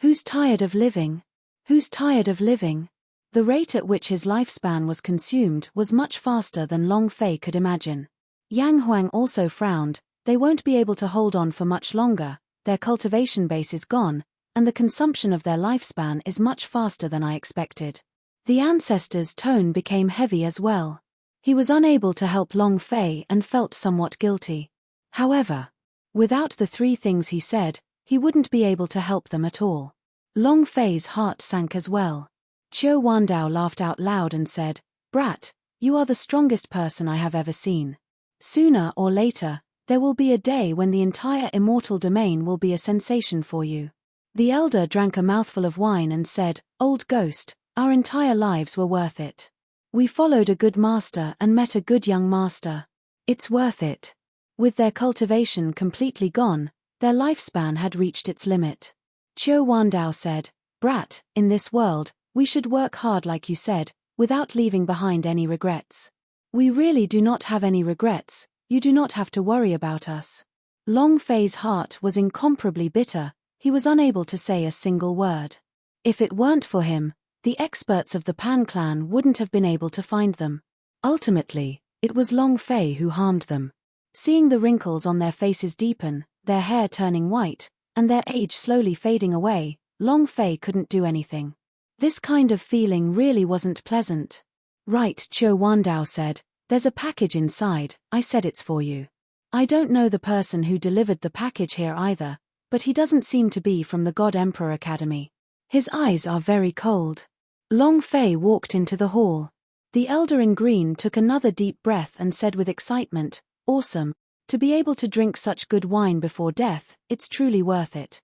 Who's tired of living? Who's tired of living? The rate at which his lifespan was consumed was much faster than Long Fei could imagine. Yang Huang also frowned. They won't be able to hold on for much longer, their cultivation base is gone, and the consumption of their lifespan is much faster than I expected. The ancestor's tone became heavy as well. He was unable to help Long Fei and felt somewhat guilty. However, without the three things he said, he wouldn't be able to help them at all. Long Fei's heart sank as well. Qiu Wandao laughed out loud and said, "Brat, you are the strongest person I have ever seen. Sooner or later, there will be a day when the entire immortal domain will be a sensation for you." The elder drank a mouthful of wine and said, "Old ghost, our entire lives were worth it. We followed a good master and met a good young master. It's worth it." With their cultivation completely gone, their lifespan had reached its limit. Qiu Wandao said, "Brat, in this world, we should work hard like you said, without leaving behind any regrets. We really do not have any regrets, you do not have to worry about us." Long Fei's heart was incomparably bitter, he was unable to say a single word. If it weren't for him, the experts of the Pan clan wouldn't have been able to find them. Ultimately, it was Long Fei who harmed them. Seeing the wrinkles on their faces deepen, their hair turning white, and their age slowly fading away, Long Fei couldn't do anything. This kind of feeling really wasn't pleasant. "Right," Qiu Wandao said, "there's a package inside, I said it's for you. I don't know the person who delivered the package here either, but he doesn't seem to be from the God Emperor Academy. His eyes are very cold." Long Fei walked into the hall. The elder in green took another deep breath and said with excitement, "Awesome. To be able to drink such good wine before death, it's truly worth it."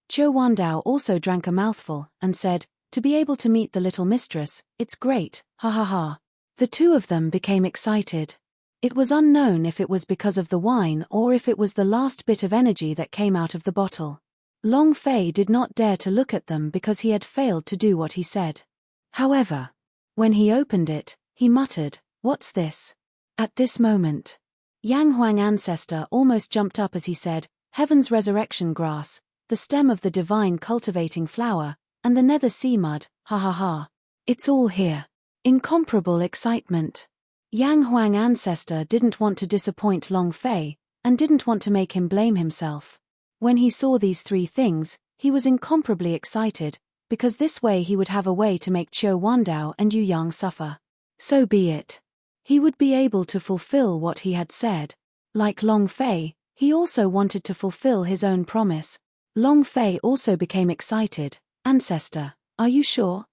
Qiu Wandao also drank a mouthful, and said, "To be able to meet the little mistress, it's great, ha ha ha." The two of them became excited. It was unknown if it was because of the wine or if it was the last bit of energy that came out of the bottle. Long Fei did not dare to look at them because he had failed to do what he said. However, when he opened it, he muttered, "What's this?" At this moment, Yang Huang ancestor almost jumped up as he said, "Heaven's resurrection grass, the stem of the divine cultivating flower, and the nether sea mud, ha ha ha. It's all here." Incomparable excitement. Yang Huang ancestor didn't want to disappoint Long Fei, and didn't want to make him blame himself. When he saw these three things, he was incomparably excited, because this way he would have a way to make Qiu Wandao and Yu Yang suffer. So be it. He would be able to fulfill what he had said. Like Long Fei, he also wanted to fulfill his own promise. Long Fei also became excited. "Ancestor, are you sure?"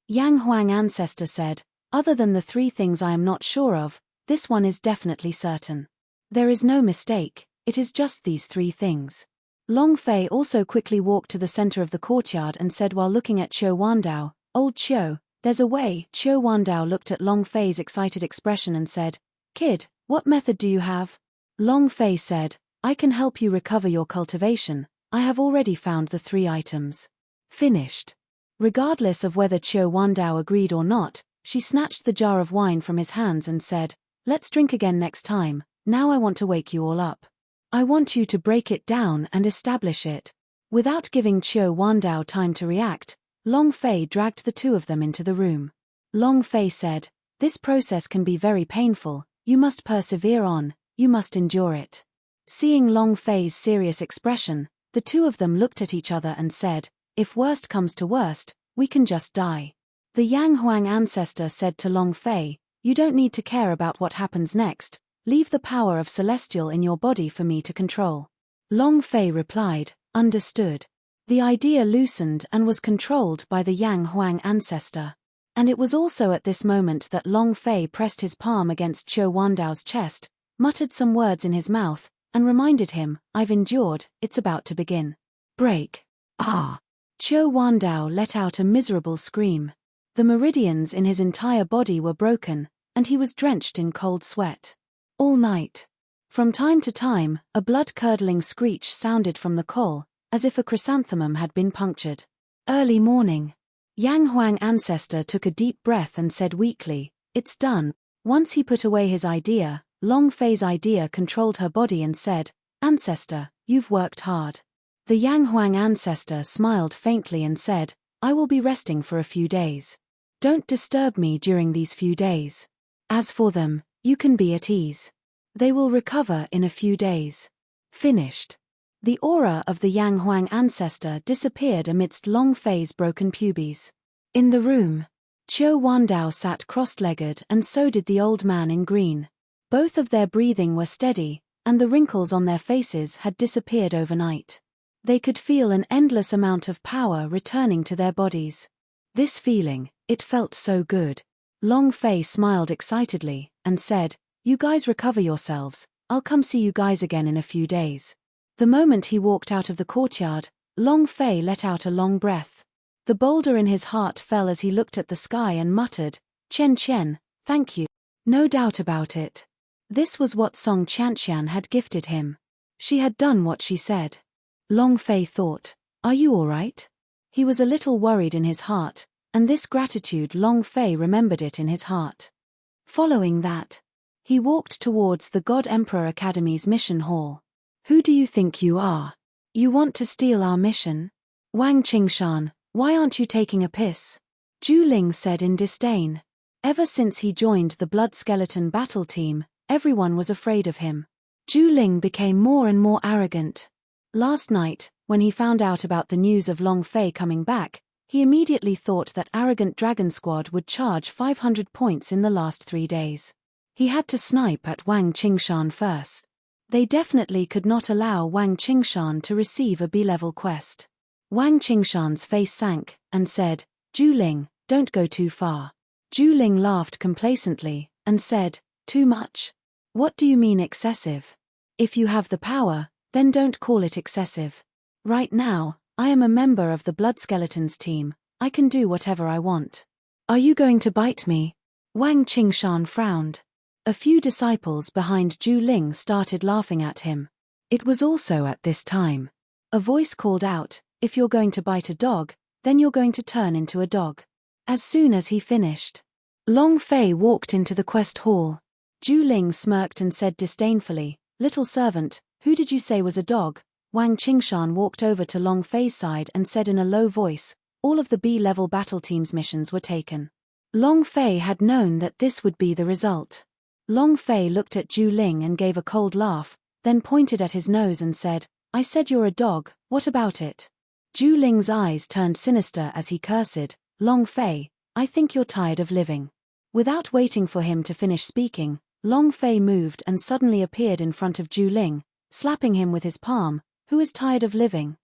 Yang Huang ancestor said, "Other than the three things I am not sure of, this one is definitely certain. There is no mistake, it is just these three things." Long Fei also quickly walked to the center of the courtyard and said while looking at Qiu Wandao, "Old Qiu, there's a way." Qiu Wandao looked at Long Fei's excited expression and said, "Kid, what method do you have?" Long Fei said, "I can help you recover your cultivation, I have already found the three items." Finished. Regardless of whether Qiu Wandao agreed or not, she snatched the jar of wine from his hands and said, "Let's drink again next time, now I want to wake you all up. I want you to break it down and establish it." Without giving Qiu Wandao time to react, Long Fei dragged the two of them into the room. Long Fei said, "This process can be very painful, you must persevere on, you must endure it." Seeing Long Fei's serious expression, the two of them looked at each other and said, "If worst comes to worst, we can just die." The Yang Huang ancestor said to Long Fei, "You don't need to care about what happens next, leave the power of Celestial in your body for me to control." Long Fei replied, "Understood." The idea loosened and was controlled by the Yang Huang ancestor. And it was also at this moment that Long Fei pressed his palm against Qiu Wandao's chest, muttered some words in his mouth, and reminded him, "I've endured, it's about to begin. Break." Ah! Qiu Wandao let out a miserable scream. The meridians in his entire body were broken, and he was drenched in cold sweat. All night. From time to time, a blood-curdling screech sounded from the coal, as if a chrysanthemum had been punctured. Early morning. Yang Huang ancestor took a deep breath and said weakly, "It's done." Once he put away his idea, Long Fei's idea controlled her body and said, "Ancestor, you've worked hard. The Yang Huang ancestor smiled faintly and said, I will be resting for a few days. Don't disturb me during these few days. As for them, you can be at ease. They will recover in a few days. Finished. The aura of the Yang Huang ancestor disappeared amidst Long Fei's broken pubes. In the room, Qiu Wandao sat cross-legged and so did the old man in green. Both of their breathing were steady, and the wrinkles on their faces had disappeared overnight. They could feel an endless amount of power returning to their bodies. This feeling, it felt so good. Long Fei smiled excitedly, and said, You guys recover yourselves, I'll come see you guys again in a few days. The moment he walked out of the courtyard, Long Fei let out a long breath. The boulder in his heart fell as he looked at the sky and muttered, Chen Chen, thank you. No doubt about it. This was what Song Qianqian had gifted him. She had done what she said. Long Fei thought, Are you all right? He was a little worried in his heart, and this gratitude Long Fei remembered it in his heart. Following that, he walked towards the God Emperor Academy's mission hall. Who do you think you are? You want to steal our mission? Wang Qingshan, why aren't you taking a piss? Zhu Ling said in disdain. Ever since he joined the blood skeleton battle team, everyone was afraid of him. Zhu Ling became more and more arrogant. Last night, when he found out about the news of Long Fei coming back, he immediately thought that arrogant Dragon Squad would charge 500 points in the last 3 days. He had to snipe at Wang Qingshan first. They definitely could not allow Wang Qingshan to receive a B-level quest. Wang Qingshan's face sank, and said, Zhu Ling, don't go too far. Zhu Ling laughed complacently, and said, Too much? What do you mean excessive? If you have the power, then don't call it excessive. Right now, I am a member of the Blood Skeletons team, I can do whatever I want. Are you going to bite me? Wang Qingshan frowned. A few disciples behind Zhu Ling started laughing at him. It was also at this time. A voice called out, If you're going to bite a dog, then you're going to turn into a dog. As soon as he finished, Long Fei walked into the quest hall. Zhu Ling smirked and said disdainfully, Little servant, who did you say was a dog? Wang Qingshan walked over to Long Fei's side and said in a low voice, All of the B-level battle team's missions were taken. Long Fei had known that this would be the result. Long Fei looked at Zhu Ling and gave a cold laugh, then pointed at his nose and said, I said you're a dog, what about it? Zhu Ling's eyes turned sinister as he cursed, Long Fei, I think you're tired of living. Without waiting for him to finish speaking, Long Fei moved and suddenly appeared in front of Zhu Ling, slapping him with his palm, Who is tired of living?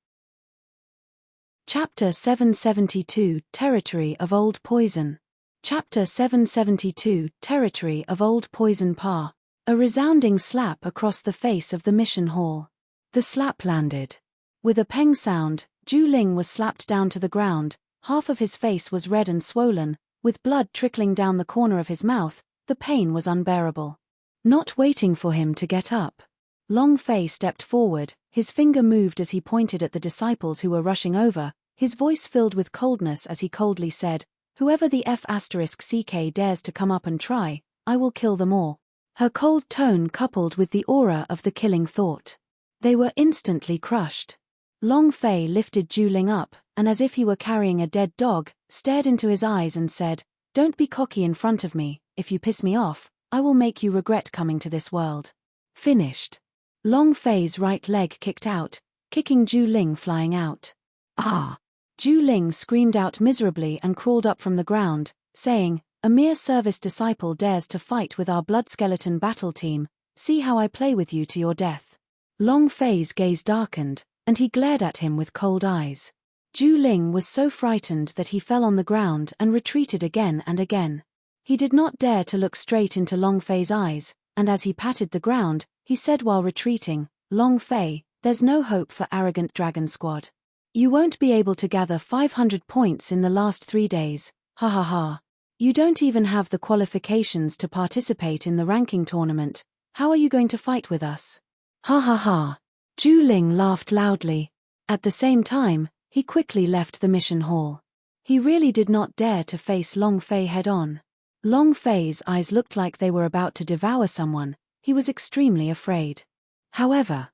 Chapter 772, Territory of Old Poison. Chapter 772, Territory of Old Poison Pa. A resounding slap across the face of the mission hall. The slap landed. With a peng sound, Zhu Ling was slapped down to the ground, half of his face was red and swollen, with blood trickling down the corner of his mouth, the pain was unbearable. Not waiting for him to get up, Long Fei stepped forward, his finger moved as he pointed at the disciples who were rushing over, his voice filled with coldness as he coldly said, Whoever the F***ck dares to come up and try, I will kill them all. Her cold tone coupled with the aura of the killing thought. They were instantly crushed. Long Fei lifted Zhu Ling up, and as if he were carrying a dead dog, stared into his eyes and said, Don't be cocky in front of me, if you piss me off, I will make you regret coming to this world. Finished. Long Fei's right leg kicked out, kicking Zhu Ling flying out. Ah! Zhu Ling screamed out miserably and crawled up from the ground, saying, A mere service disciple dares to fight with our blood skeleton battle team, see how I play with you to your death. Long Fei's gaze darkened, and he glared at him with cold eyes. Zhu Ling was so frightened that he fell on the ground and retreated again and again. He did not dare to look straight into Long Fei's eyes, and as he patted the ground, he said while retreating, Long Fei, there's no hope for arrogant Dragon Squad. You won't be able to gather 500 points in the last 3 days, ha ha ha. You don't even have the qualifications to participate in the ranking tournament, how are you going to fight with us? Ha ha ha. Zhu Ling laughed loudly. At the same time, he quickly left the mission hall. He really did not dare to face Long Fei head-on. Long Fei's eyes looked like they were about to devour someone, he was extremely afraid. However,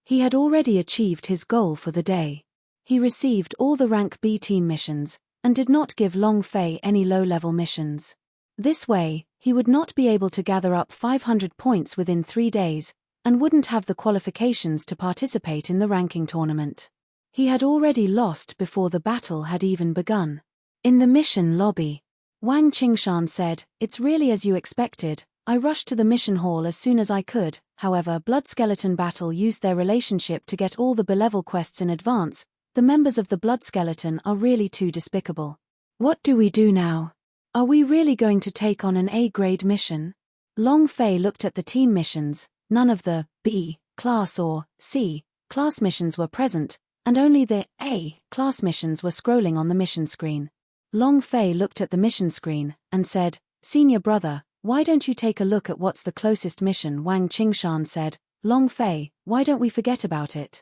He had already achieved his goal for the day. He received all the rank B team missions, and did not give Long Fei any low-level missions. This way, he would not be able to gather up 500 points within 3 days, and wouldn't have the qualifications to participate in the ranking tournament. He had already lost before the battle had even begun. In the mission lobby, Wang Qingshan said, "It's really as you expected. I rushed to the mission hall as soon as I could, however Blood Skeleton Battle used their relationship to get all the B-level quests in advance. The members of the Blood Skeleton are really too despicable. What do we do now? Are we really going to take on an A-grade mission?" Long Fei looked at the team missions. None of the B class or C class missions were present, and only the A class missions were scrolling on the mission screen. Long Fei looked at the mission screen, and said, "Senior brother, why don't you take a look at what's the closest mission?" Wang Qingshan said, "Long Fei, why don't we forget about it?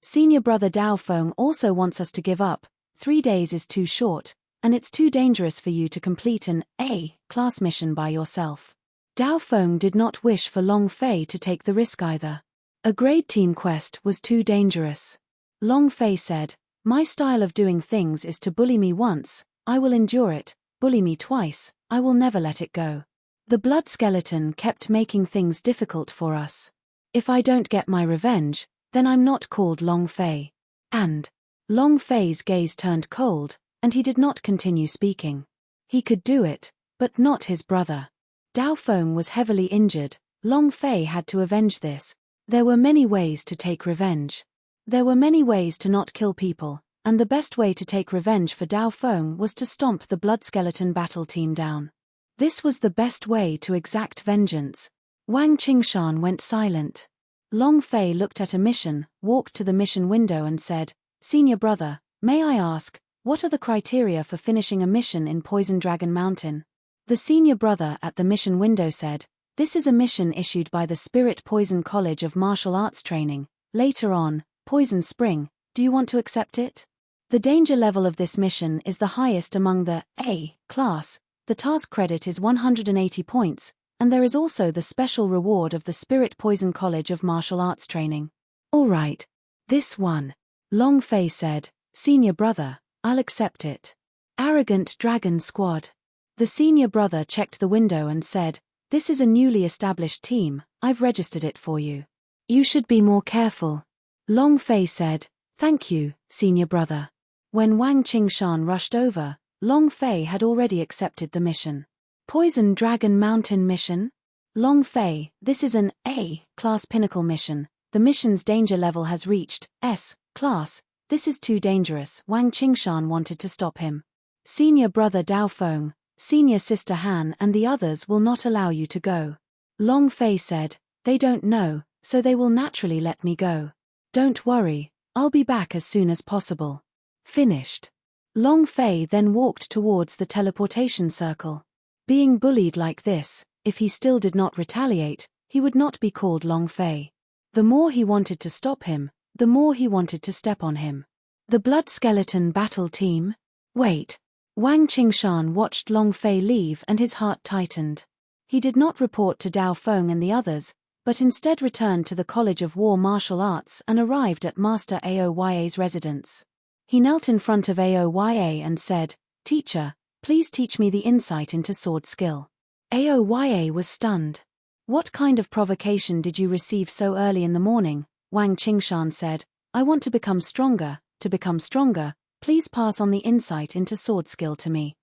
Senior brother Dao Feng also wants us to give up. 3 days is too short, and it's too dangerous for you to complete an A-class mission by yourself." Dao Feng did not wish for Long Fei to take the risk either. A grade team quest was too dangerous. Long Fei said, "My style of doing things is to bully me once, I will endure it, bully me twice, I will never let it go. The Blood Skeleton kept making things difficult for us. If I don't get my revenge, then I'm not called Long Fei." And Long Fei's gaze turned cold, and he did not continue speaking. He could do it, but not his brother. Dao Feng was heavily injured. Long Fei had to avenge this. There were many ways to take revenge. There were many ways to not kill people, and the best way to take revenge for Dao Feng was to stomp the Blood Skeleton battle team down. This was the best way to exact vengeance. Wang Qingshan went silent. Long Fei looked at a mission, walked to the mission window and said, "Senior brother, may I ask, what are the criteria for finishing a mission in Poison Dragon Mountain?" The senior brother at the mission window said, "This is a mission issued by the Spirit Poison College of Martial Arts Training. Later on, Poison Spring, do you want to accept it? The danger level of this mission is the highest among the A class. The task credit is 180 points, and there is also the special reward of the Spirit Poison College of Martial Arts Training." "All right. This one," Long Fei said, "Senior brother, I'll accept it." Arrogant Dragon Squad. The senior brother checked the window and said, "This is a newly established team, I've registered it for you. You should be more careful." Long Fei said, "Thank you, senior brother." When Wang Qingshan rushed over, Long Fei had already accepted the mission. Poison Dragon Mountain mission? Long Fei, this is an A-class pinnacle mission. The mission's danger level has reached S-class. This is too dangerous. Wang Qingshan wanted to stop him. Senior brother Dao Feng, senior sister Han and the others will not allow you to go. Long Fei said, "They don't know, so they will naturally let me go. Don't worry, I'll be back as soon as possible." Finished. Long Fei then walked towards the teleportation circle. Being bullied like this, if he still did not retaliate, he would not be called Long Fei. The more he wanted to stop him, the more he wanted to step on him. The Blood Skeleton battle team? Wait. Wang Qingshan watched Long Fei leave and his heart tightened. He did not report to Dao Feng and the others, but instead returned to the College of War Martial Arts and arrived at Master Aoya's residence. He knelt in front of Aoya and said, "Teacher, please teach me the insight into sword skill." Aoya was stunned. "What kind of provocation did you receive so early in the morning?" Wang Qingshan said, "I want to become stronger. To become stronger, please pass on the insight into sword skill to me."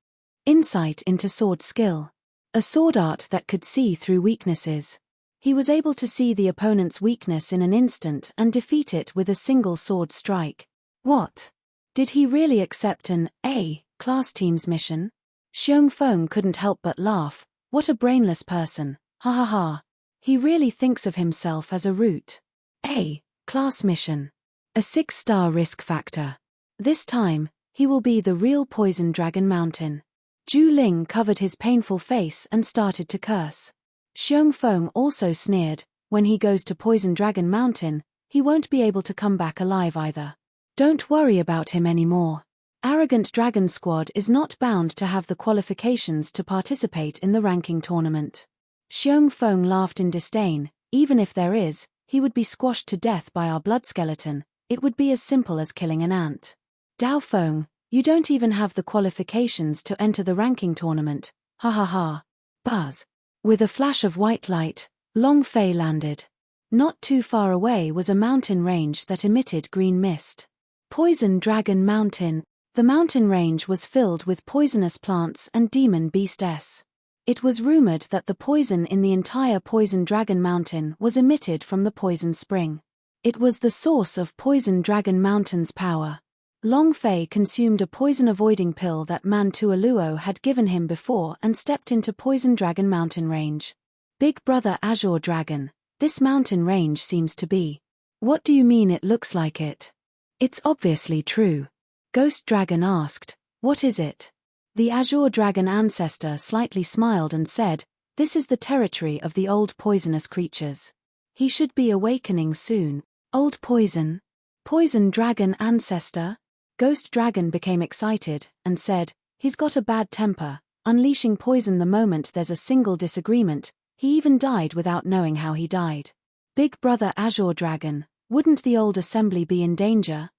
Insight into sword skill. A sword art that could see through weaknesses. He was able to see the opponent's weakness in an instant and defeat it with a single sword strike. What? Did he really accept an A-class team's mission? Xiong Feng couldn't help but laugh. What a brainless person, ha ha ha. He really thinks of himself as a root. A-class mission. A 6-star risk factor. This time, he will be the real Poison Dragon Mountain. Zhu Ling covered his painful face and started to curse. Xiong Feng also sneered, "When he goes to Poison Dragon Mountain, he won't be able to come back alive either. Don't worry about him anymore. Arrogant Dragon Squad is not bound to have the qualifications to participate in the ranking tournament." Xiong Feng laughed in disdain. "Even if there is, he would be squashed to death by our blood skeleton. It would be as simple as killing an ant. Dao Feng, you don't even have the qualifications to enter the ranking tournament. Ha ha ha. Buzz. With a flash of white light, Long Fei landed. Not too far away was a mountain range that emitted green mist. Poison Dragon Mountain. The mountain range was filled with poisonous plants and demon beasts. It was rumored that the poison in the entire Poison Dragon Mountain was emitted from the poison spring. It was the source of Poison Dragon Mountain's power. Long Fei consumed a poison-avoiding pill that Man Tuoluo had given him before and stepped into Poison Dragon Mountain range. Big Brother Azure Dragon, this mountain range seems to be. What do you mean it looks like it? It's obviously true. Ghost Dragon asked, what is it? The Azure Dragon ancestor slightly smiled and said, this is the territory of the old poisonous creatures. He should be awakening soon. Old poison? Poison Dragon ancestor? Ghost Dragon became excited and said, he's got a bad temper, unleashing poison the moment there's a single disagreement. He even died without knowing how he died. Big Brother Azure Dragon, wouldn't the old assembly be in danger?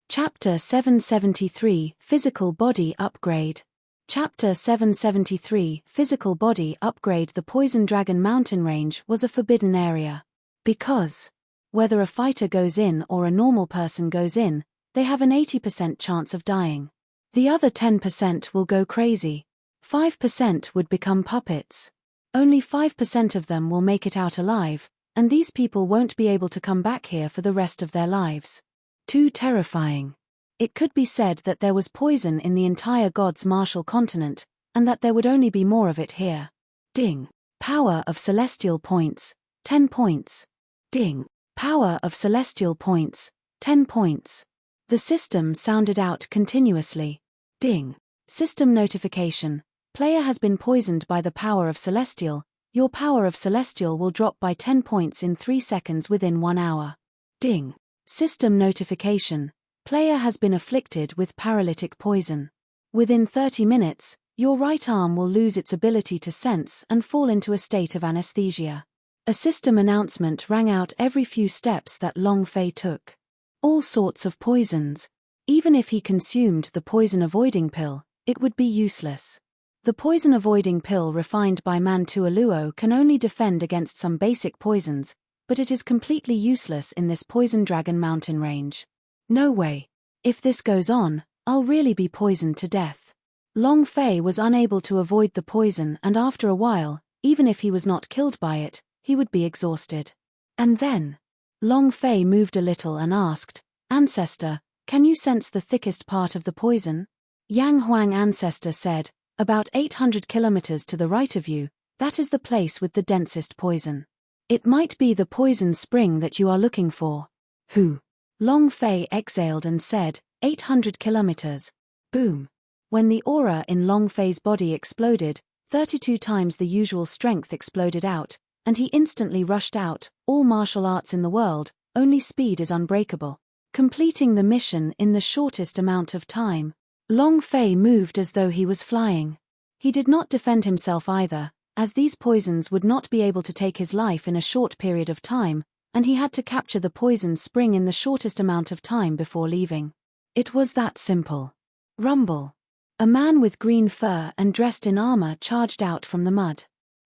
Chapter 773 Physical Body Upgrade. Chapter 773 Physical Body Upgrade. The Poison Dragon Mountain Range was a forbidden area. Because, whether a fighter goes in or a normal person goes in, they have an 80% chance of dying. The other 10% will go crazy. 5% would become puppets. Only 5% of them will make it out alive, and these people won't be able to come back here for the rest of their lives. Too terrifying. It could be said that there was poison in the entire God's Martial continent, and that there would only be more of it here. Ding. Power of Celestial Points, 10 points. Ding. Power of Celestial Points, 10 points. The system sounded out continuously. Ding. System notification. Player has been poisoned by the power of Celestial. Your power of Celestial will drop by 10 points in 3 seconds within 1 hour. Ding. System notification. Player has been afflicted with paralytic poison. Within 30 minutes, your right arm will lose its ability to sense and fall into a state of anesthesia. A system announcement rang out every few steps that Long Fei took. All sorts of poisons. Even if he consumed the poison-avoiding pill, it would be useless. The poison-avoiding pill refined by Man Tuoluo can only defend against some basic poisons, but it is completely useless in this Poison Dragon Mountain range. No way. If this goes on, I'll really be poisoned to death. Long Fei was unable to avoid the poison, and after a while, even if he was not killed by it, he would be exhausted. And then, Long Fei moved a little and asked, Ancestor, can you sense the thickest part of the poison? Yang Huang Ancestor said, about 800 kilometers to the right of you, that is the place with the densest poison. It might be the poison spring that you are looking for. Who? Long Fei exhaled and said, 800 kilometers. Boom. When the aura in Long Fei's body exploded, 32 times the usual strength exploded out, and he instantly rushed out. All martial arts in the world, only speed is unbreakable. Completing the mission in the shortest amount of time. Long Fei moved as though he was flying. He did not defend himself either, as these poisons would not be able to take his life in a short period of time, and he had to capture the poison spring in the shortest amount of time before leaving. It was that simple. Rumble. A man with green fur and dressed in armor charged out from the mud.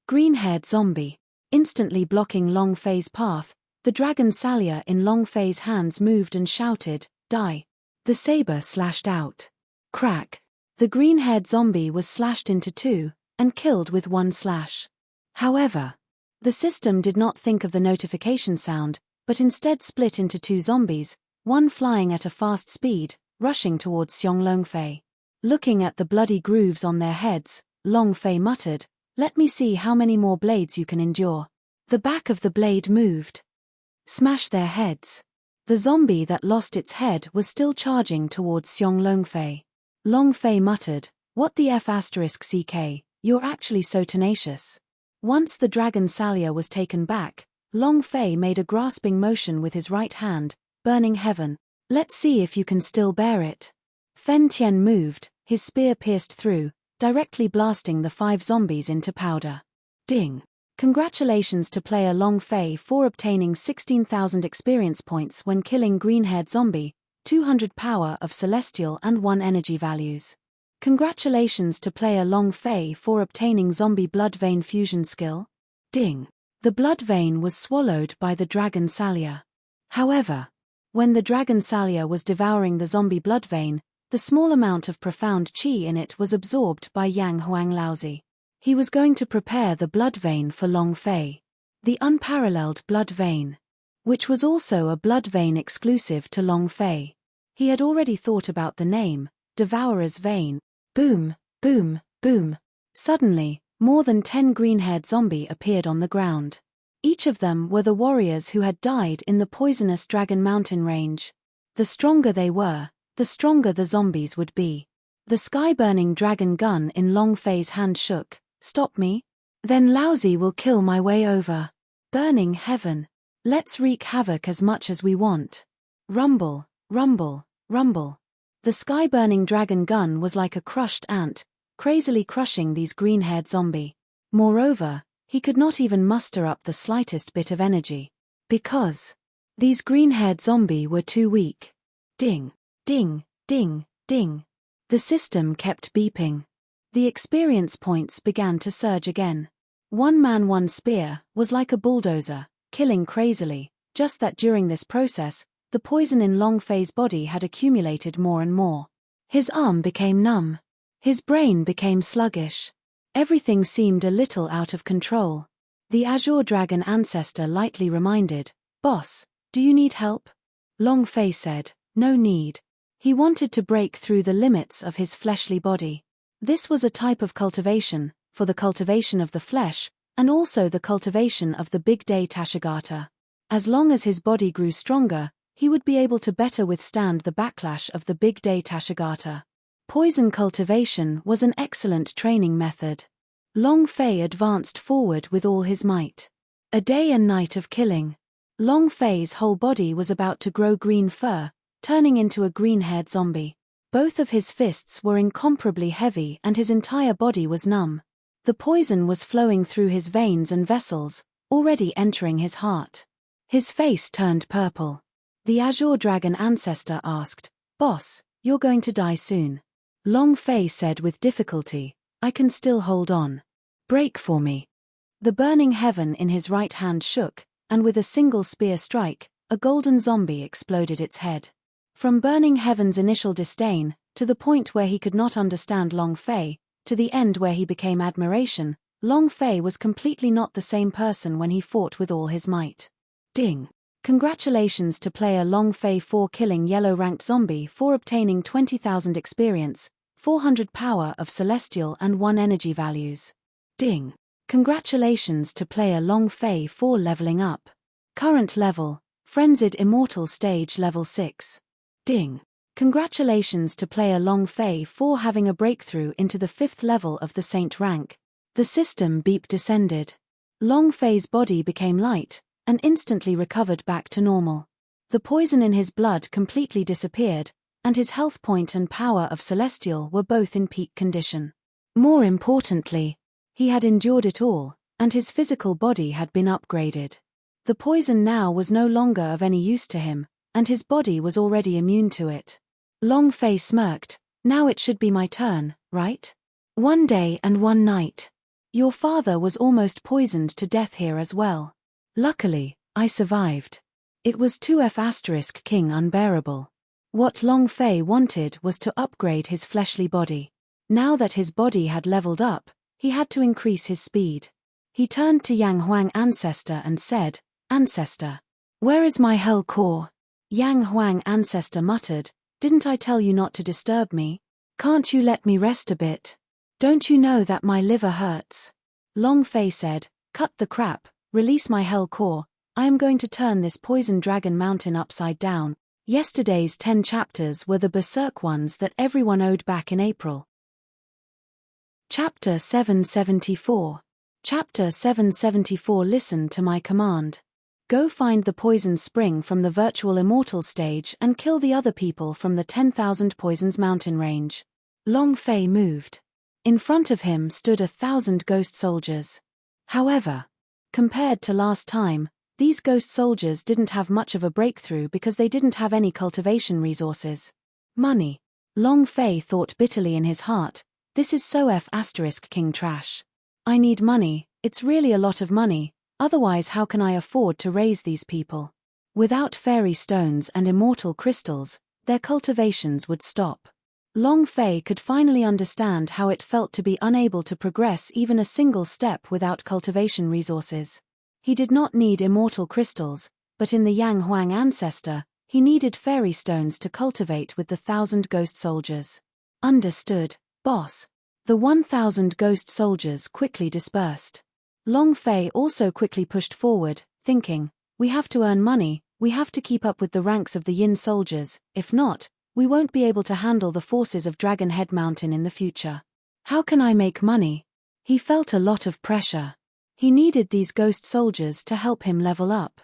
Green-haired zombie. Instantly blocking Long Fei's path, the dragon Salia in Long Fei's hands moved and shouted, Die. The saber slashed out. Crack. The green-haired zombie was slashed into two, and killed with one slash. However, the system did not think of the notification sound, but instead split into two zombies, one flying at a fast speed, rushing towards Xiong Long Fei. Looking at the bloody grooves on their heads, Long Fei muttered, Let me see how many more blades you can endure. The back of the blade moved. Smash their heads. The zombie that lost its head was still charging towards Xiong Long Fei. Long Fei muttered, What the F***ck, you're actually so tenacious. Once the dragon Salia was taken back, Long Fei made a grasping motion with his right hand, burning heaven. Let's see if you can still bear it. Fen Tian moved, his spear pierced through, directly blasting the 5 zombies into powder. Ding. Congratulations to player Long Fei for obtaining 16,000 experience points when killing green-haired zombie, 200 power of celestial and 1 energy values. Congratulations to player Long Fei for obtaining zombie blood vein fusion skill. Ding. The blood vein was swallowed by the dragon Salia. However, when the dragon Salia was devouring the zombie blood vein, the small amount of profound qi in it was absorbed by Yang Huang Laozi. He was going to prepare the blood vein for Long Fei. The unparalleled blood vein, which was also a blood vein exclusive to Long Fei. He had already thought about the name, Devourer's Vein. Boom, boom, boom. Suddenly, more than 10 green-haired zombie appeared on the ground. Each of them were the warriors who had died in the poisonous Dragon Mountain range. The stronger they were, the stronger the zombies would be. The sky-burning dragon gun in Long Fei's hand shook. Stop me? Then Laozi will kill my way over. Burning heaven. Let's wreak havoc as much as we want. Rumble, rumble, rumble. The sky-burning dragon gun was like a crushed ant, crazily crushing these green-haired zombie. Moreover, he could not even muster up the slightest bit of energy. Because these green-haired zombie were too weak. Ding, ding, ding, ding. The system kept beeping. The experience points began to surge again. One man one spear was like a bulldozer, killing crazily, just that during this process, the poison in Long Fei's body had accumulated more and more. His arm became numb. His brain became sluggish. Everything seemed a little out of control. The Azure Dragon ancestor lightly reminded, "Boss, do you need help?" Long Fei said, "No need." He wanted to break through the limits of his fleshly body. This was a type of cultivation, for the cultivation of the flesh, and also the cultivation of the big day Tashigata. As long as his body grew stronger, he would be able to better withstand the backlash of the big day Tashigata. Poison cultivation was an excellent training method. Long Fei advanced forward with all his might. A day and night of killing. Long Fei's whole body was about to grow green fur, turning into a green-haired zombie. Both of his fists were incomparably heavy and his entire body was numb. The poison was flowing through his veins and vessels, already entering his heart. His face turned purple. The Azure Dragon ancestor asked, "Boss, you're going to die soon." Long Fei said with difficulty, "I can still hold on. Break for me." The burning heaven in his right hand shook, and with a single spear strike, a golden zombie exploded its head. From burning heaven's initial disdain, to the point where he could not understand Long Fei, to the end where he became admiration, Long Fei was completely not the same person when he fought with all his might. Ding. Congratulations to player Long Fei for killing yellow-ranked zombie for obtaining 20,000 experience, 400 power of celestial and 1 energy values. Ding. Congratulations to player Long Fei for leveling up. Current level, Frenzied Immortal Stage Level 6. Ding. Congratulations to player Long Fei for having a breakthrough into the 5th level of the Saint rank. The system beep descended. Long Fei's body became light, and instantly recovered back to normal. The poison in his blood completely disappeared, and his health point and power of celestial were both in peak condition. More importantly, he had endured it all, and his physical body had been upgraded. The poison now was no longer of any use to him, and his body was already immune to it. Long Fei smirked, "Now it should be my turn, right? One day and one night. Your father was almost poisoned to death here as well. Luckily, I survived. It was 2F** King unbearable." What Long Fei wanted was to upgrade his fleshly body. Now that his body had leveled up, he had to increase his speed. He turned to Yang Huang ancestor and said, "Ancestor, where is my hell core?" Yang Huang ancestor muttered, "Didn't I tell you not to disturb me? Can't you let me rest a bit? Don't you know that my liver hurts?" Long Fei said, "Cut the crap. Release my hell core. I am going to turn this poison dragon mountain upside down." Yesterday's 10 chapters were the berserk ones that everyone owed back in April. Chapter 774. Chapter 774. Listen to my command. Go find the poison spring from the virtual immortal stage and kill the other people from the 10,000 poisons mountain range. Long Fei moved. In front of him stood 1,000 ghost soldiers. However, Compared to last time, these ghost soldiers didn't have much of a breakthrough because they didn't have any cultivation resources. Money. Long Fei thought bitterly in his heart, this is so *king trash. I need money, it's really a lot of money, otherwise how can I afford to raise these people? Without fairy stones and immortal crystals, their cultivations would stop. Long Fei could finally understand how it felt to be unable to progress even a single step without cultivation resources. He did not need immortal crystals, but in the Yang Huang ancestor, he needed fairy stones to cultivate with the 1,000 ghost soldiers. Understood, boss. The 1,000 ghost soldiers quickly dispersed. Long Fei also quickly pushed forward, thinking, we have to earn money, we have to keep up with the ranks of the Yin soldiers, if not, we won't be able to handle the forces of Dragon Head Mountain in the future. How can I make money? He felt a lot of pressure. He needed these ghost soldiers to help him level up.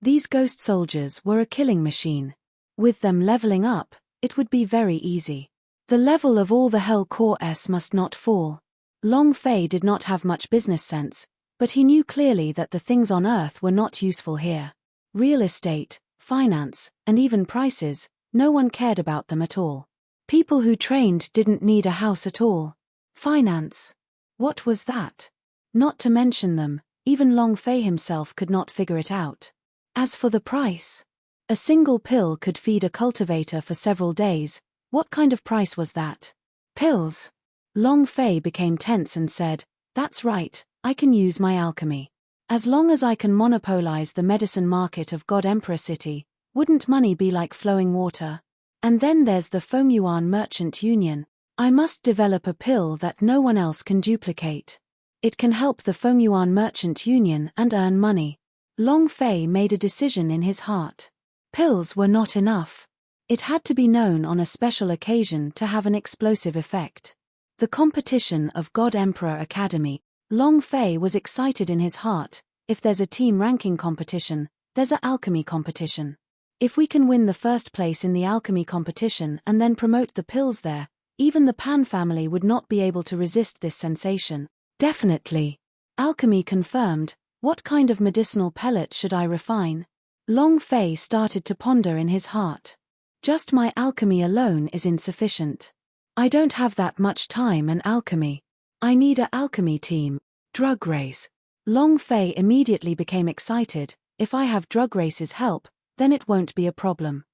These ghost soldiers were a killing machine. With them leveling up, it would be very easy. The level of all the Hell Core must not fall. Long Fei did not have much business sense, but he knew clearly that the things on Earth were not useful here. Real estate, finance, and even prices, no one cared about them at all. People who trained didn't need a house at all. Finance. What was that? Not to mention them, even Long Fei himself could not figure it out. As for the price, a single pill could feed a cultivator for several days. What kind of price was that? Pills. Long Fei became tense and said, that's right, I can use my alchemy. As long as I can monopolize the medicine market of God Emperor City, wouldn't money be like flowing water? And then there's the Fengyuan Merchant Union. I must develop a pill that no one else can duplicate. It can help the Fengyuan Merchant Union and earn money. Long Fei made a decision in his heart. Pills were not enough. It had to be known on a special occasion to have an explosive effect. The competition of God Emperor Academy. Long Fei was excited in his heart. If there's a team ranking competition, there's a alchemy competition. If we can win the first place in the alchemy competition and then promote the pills there, even the Pan family would not be able to resist this sensation. Definitely. Alchemy confirmed. What kind of medicinal pellet should I refine? Long Fei started to ponder in his heart. Just my alchemy alone is insufficient. I don't have that much time and alchemy. I need a alchemy team. Drug race. Long Fei immediately became excited. If I have drug race's help, then it won't be a problem.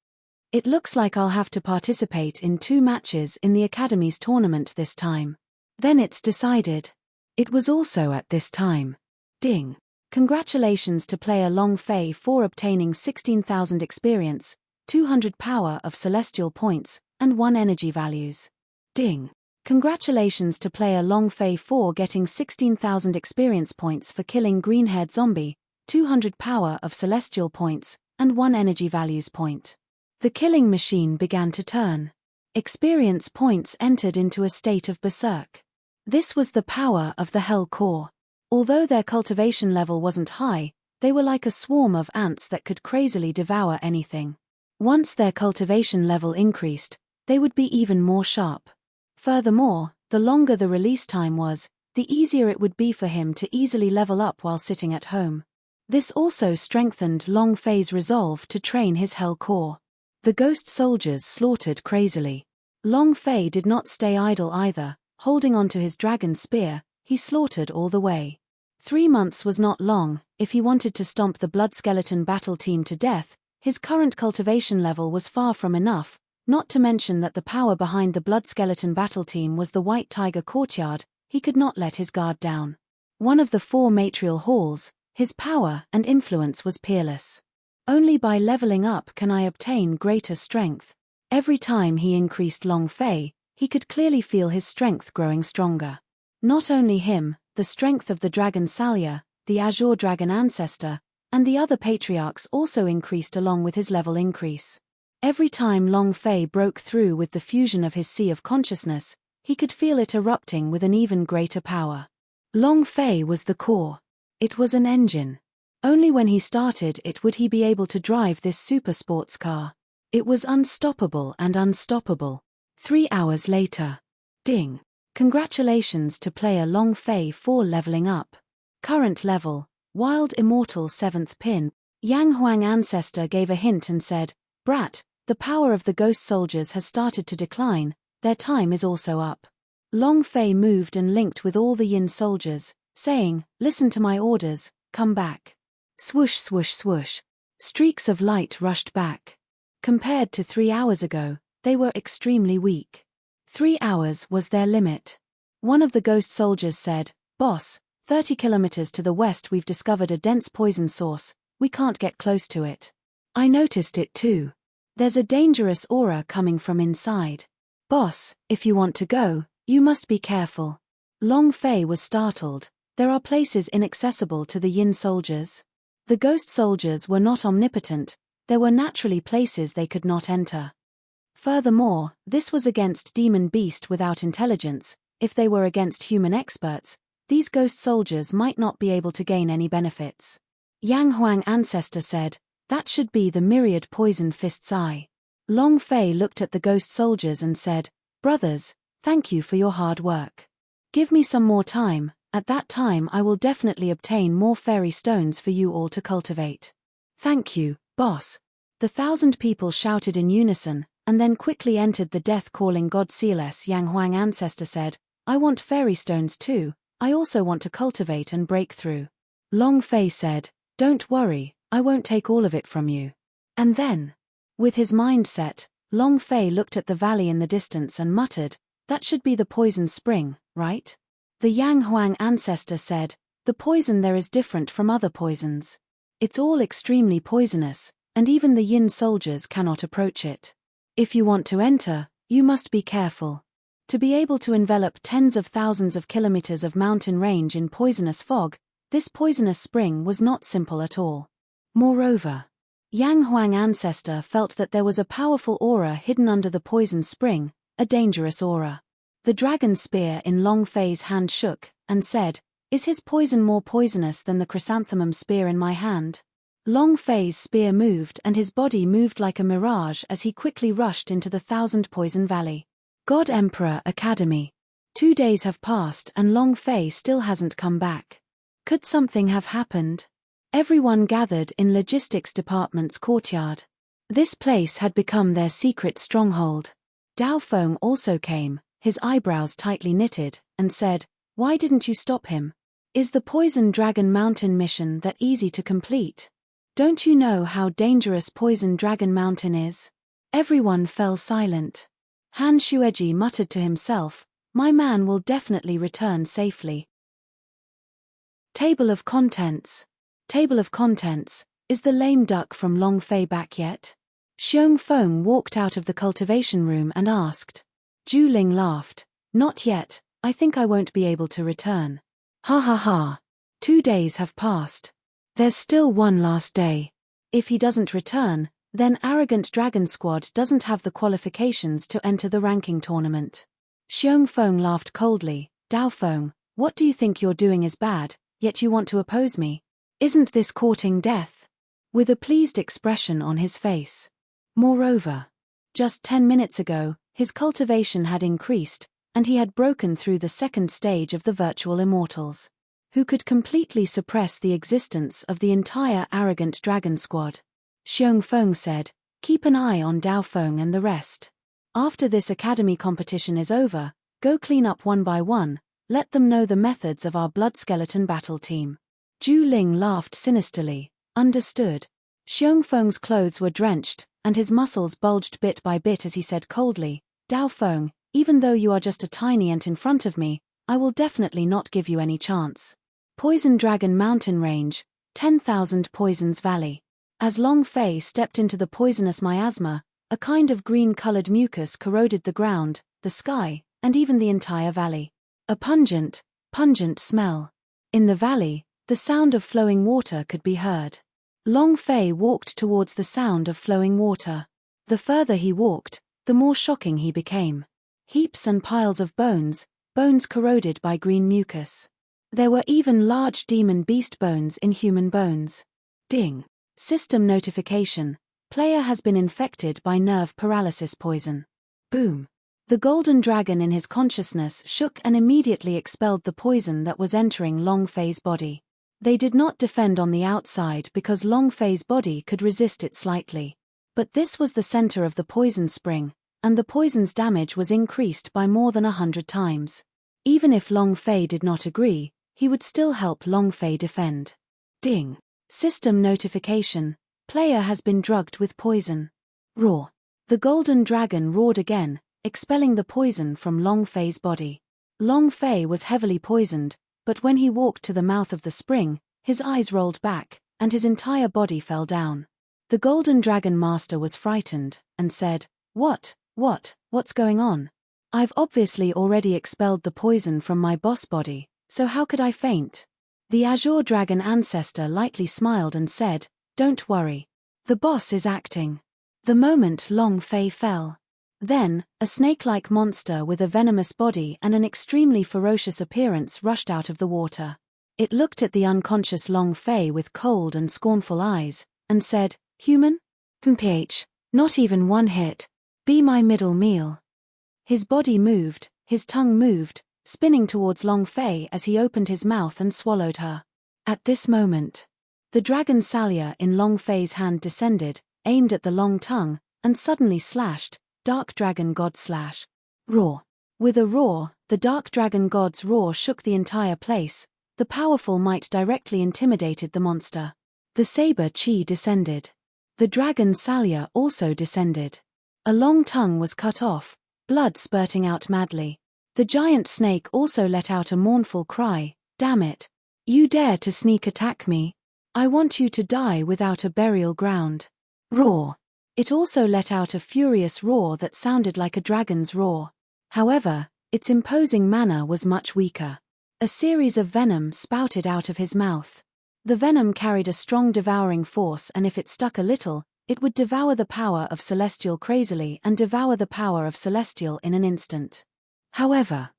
It looks like I'll have to participate in 2 matches in the Academy's tournament this time. Then it's decided. It was also at this time. Ding. Congratulations to player Long Fei for obtaining 16,000 experience, 200 power of celestial points, and 1 energy values. Ding. Congratulations to player Long Fei for getting 16,000 experience points for killing green-haired zombie, 200 power of celestial points, and 1 energy values point. The killing machine began to turn. Experience points entered into a state of berserk. This was the power of the Hell Core. Although their cultivation level wasn't high, they were like a swarm of ants that could crazily devour anything. Once their cultivation level increased, they would be even more sharp. Furthermore, the longer the release time was, the easier it would be for him to easily level up while sitting at home. This also strengthened Long Fei's resolve to train his Hell Core. The ghost soldiers slaughtered crazily. Long Fei did not stay idle either. Holding onto his dragon spear, he slaughtered all the way. 3 months was not long. If he wanted to stomp the blood skeleton battle team to death, his current cultivation level was far from enough, not to mention that the power behind the blood skeleton battle team was the White Tiger Courtyard. He could not let his guard down. One of the 4 matrial halls, his power and influence was peerless. Only by leveling up can I obtain greater strength. Every time he increased Long Fei, he could clearly feel his strength growing stronger. Not only him, the strength of the Dragon Salya, the Azure Dragon Ancestor, and the other patriarchs also increased along with his level increase. Every time Long Fei broke through with the fusion of his Sea of Consciousness, he could feel it erupting with an even greater power. Long Fei was the core. It was an engine. Only when he started it would he be able to drive this super sports car. It was unstoppable and unstoppable. 3 hours later. Ding. Congratulations to player Long Fei for leveling up. Current level, Wild Immortal 7th Pin. Yang Huang ancestor gave a hint and said, "Brat, the power of the ghost soldiers has started to decline, their time is also up." Long Fei moved and linked with all the Yin soldiers, saying, "Listen to my orders, come back." Swoosh swoosh swoosh. Streaks of light rushed back. Compared to 3 hours ago, they were extremely weak. 3 hours was their limit. One of the ghost soldiers said, "Boss, 30 kilometers to the west we've discovered a dense poison source, we can't get close to it." "I noticed it too. There's a dangerous aura coming from inside. Boss, if you want to go, you must be careful." Long Fei was startled. There are places inaccessible to the Yin soldiers. The ghost soldiers were not omnipotent, there were naturally places they could not enter. Furthermore, this was against demon beast without intelligence. If they were against human experts, these ghost soldiers might not be able to gain any benefits. Yang Huang ancestor said, "That should be the myriad poison fist's eye." Long Fei looked at the ghost soldiers and said, "Brothers, thank you for your hard work. Give me some more time, at that time I will definitely obtain more fairy stones for you all to cultivate." "Thank you, boss." The 1,000 people shouted in unison, and then quickly entered the death-calling god Sealess. Yang Huang ancestor said, "I want fairy stones too, I also want to cultivate and break through." Long Fei said, "Don't worry, I won't take all of it from you." And then, with his mind set, Long Fei looked at the valley in the distance and muttered, "That should be the poison spring, right?" The Yang Huang ancestor said, "The poison there is different from other poisons. It's all extremely poisonous, and even the Yin soldiers cannot approach it. If you want to enter, you must be careful. To be able to envelop tens of thousands of kilometers of mountain range in poisonous fog, this poisonous spring was not simple at all." Moreover, Yang Huang ancestor felt that there was a powerful aura hidden under the poison spring, a dangerous aura. The dragon spear in Long Fei's hand shook, and said, "Is his poison more poisonous than the chrysanthemum spear in my hand?" Long Fei's spear moved and his body moved like a mirage as he quickly rushed into the 1,000 Poison Valley. God Emperor Academy. 2 days have passed and Long Fei still hasn't come back. Could something have happened? Everyone gathered in logistics department's courtyard. This place had become their secret stronghold. Dao Feng also came, his eyebrows tightly knitted, and said, "Why didn't you stop him? Is the Poison Dragon Mountain mission that easy to complete? Don't you know how dangerous Poison Dragon Mountain is?" Everyone fell silent. Han Shueji muttered to himself, "My man will definitely return safely." Table of Contents. Table of Contents. Is the lame duck from Long Fei back yet? Xiong Feng walked out of the cultivation room and asked. Zhu Ling laughed. "Not yet, I think I won't be able to return." "Ha ha ha. 2 days have passed. There's still one last day. If he doesn't return, then Arrogant Dragon Squad doesn't have the qualifications to enter the ranking tournament." Xiong Feng laughed coldly. "Dao Feng, what do you think you're doing is bad, yet you want to oppose me? Isn't this courting death?" With a pleased expression on his face. Moreover, just 10 minutes ago, his cultivation had increased, and he had broken through the second stage of the virtual immortals, who could completely suppress the existence of the entire Arrogant Dragon Squad. Xiong Feng said, "Keep an eye on Dao Feng and the rest. After this academy competition is over, go clean up one by one, let them know the methods of our blood skeleton battle team." Zhu Ling laughed sinisterly. Understood. Xiong Feng's clothes were drenched, and his muscles bulged bit by bit as he said coldly, "Dao Feng, even though you are just a tiny ant in front of me, I will definitely not give you any chance. Poison Dragon Mountain Range, 10,000 Poisons Valley." As Long Fei stepped into the poisonous miasma, a kind of green-colored mucus corroded the ground, the sky, and even the entire valley. A pungent smell. In the valley, the sound of flowing water could be heard. Long Fei walked towards the sound of flowing water. The further he walked, the more shocking he became. Heaps and piles of bones corroded by green mucus. There were even large demon beast bones in human bones. Ding. System notification. Player has been infected by nerve paralysis poison. Boom. The golden dragon in his consciousness shook and immediately expelled the poison that was entering Long Fei's body. They did not defend on the outside because Long Fei's body could resist it slightly. But this was the center of the poison spring, and the poison's damage was increased by more than 100 times. Even if Long Fei did not agree, he would still help Long Fei defend. Ding. System notification. Player has been drugged with poison. Roar. The golden dragon roared again, expelling the poison from Long Fei's body. Long Fei was heavily poisoned, but when he walked to the mouth of the spring, his eyes rolled back, and his entire body fell down. The golden dragon master was frightened, and said, What's going on? I've obviously already expelled the poison from my boss body, so how could I faint? The azure dragon ancestor lightly smiled and said, Don't worry. The boss is acting. The moment Long Fei fell. Then, a snake-like monster with a venomous body and an extremely ferocious appearance rushed out of the water. It looked at the unconscious Long Fei with cold and scornful eyes, and said, Human? Mph, not even one hit. Be my middle meal. His body moved, his tongue moved, spinning towards Long Fei as he opened his mouth and swallowed her. At this moment, the dragon Salia in Long Fei's hand descended, aimed at the long tongue, and suddenly slashed, Dark Dragon God slash. Roar. With a roar, the Dark Dragon God's roar shook the entire place. The powerful might directly intimidated the monster. The saber chi descended. The dragon Salia also descended. A long tongue was cut off, blood spurting out madly. The giant snake also let out a mournful cry, Damn it. You dare to sneak attack me? I want you to die without a burial ground. Roar. It also let out a furious roar that sounded like a dragon's roar. However, its imposing manner was much weaker. A series of venom spouted out of his mouth. The venom carried a strong devouring force, and if it stuck a little, it would devour the power of Celestial crazily and devour the power of Celestial in an instant. However,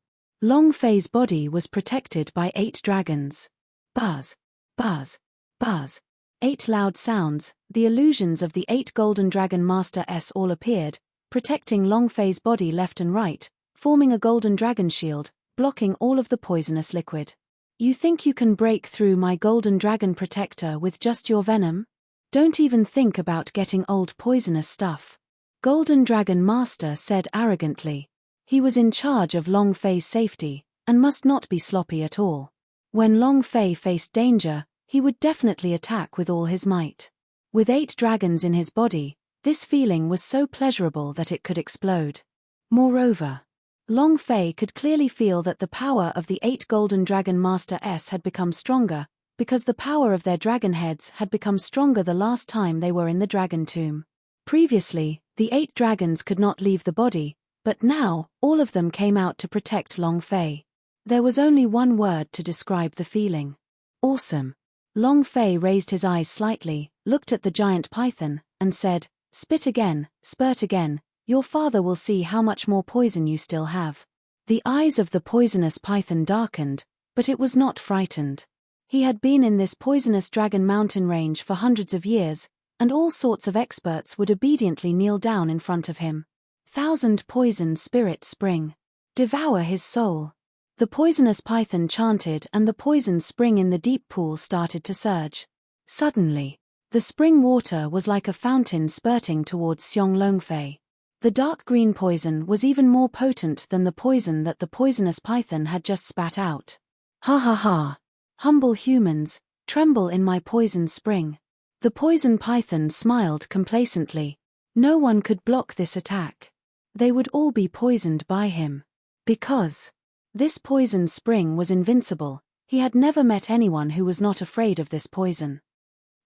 Long Fei's body was protected by 8 dragons. Buzz, buzz, buzz. 8 loud sounds, the illusions of the 8 golden dragon master S all appeared, protecting Long Fei's body left and right, forming a golden dragon shield, blocking all of the poisonous liquid. You think you can break through my golden dragon protector with just your venom? Don't even think about getting old poisonous stuff. Golden Dragon Master said arrogantly. He was in charge of Long Fei's safety, and must not be sloppy at all. When Long Fei faced danger, he would definitely attack with all his might. With 8 dragons in his body, this feeling was so pleasurable that it could explode. Moreover, Long Fei could clearly feel that the power of the 8 Golden Dragon Master S had become stronger, because the power of their dragon heads had become stronger the last time they were in the dragon tomb. Previously, the 8 dragons could not leave the body, but now, all of them came out to protect Long Fei. There was only one word to describe the feeling. Awesome. Long Fei raised his eyes slightly, looked at the giant python, and said, Spit again, spurt again, your father will see how much more poison you still have. The eyes of the poisonous python darkened, but it was not frightened. He had been in this poisonous dragon mountain range for hundreds of years, and all sorts of experts would obediently kneel down in front of him. 1000 poison spirit spring. Devour his soul. The poisonous python chanted, and the poison spring in the deep pool started to surge. Suddenly, the spring water was like a fountain spurting towards Xiong Longfei. The dark green poison was even more potent than the poison that the poisonous python had just spat out. Ha ha ha. Humble humans, tremble in my poison spring. The poison python smiled complacently. No one could block this attack. They would all be poisoned by him. Because this poison spring was invincible, he had never met anyone who was not afraid of this poison.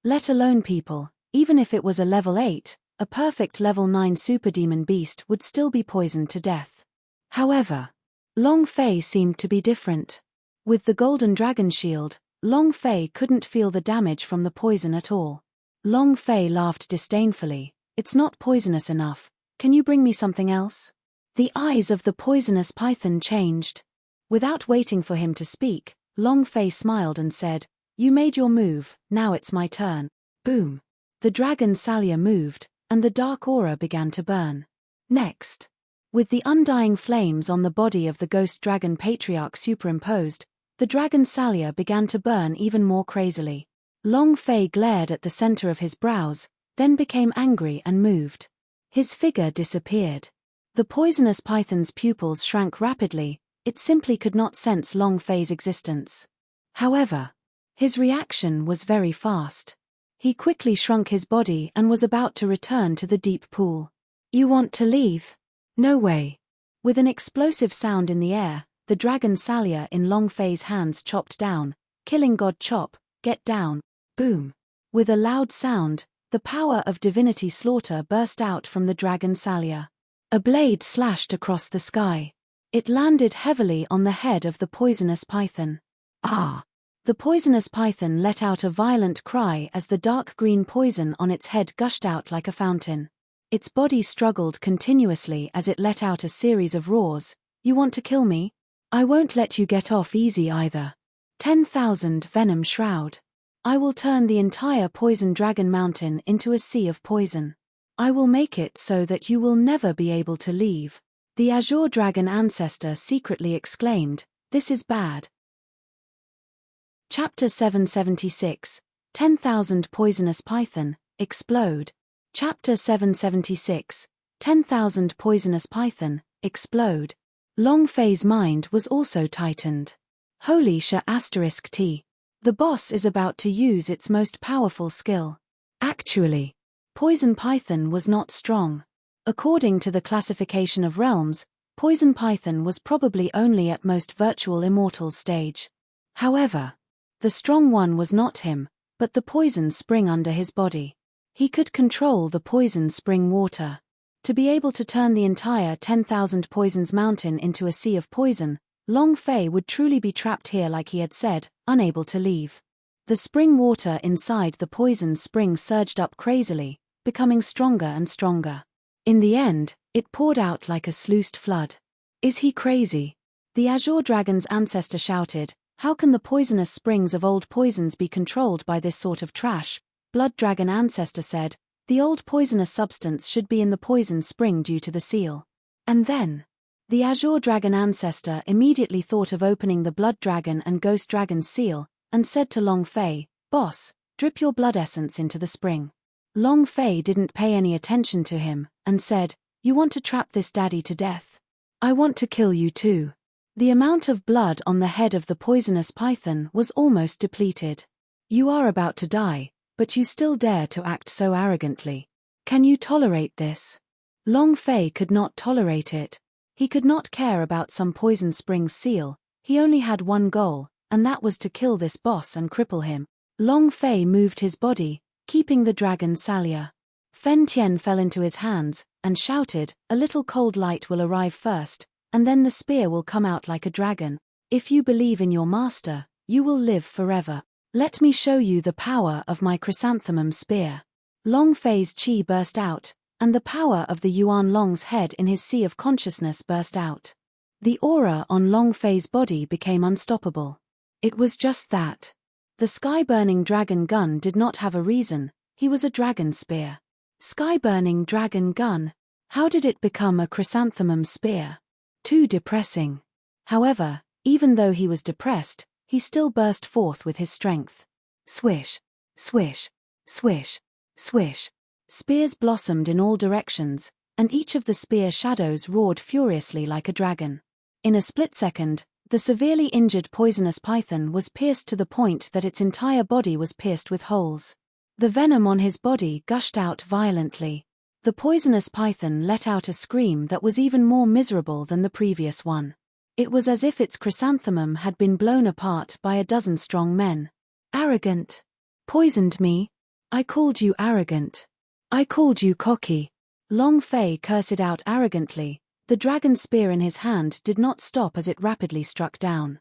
Let alone people, even if it was a level 8, a perfect level 9 superdemon beast would still be poisoned to death. However, Long Fei seemed to be different. With the golden dragon shield, Long Fei couldn't feel the damage from the poison at all. Long Fei laughed disdainfully. It's not poisonous enough. Can you bring me something else? The eyes of the poisonous python changed. Without waiting for him to speak, Long Fei smiled and said, You made your move, now it's my turn. Boom. The dragon Salia moved, and the dark aura began to burn. Next, with the undying flames on the body of the ghost dragon patriarch superimposed, The dragon Salia began to burn even more crazily. Long Fei glared at the center of his brows, then became angry and moved. His figure disappeared. The poisonous python's pupils shrank rapidly, it simply could not sense Long Fei's existence. However, his reaction was very fast. He quickly shrunk his body and was about to return to the deep pool. You want to leave? No way. With an explosive sound in the air, the dragon Salia in Long Fei's hands chopped down, killing God Chop, get down, boom. With a loud sound, the power of divinity slaughter burst out from the dragon Salia. A blade slashed across the sky. It landed heavily on the head of the poisonous python. Ah! The poisonous python let out a violent cry as the dark green poison on its head gushed out like a fountain. Its body struggled continuously as it let out a series of roars. You want to kill me? I won't let you get off easy either. 10,000 Venom Shroud. I will turn the entire Poison Dragon Mountain into a sea of poison. I will make it so that you will never be able to leave. The Azure Dragon Ancestor secretly exclaimed, "This is bad." Chapter 776, 10,000 Poisonous Python, Explode. Chapter 776, 10,000 Poisonous Python, Explode. Long Fei's mind was also tightened. Holy *T. The boss is about to use its most powerful skill. Actually, Poison Python was not strong. According to the classification of realms, Poison Python was probably only at most virtual immortal stage. However, the strong one was not him, but the poison spring under his body. He could control the poison spring water. To be able to turn the entire 10,000 Poisons Mountain into a sea of poison, Long Fei would truly be trapped here like he had said, unable to leave. The spring water inside the poison spring surged up crazily, becoming stronger and stronger. In the end, it poured out like a sluiced flood. Is he crazy? The Azure Dragon's ancestor shouted, how can the poisonous springs of old poisons be controlled by this sort of trash? Blood Dragon Ancestor said, the old poisonous substance should be in the poison spring due to the seal. And then, the Azure Dragon Ancestor immediately thought of opening the Blood Dragon and Ghost Dragon's seal, and said to Long Fei, boss, drip your blood essence into the spring. Long Fei didn't pay any attention to him, and said, you want to trap this daddy to death? I want to kill you too. The amount of blood on the head of the poisonous python was almost depleted. You are about to die, but you still dare to act so arrogantly. Can you tolerate this? Long Fei could not tolerate it. He could not care about some poison spring's seal, he only had one goal, and that was to kill this boss and cripple him. Long Fei moved his body, keeping the dragon Salia. Fen Tian fell into his hands, and shouted, a little cold light will arrive first, and then the spear will come out like a dragon. If you believe in your master, you will live forever. Let me show you the power of my chrysanthemum spear. Long Fei's chi burst out, and the power of the Yuan Long's head in his sea of consciousness burst out. The aura on Long Fei's body became unstoppable. It was just that. The sky-burning dragon gun did not have a reason, he was a dragon spear. Sky-burning dragon gun? How did it become a chrysanthemum spear? Too depressing. However, even though he was depressed, he still burst forth with his strength. Swish, swish, swish, swish. Spears blossomed in all directions, and each of the spear shadows roared furiously like a dragon. In a split second, the severely injured poisonous python was pierced to the point that its entire body was pierced with holes. The venom on his body gushed out violently. The poisonous python let out a scream that was even more miserable than the previous one. It was as if its chrysanthemum had been blown apart by a dozen strong men. Arrogant. Poisoned me. I called you arrogant. I called you cocky. Long Fei cursed out arrogantly. The dragon spear in his hand did not stop as it rapidly struck down.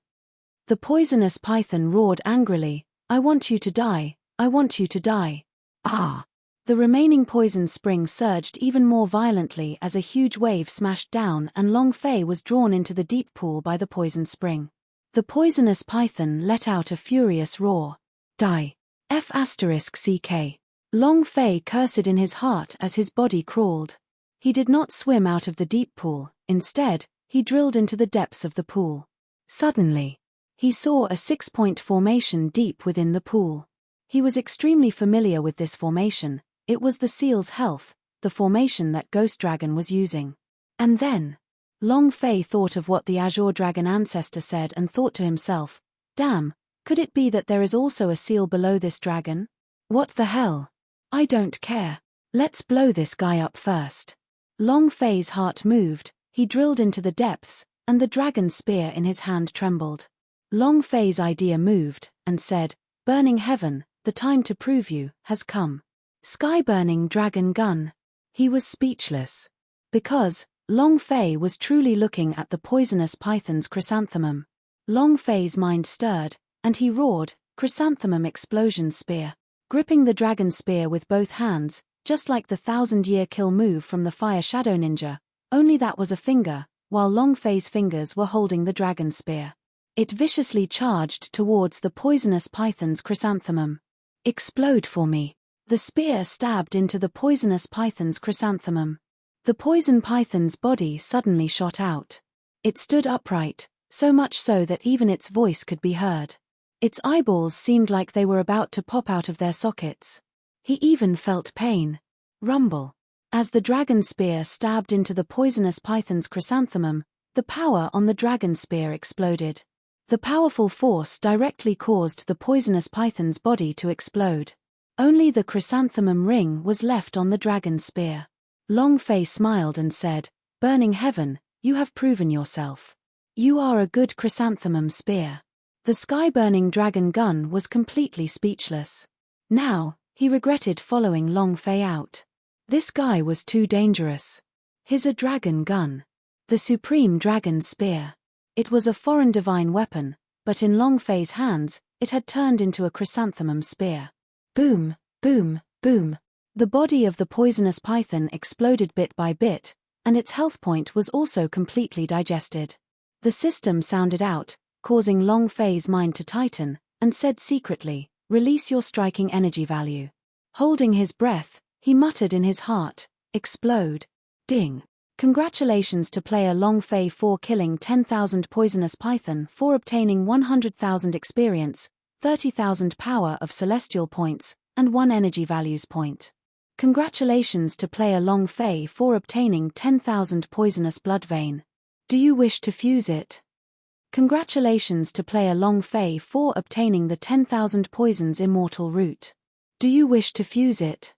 The poisonous python roared angrily, I want you to die, I want you to die. Ah! The remaining poison spring surged even more violently as a huge wave smashed down and Long Fei was drawn into the deep pool by the poison spring. The poisonous python let out a furious roar. Die. F***CK. Long Fei cursed in his heart as his body crawled. He did not swim out of the deep pool, instead, he drilled into the depths of the pool. Suddenly, He saw a 6-point formation deep within the pool. He was extremely familiar with this formation. It was the seal's health, the formation that Ghost Dragon was using. And then, Long Fei thought of what the Azure Dragon ancestor said and thought to himself, damn, could it be that there is also a seal below this dragon? What the hell? I don't care. Let's blow this guy up first. Long Fei's heart moved, he drilled into the depths, and the dragon's spear in his hand trembled. Long Fei's idea moved, and said, Burning Heaven, the time to prove you has come. Sky-burning dragon gun. He was speechless. Because Long Fei was truly looking at the poisonous python's chrysanthemum. Long Fei's mind stirred, and he roared, Chrysanthemum explosion spear. Gripping the dragon spear with both hands, just like the 1000-year kill move from the Fire Shadow Ninja, only that was a finger, while Long Fei's fingers were holding the dragon spear. It viciously charged towards the poisonous python's chrysanthemum. Explode for me. The spear stabbed into the poisonous python's chrysanthemum. The poison python's body suddenly shot out. It stood upright, so much so that even its voice could be heard. Its eyeballs seemed like they were about to pop out of their sockets. He even felt pain. Rumble. As the dragon spear stabbed into the poisonous python's chrysanthemum, the power on the dragon spear exploded. The powerful force directly caused the poisonous python's body to explode. Only the chrysanthemum ring was left on the dragon spear. Long Fei smiled and said, Burning Heaven, you have proven yourself. You are a good chrysanthemum spear. The sky-burning dragon gun was completely speechless. Now, he regretted following Long Fei out. This guy was too dangerous. His a dragon gun. The supreme dragon spear. It was a foreign divine weapon, but in Long Fei's hands, it had turned into a chrysanthemum spear. Boom, boom, boom. The body of the poisonous python exploded bit by bit, and its health point was also completely digested. The system sounded out, causing Long Fei's mind to tighten, and said secretly, Release your striking energy value. Holding his breath, he muttered in his heart, Explode. Ding. Congratulations to player Long Fei for killing 10,000 poisonous python for obtaining 100,000 experience, 30,000 power of celestial points, and 1 energy values point. Congratulations to player Long Fei for obtaining 10,000 poisonous blood vein. Do you wish to fuse it? Congratulations to player Long Fei for obtaining the 10,000 poisons immortal root. Do you wish to fuse it?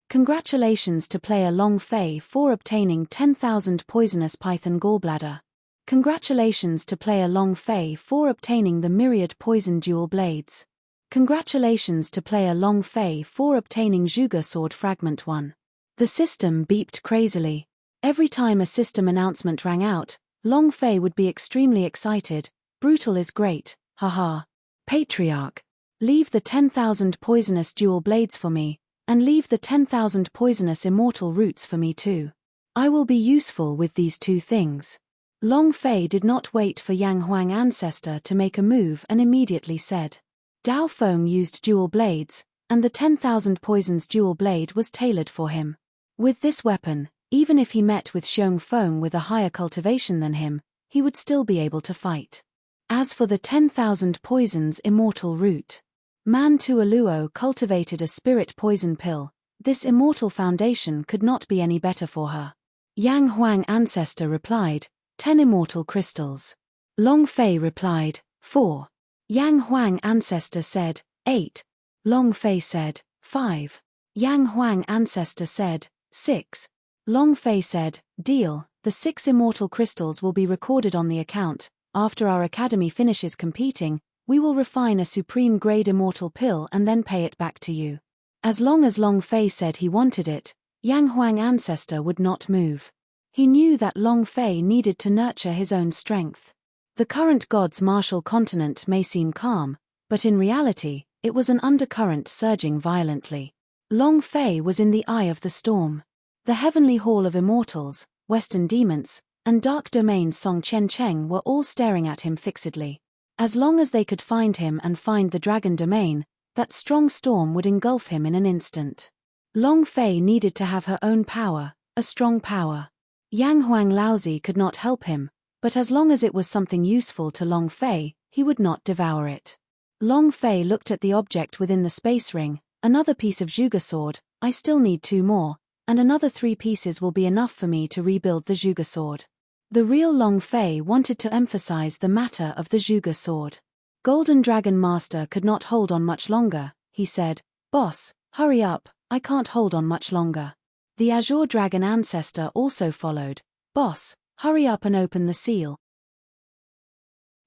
Congratulations to player Long Fei for obtaining 10,000 poisonous python gallbladder. Congratulations to player Long Fei for obtaining the myriad poison dual blades. Congratulations to player Long Fei for obtaining Zhuge sword fragment 1. The system beeped crazily. Every time a system announcement rang out, Long Fei would be extremely excited. Brutal is great, haha. Patriarch. Leave the 10,000 poisonous dual blades for me, and leave the 10,000 poisonous immortal roots for me too. I will be useful with these two things. Long Fei did not wait for Yang Huang ancestor to make a move and immediately said. Dao Feng used dual blades, and the 10,000 poisons dual blade was tailored for him. With this weapon, even if he met with Xiong Feng with a higher cultivation than him, he would still be able to fight. As for the 10,000 poisons immortal root, Man Tuoluo cultivated a spirit poison pill. This immortal foundation could not be any better for her. Yang Huang ancestor replied, 10 immortal crystals. Long Fei replied, 4. Yang Huang ancestor said, 8. Long Fei said, 5. Yang Huang ancestor said, 6. Long Fei said, deal, the 6 immortal crystals will be recorded on the account. After our academy finishes competing, we will refine a supreme grade immortal pill and then pay it back to you. As long as Long Fei said he wanted it, Yang Huang ancestor would not move. He knew that Long Fei needed to nurture his own strength. The current God's martial continent may seem calm, but in reality, it was an undercurrent surging violently. Long Fei was in the eye of the storm. The Heavenly Hall of Immortals, Western Demons, and Dark Domain Song Chen Cheng were all staring at him fixedly. As long as they could find him and find the Dragon Domain, that strong storm would engulf him in an instant. Long Fei needed to have her own power, a strong power. Yang Huang Laozi could not help him, but as long as it was something useful to Long Fei, he would not devour it. Long Fei looked at the object within the space ring. Another piece of Zhuge sword, I still need 2 more, and another 3 pieces will be enough for me to rebuild the Zhuge sword. The real Long Fei wanted to emphasize the matter of the Zhuge sword. Golden Dragon Master could not hold on much longer. He said, "Boss, hurry up, I can't hold on much longer." The Azure Dragon Ancestor also followed. "Boss, hurry up and open the seal."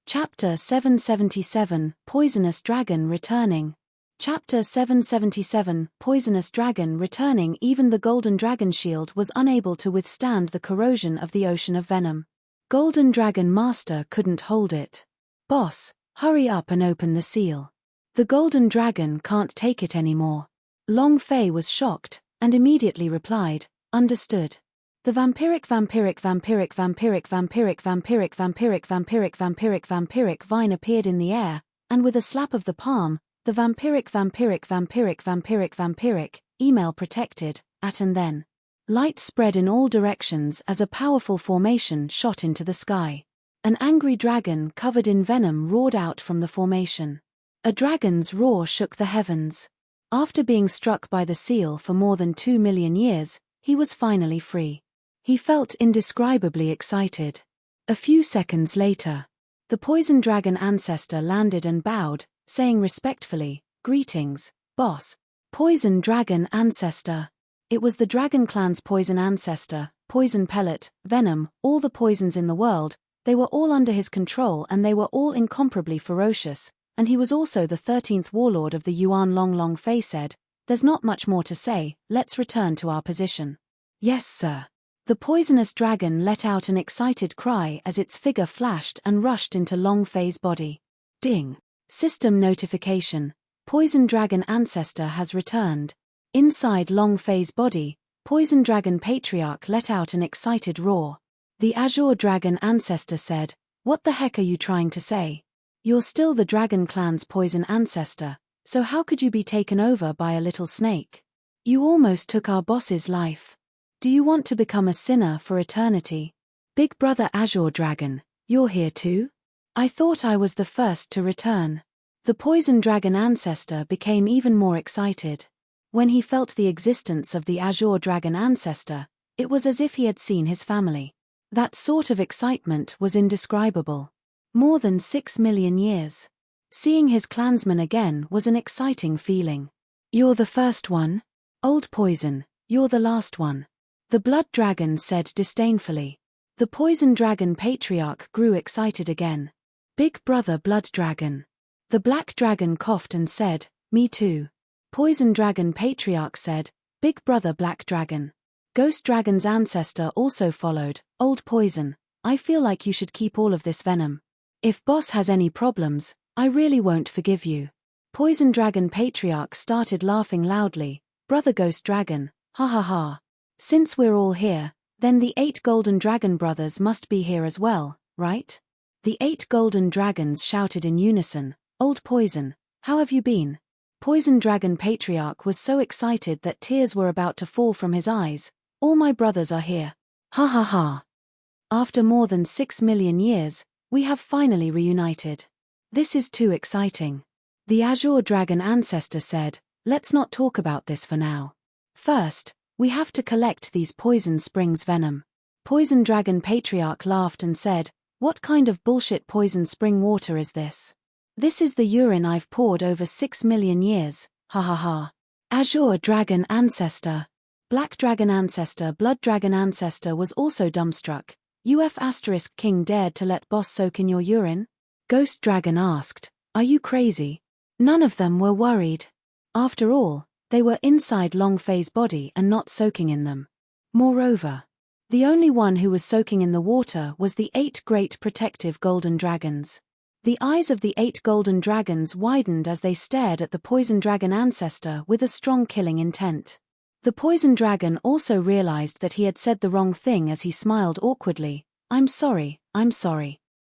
Chapter 777, Poisonous Dragon Returning. Chapter 777, Poisonous Dragon Returning. Even the Golden Dragon Shield was unable to withstand the corrosion of the Ocean of Venom. Golden Dragon Master couldn't hold it. "Boss, hurry up and open the seal. The Golden Dragon can't take it anymore." Long Fei was shocked, and immediately replied, "Understood." The vampiric vine appeared in the air, and with a slap of the palm, the vampiric email protected, and then. Light spread in all directions as a powerful formation shot into the sky. An angry dragon covered in venom roared out from the formation. A dragon's roar shook the heavens. After being struck by the seal for more than 2 million years, he was finally free. He felt indescribably excited. A few seconds later, the Poison Dragon Ancestor landed and bowed, saying respectfully, "Greetings, boss." Poison Dragon Ancestor. It was the Dragon Clan's poison ancestor, poison pellet, venom, all the poisons in the world. They were all under his control and they were all incomparably ferocious, and he was also the 13th warlord of the Yuan. Long Fei said, "There's not much more to say, let's return to our position." "Yes, sir." The poisonous dragon let out an excited cry as its figure flashed and rushed into Long Fei's body. Ding! System notification. Poison Dragon Ancestor has returned. Inside Long Fei's body, Poison Dragon Patriarch let out an excited roar. The Azure Dragon Ancestor said, "What the heck are you trying to say? You're still the Dragon Clan's poison ancestor, so how could you be taken over by a little snake? You almost took our boss's life. Do you want to become a sinner for eternity? Big brother Azure Dragon, you're here too? I thought I was the first to return." The Poison Dragon Ancestor became even more excited. When he felt the existence of the Azure Dragon Ancestor, it was as if he had seen his family. That sort of excitement was indescribable. More than 6 million years. Seeing his clansmen again was an exciting feeling. "You're the first one? Old Poison, you're the last one," the Blood Dragon said disdainfully. The Poison Dragon Patriarch grew excited again. "Big brother Blood Dragon." The Black Dragon coughed and said, "Me too." Poison Dragon Patriarch said, "Big brother Black Dragon." Ghost Dragon's ancestor also followed, "Old Poison, I feel like you should keep all of this venom. If boss has any problems, I really won't forgive you." Poison Dragon Patriarch started laughing loudly, "Brother Ghost Dragon, ha ha ha. Since we're all here, then the 8 Golden Dragon brothers must be here as well, right?" The 8 Golden Dragons shouted in unison, "Old Poison, how have you been?" Poison Dragon Patriarch was so excited that tears were about to fall from his eyes. "All my brothers are here. Ha ha ha. After more than 6 million years, we have finally reunited. This is too exciting." The Azure Dragon Ancestor said, "Let's not talk about this for now. First, we have to collect these Poison Springs venom." Poison Dragon Patriarch laughed and said, "What kind of bullshit poison spring water is this? This is the urine I've poured over 6 million years, ha ha ha." Azure Dragon Ancestor. Black Dragon Ancestor Blood Dragon Ancestor was also dumbstruck. "UF** King dared to let boss soak in your urine?" Ghost Dragon asked, "Are you crazy?" None of them were worried. After all, they were inside Long Fei's body and not soaking in them. Moreover, the only one who was soaking in the water was the 8 great protective golden dragons. The eyes of the 8 golden dragons widened as they stared at the Poison Dragon Ancestor with a strong killing intent. The Poison Dragon also realized that he had said the wrong thing as he smiled awkwardly. I'm sorry.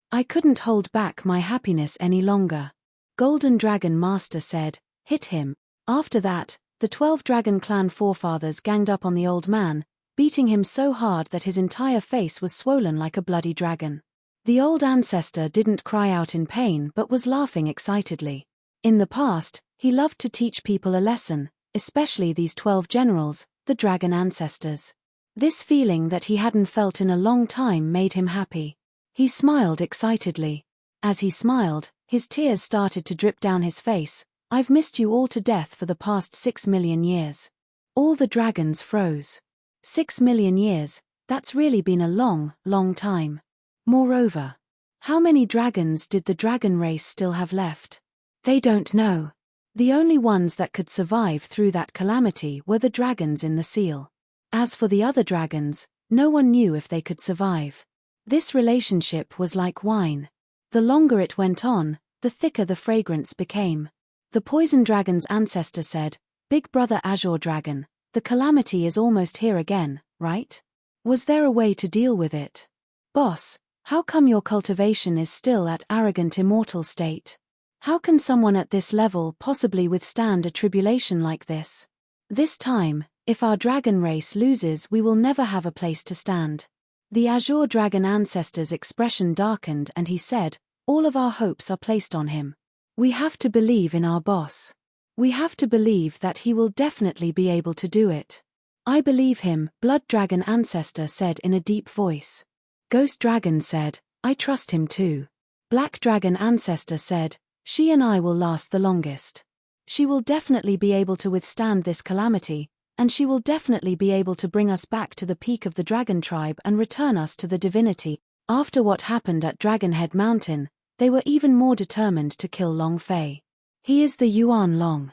I couldn't hold back my happiness any longer." Golden Dragon Master said, "Hit him." After that, the 12 Dragon Clan forefathers ganged up on the old man, beating him so hard that his entire face was swollen like a bloody dragon. The old ancestor didn't cry out in pain but was laughing excitedly. In the past, he loved to teach people a lesson, especially these 12 generals, the dragon ancestors. This feeling that he hadn't felt in a long time made him happy. He smiled excitedly. As he smiled, his tears started to drip down his face. I've missed you all to death for the past 6 million years. All the dragons froze. 6 million years, that's really been a long, long time. Moreover, how many dragons did the dragon race still have left? They don't know. The only ones that could survive through that calamity were the dragons in the seal. As for the other dragons, no one knew if they could survive. This relationship was like wine. The longer it went on, the thicker the fragrance became. The poison dragon's ancestor said, "Big brother Azure Dragon, the calamity is almost here again, right? Was there a way to deal with it? Boss, how come your cultivation is still at arrogant immortal state? How can someone at this level possibly withstand a tribulation like this? This time, if our dragon race loses, we will never have a place to stand." The Azure Dragon ancestor's expression darkened and he said, "All of our hopes are placed on him. We have to believe in our boss. We have to believe that he will definitely be able to do it." "I believe him," Blood Dragon ancestor said in a deep voice. Ghost Dragon said, "I trust him too." Black Dragon ancestor said, "She and I will last the longest. She will definitely be able to withstand this calamity, and she will definitely be able to bring us back to the peak of the dragon tribe and return us to the divinity." After what happened at Dragonhead Mountain, they were even more determined to kill Long Fei. He is the Yuan Long.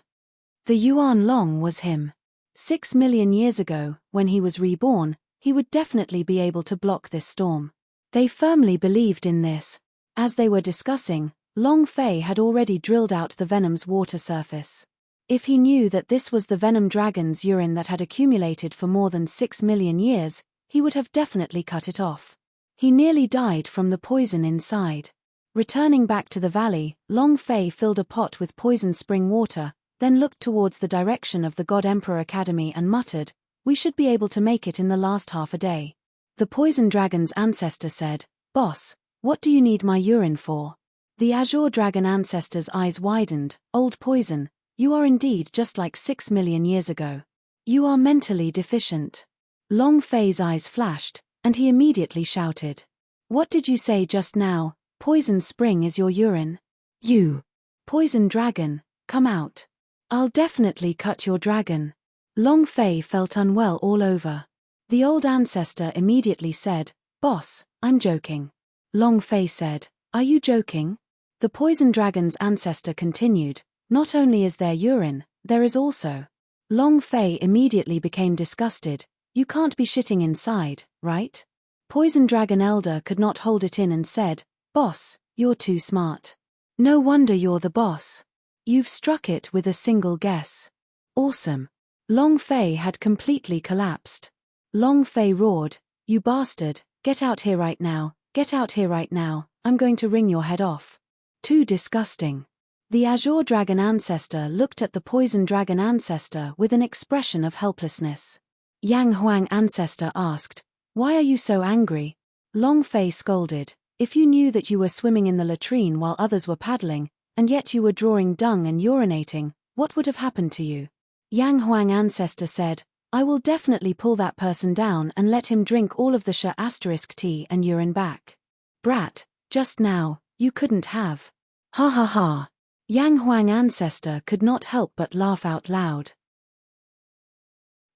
The Yuan Long was him. 6 million years ago, when he was reborn, he would definitely be able to block this storm. They firmly believed in this. As they were discussing, Long Fei had already drilled out the venom's water surface. If he knew that this was the venom dragon's urine that had accumulated for more than 6 million years, he would have definitely cut it off. He nearly died from the poison inside. Returning back to the valley, Long Fei filled a pot with poison spring water, then looked towards the direction of the God Emperor Academy and muttered, "We should be able to make it in the last half a day." The poison dragon's ancestor said, "Boss, what do you need my urine for?" The Azure Dragon ancestor's eyes widened. "Old poison, you are indeed just like 6 million years ago. You are mentally deficient." Long Fei's eyes flashed, and he immediately shouted, "What did you say just now? Poison spring is your urine? You! Poison dragon, come out. I'll definitely cut your dragon." Long Fei felt unwell all over. The old ancestor immediately said, "Boss, I'm joking." Long Fei said, "Are you joking?" The poison dragon's ancestor continued, "Not only is there urine, there is also." Long Fei immediately became disgusted. "You can't be shitting inside, right?" Poison Dragon Elder could not hold it in and said, "Boss, you're too smart. No wonder you're the boss. You've struck it with a single guess. Awesome." Long Fei had completely collapsed. Long Fei roared, "You bastard, get out here right now, get out here right now, I'm going to wring your head off." Too disgusting. The Azure Dragon ancestor looked at the Poison Dragon ancestor with an expression of helplessness. Yang Huang ancestor asked, "Why are you so angry?" Long Fei scolded, "If you knew that you were swimming in the latrine while others were paddling, and yet you were drawing dung and urinating, what would have happened to you?" Yang Huang ancestor said, "I will definitely pull that person down and let him drink all of the *tea and urine back." "Brat, just now, you couldn't have." Ha ha ha. Yang Huang ancestor could not help but laugh out loud.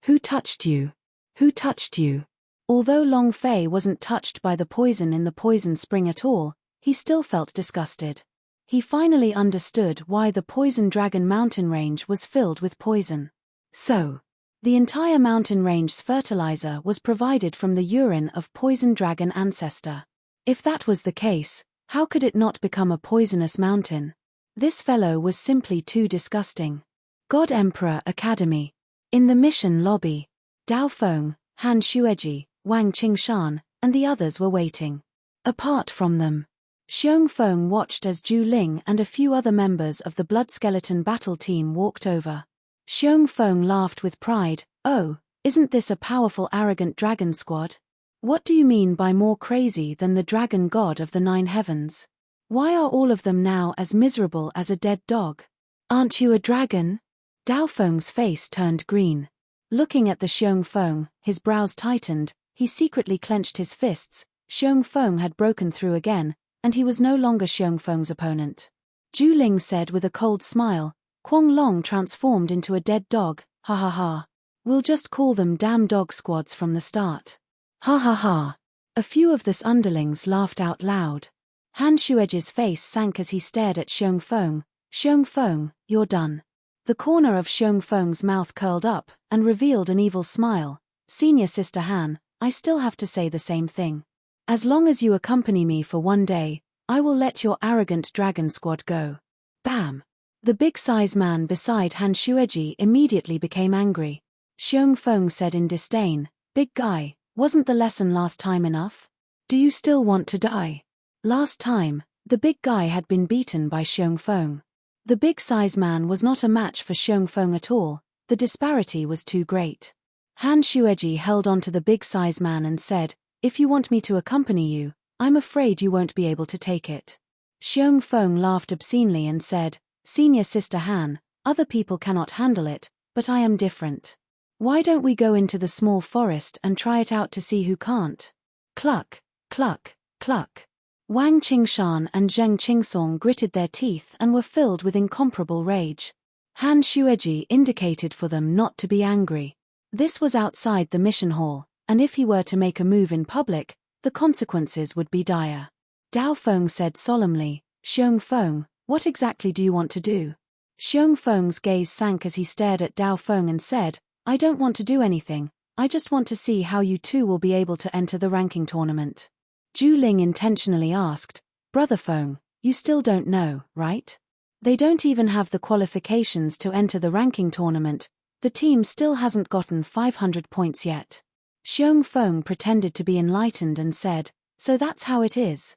"Who touched you? Who touched you?" Although Long Fei wasn't touched by the poison in the poison spring at all, he still felt disgusted. He finally understood why the Poison Dragon mountain range was filled with poison. So, the entire mountain range's fertilizer was provided from the urine of Poison Dragon ancestor. If that was the case, how could it not become a poisonous mountain? This fellow was simply too disgusting. God Emperor Academy. In the mission lobby, Dao Feng, Han Xueji, Wang Qingshan, and the others were waiting. Apart from them, Xiong Feng watched as Zhu Ling and a few other members of the Blood Skeleton battle team walked over. Xiong Feng laughed with pride, "Oh, isn't this a powerful arrogant dragon squad? What do you mean by more crazy than the dragon god of the 9 heavens? Why are all of them now as miserable as a dead dog? Aren't you a dragon? Dao Feng's face turned green. Looking at the Xiong Feng, his brows tightened, he secretly clenched his fists. Xiong Feng had broken through again, and he was no longer Xiong Feng's opponent. Zhu Ling said with a cold smile, Kuang Long transformed into a dead dog, ha ha ha. We'll just call them damn dog squads from the start. Ha ha ha. A few of the underlings laughed out loud. Han Shueji's face sank as he stared at Xiong Feng. Xiong Feng, you're done. The corner of Xiong Feng's mouth curled up and revealed an evil smile. Senior Sister Han, I still have to say the same thing. As long as you accompany me for one day, I will let your arrogant dragon squad go. Bam! The big-size man beside Han Shueji immediately became angry. Xiong Feng said in disdain, Big guy, wasn't the lesson last time enough? Do you still want to die? Last time, the big guy had been beaten by Xiong Feng. The big-size man was not a match for Xiong Feng at all, the disparity was too great. Han Shueji held on to the big-size man and said, If you want me to accompany you, I'm afraid you won't be able to take it. Xiong Feng laughed obscenely and said, Senior Sister Han, other people cannot handle it, but I am different. Why don't we go into the small forest and try it out to see who can't? Cluck, cluck, cluck. Wang Qingshan and Zheng Qingsong gritted their teeth and were filled with incomparable rage. Han Shueji indicated for them not to be angry. This was outside the mission hall, and if he were to make a move in public, the consequences would be dire. Dao Feng said solemnly, Xiong Feng, what exactly do you want to do? Xiong Feng's gaze sank as he stared at Dao Feng and said, I don't want to do anything, I just want to see how you two will be able to enter the ranking tournament. Zhu Ling intentionally asked, Brother Feng, you still don't know, right? They don't even have the qualifications to enter the ranking tournament, the team still hasn't gotten 500 points yet. Xiong Feng pretended to be enlightened and said, So that's how it is.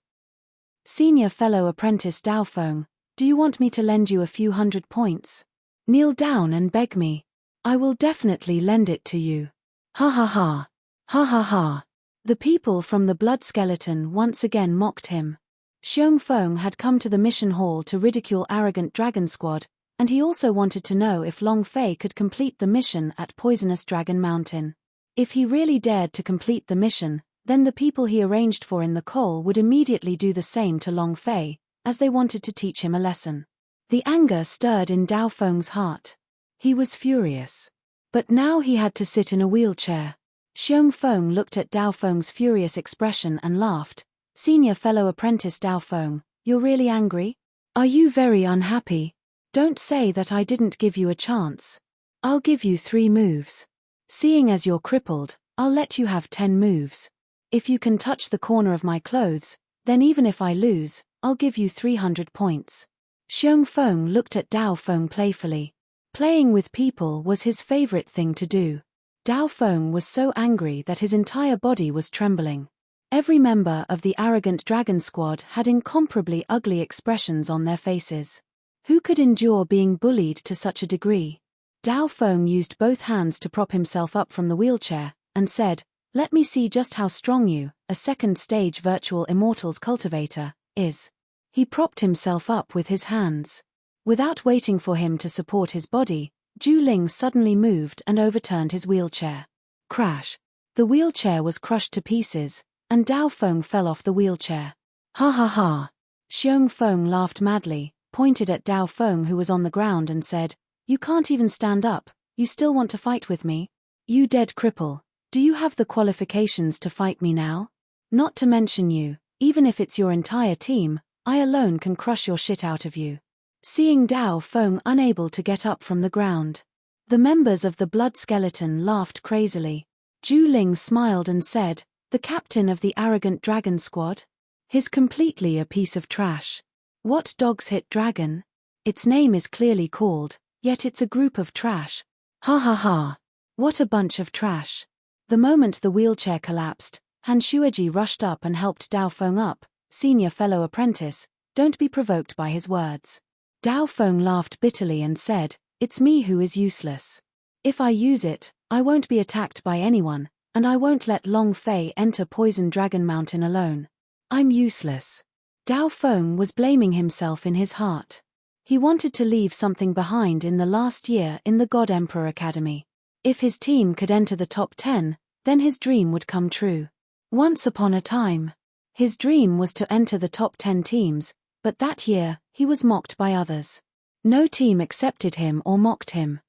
Senior fellow apprentice Dao Feng, do you want me to lend you a few 100 points? Kneel down and beg me. I will definitely lend it to you. Ha ha ha. Ha ha ha. The people from the blood skeleton once again mocked him. Xiong Feng had come to the mission hall to ridicule arrogant dragon squad, and he also wanted to know if Long Fei could complete the mission at Poisonous Dragon Mountain. If he really dared to complete the mission, then the people he arranged for in the call would immediately do the same to Long Fei, as they wanted to teach him a lesson. The anger stirred in Dao Feng's heart. He was furious. But now he had to sit in a wheelchair. Xiong Feng looked at Dao Feng's furious expression and laughed. Senior fellow apprentice Dao Feng, you're really angry? Are you very unhappy? Don't say that I didn't give you a chance. I'll give you 3 moves. Seeing as you're crippled, I'll let you have 10 moves. If you can touch the corner of my clothes, then even if I lose, I'll give you 300 points. Xiong Feng looked at Dao Feng playfully. Playing with people was his favorite thing to do. Dao Feng was so angry that his entire body was trembling. Every member of the arrogant dragon squad had incomparably ugly expressions on their faces. Who could endure being bullied to such a degree? Dao Feng used both hands to prop himself up from the wheelchair, and said, Let me see just how strong you, a second-stage virtual immortals cultivator, is. He propped himself up with his hands. Without waiting for him to support his body, Zhu Ling suddenly moved and overturned his wheelchair. Crash! The wheelchair was crushed to pieces, and Dao Feng fell off the wheelchair. Ha ha ha! Xiong Feng laughed madly, pointed at Dao Feng who was on the ground and said, You can't even stand up, you still want to fight with me? You dead cripple, do you have the qualifications to fight me now? Not to mention you, even if it's your entire team, I alone can crush your shit out of you. Seeing Dao Feng unable to get up from the ground, the members of the blood skeleton laughed crazily. Zhu Ling smiled and said, The captain of the arrogant dragon squad? He's completely a piece of trash. What dog's hit dragon? Its name is clearly called, yet it's a group of trash. Ha ha ha. What a bunch of trash. The moment the wheelchair collapsed, Han Shueji rushed up and helped Dao Feng up. Senior fellow apprentice, don't be provoked by his words. Dao Feng laughed bitterly and said, It's me who is useless. If I use it, I won't be attacked by anyone, And I won't let Long Fei enter Poison Dragon Mountain alone. I'm useless. Dao Feng was blaming himself in his heart. He wanted to leave something behind in the last year in the God Emperor Academy. If his team could enter the top 10, then his dream would come true. Once upon a time, his dream was to enter the top 10 teams, but that year, he was mocked by others. No team accepted him or mocked him.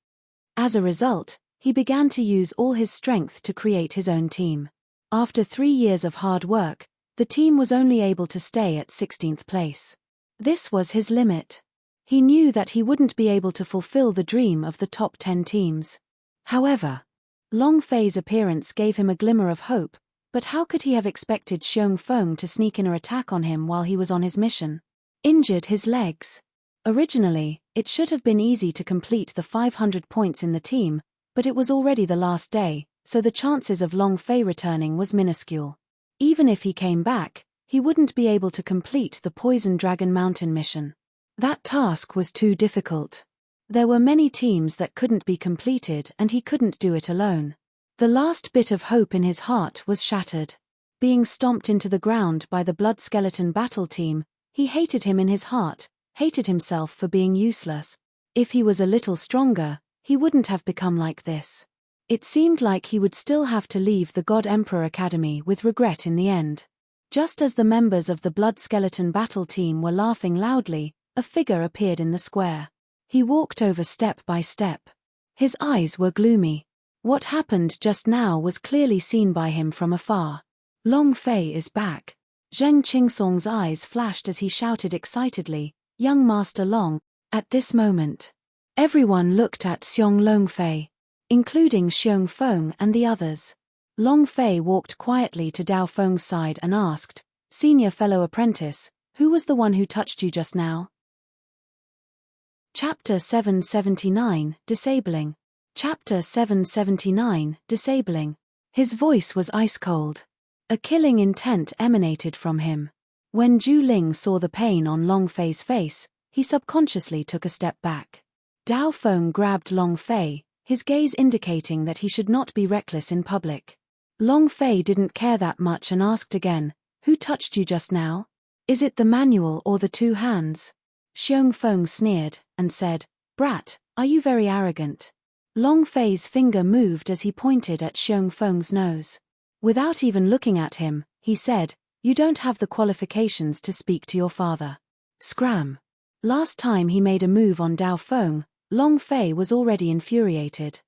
As a result, he began to use all his strength to create his own team. After 3 years of hard work, the team was only able to stay at 16th place. This was his limit. He knew that he wouldn't be able to fulfill the dream of the top 10 teams. However, Long Fei's appearance gave him a glimmer of hope, but how could he have expected Xiong Feng to sneak in or attack on him while he was on his mission? Injured his legs. Originally, it should have been easy to complete the 500 points in the team, but it was already the last day, so the chances of Long Fei returning was minuscule. Even if he came back, he wouldn't be able to complete the Poison Dragon Mountain mission. That task was too difficult. There were many teams that couldn't be completed and he couldn't do it alone. The last bit of hope in his heart was shattered. Being stomped into the ground by the Blood Skeleton battle team, he hated him in his heart, hated himself for being useless. If he was a little stronger, he wouldn't have become like this. It seemed like he would still have to leave the God Emperor Academy with regret in the end. Just as the members of the Blood Skeleton battle team were laughing loudly, a figure appeared in the square. He walked over step by step. His eyes were gloomy. What happened just now was clearly seen by him from afar. Long Fei is back. Zheng Qingsong's eyes flashed as he shouted excitedly, "Young Master Long!" At this moment, everyone looked at Xiong Long Fei, including Xiong Feng and the others. Long Fei walked quietly to Dao Feng's side and asked, "Senior fellow apprentice, who was the one who touched you just now?" Chapter 779, Disabling. Chapter 779, Disabling. His voice was ice-cold. A killing intent emanated from him. When Zhu Ling saw the pain on Long Fei's face, he subconsciously took a step back. Dao Feng grabbed Long Fei, his gaze indicating that he should not be reckless in public. Long Fei didn't care that much and asked again, "Who touched you just now? Is it the manual or the 2 hands?" Xiong Feng sneered, and said, "Brat, are you very arrogant?" Long Fei's finger moved as he pointed at Xiong Feng's nose. Without even looking at him, he said, "You don't have the qualifications to speak to your father." Scram. Last time he made a move on Dao Feng, Long Fei was already infuriated.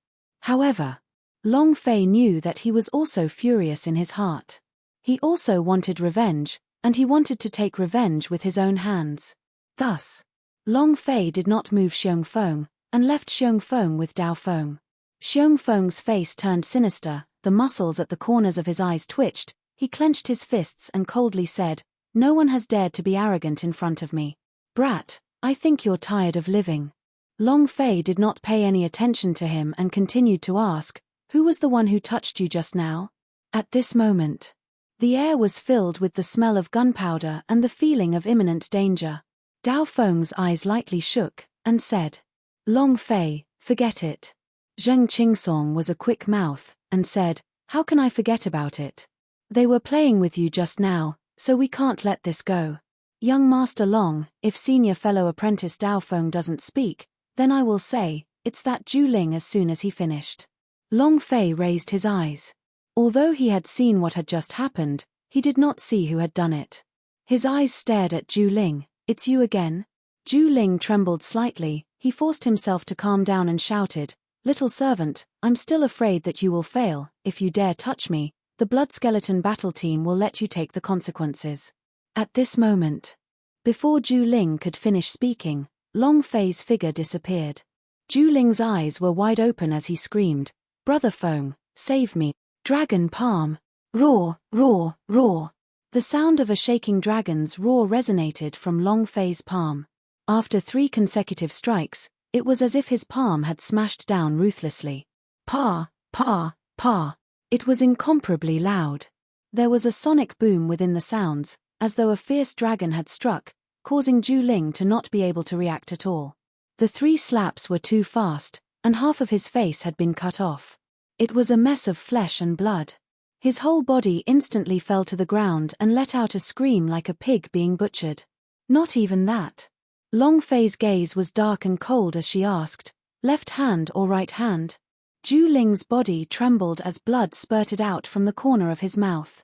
However, Long Fei knew that he was also furious in his heart. He also wanted revenge, and he wanted to take revenge with his own hands. Thus, Long Fei did not move Xiong Feng, and left Xiong Feng with Dao Feng. Xiong Feng's face turned sinister, the muscles at the corners of his eyes twitched, he clenched his fists and coldly said, "No one has dared to be arrogant in front of me. Brat, I think you're tired of living." Long Fei did not pay any attention to him and continued to ask, "Who was the one who touched you just now?" At this moment, the air was filled with the smell of gunpowder and the feeling of imminent danger. Dao Feng's eyes lightly shook, and said, "Long Fei, forget it." Zheng Qingsong was a quick mouth, and said, "How can I forget about it? They were playing with you just now, so we can't let this go. Young Master Long, if senior fellow apprentice Dao Feng doesn't speak, then I will say, it's that Zhu Ling as soon as he finished." Long Fei raised his eyes. Although he had seen what had just happened, he did not see who had done it. His eyes stared at Zhu Ling. "It's you again?" Zhu Ling trembled slightly, he forced himself to calm down and shouted, "Little servant, I'm still afraid that you will fail. If you dare touch me, the Blood Skeleton battle team will let you take the consequences." At this moment, before Zhu Ling could finish speaking, Long Fei's figure disappeared. Zhu Ling's eyes were wide open as he screamed, "Brother Feng, save me. Dragon palm. Roar, roar, roar." The sound of a shaking dragon's roar resonated from Long Fei's palm. After 3 consecutive strikes, it was as if his palm had smashed down ruthlessly. Pa, pa, pa. It was incomparably loud. There was a sonic boom within the sounds, as though a fierce dragon had struck, causing Zhu Ling to not be able to react at all. The 3 slaps were too fast, and half of his face had been cut off. It was a mess of flesh and blood. His whole body instantly fell to the ground and let out a scream like a pig being butchered. Not even that. Long Fei's gaze was dark and cold as she asked, left hand or right hand? Zhu Ling's body trembled as blood spurted out from the corner of his mouth.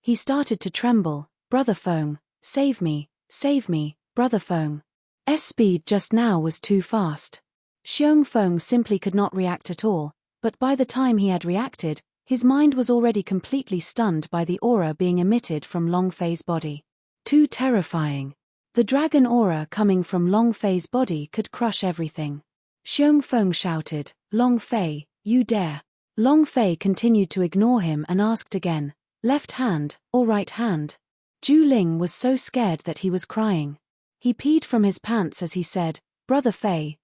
He started to tremble. Brother Feng, save me, Brother Feng. Speed just now was too fast. Xiong Feng simply could not react at all, but by the time he had reacted, his mind was already completely stunned by the aura being emitted from Long Fei's body. Too terrifying. The dragon aura coming from Long Fei's body could crush everything. Xiong Feng shouted, Long Fei, you dare. Long Fei continued to ignore him and asked again, left hand or right hand? Zhu Ling was so scared that he was crying. He peed from his pants as he said, Brother Fei,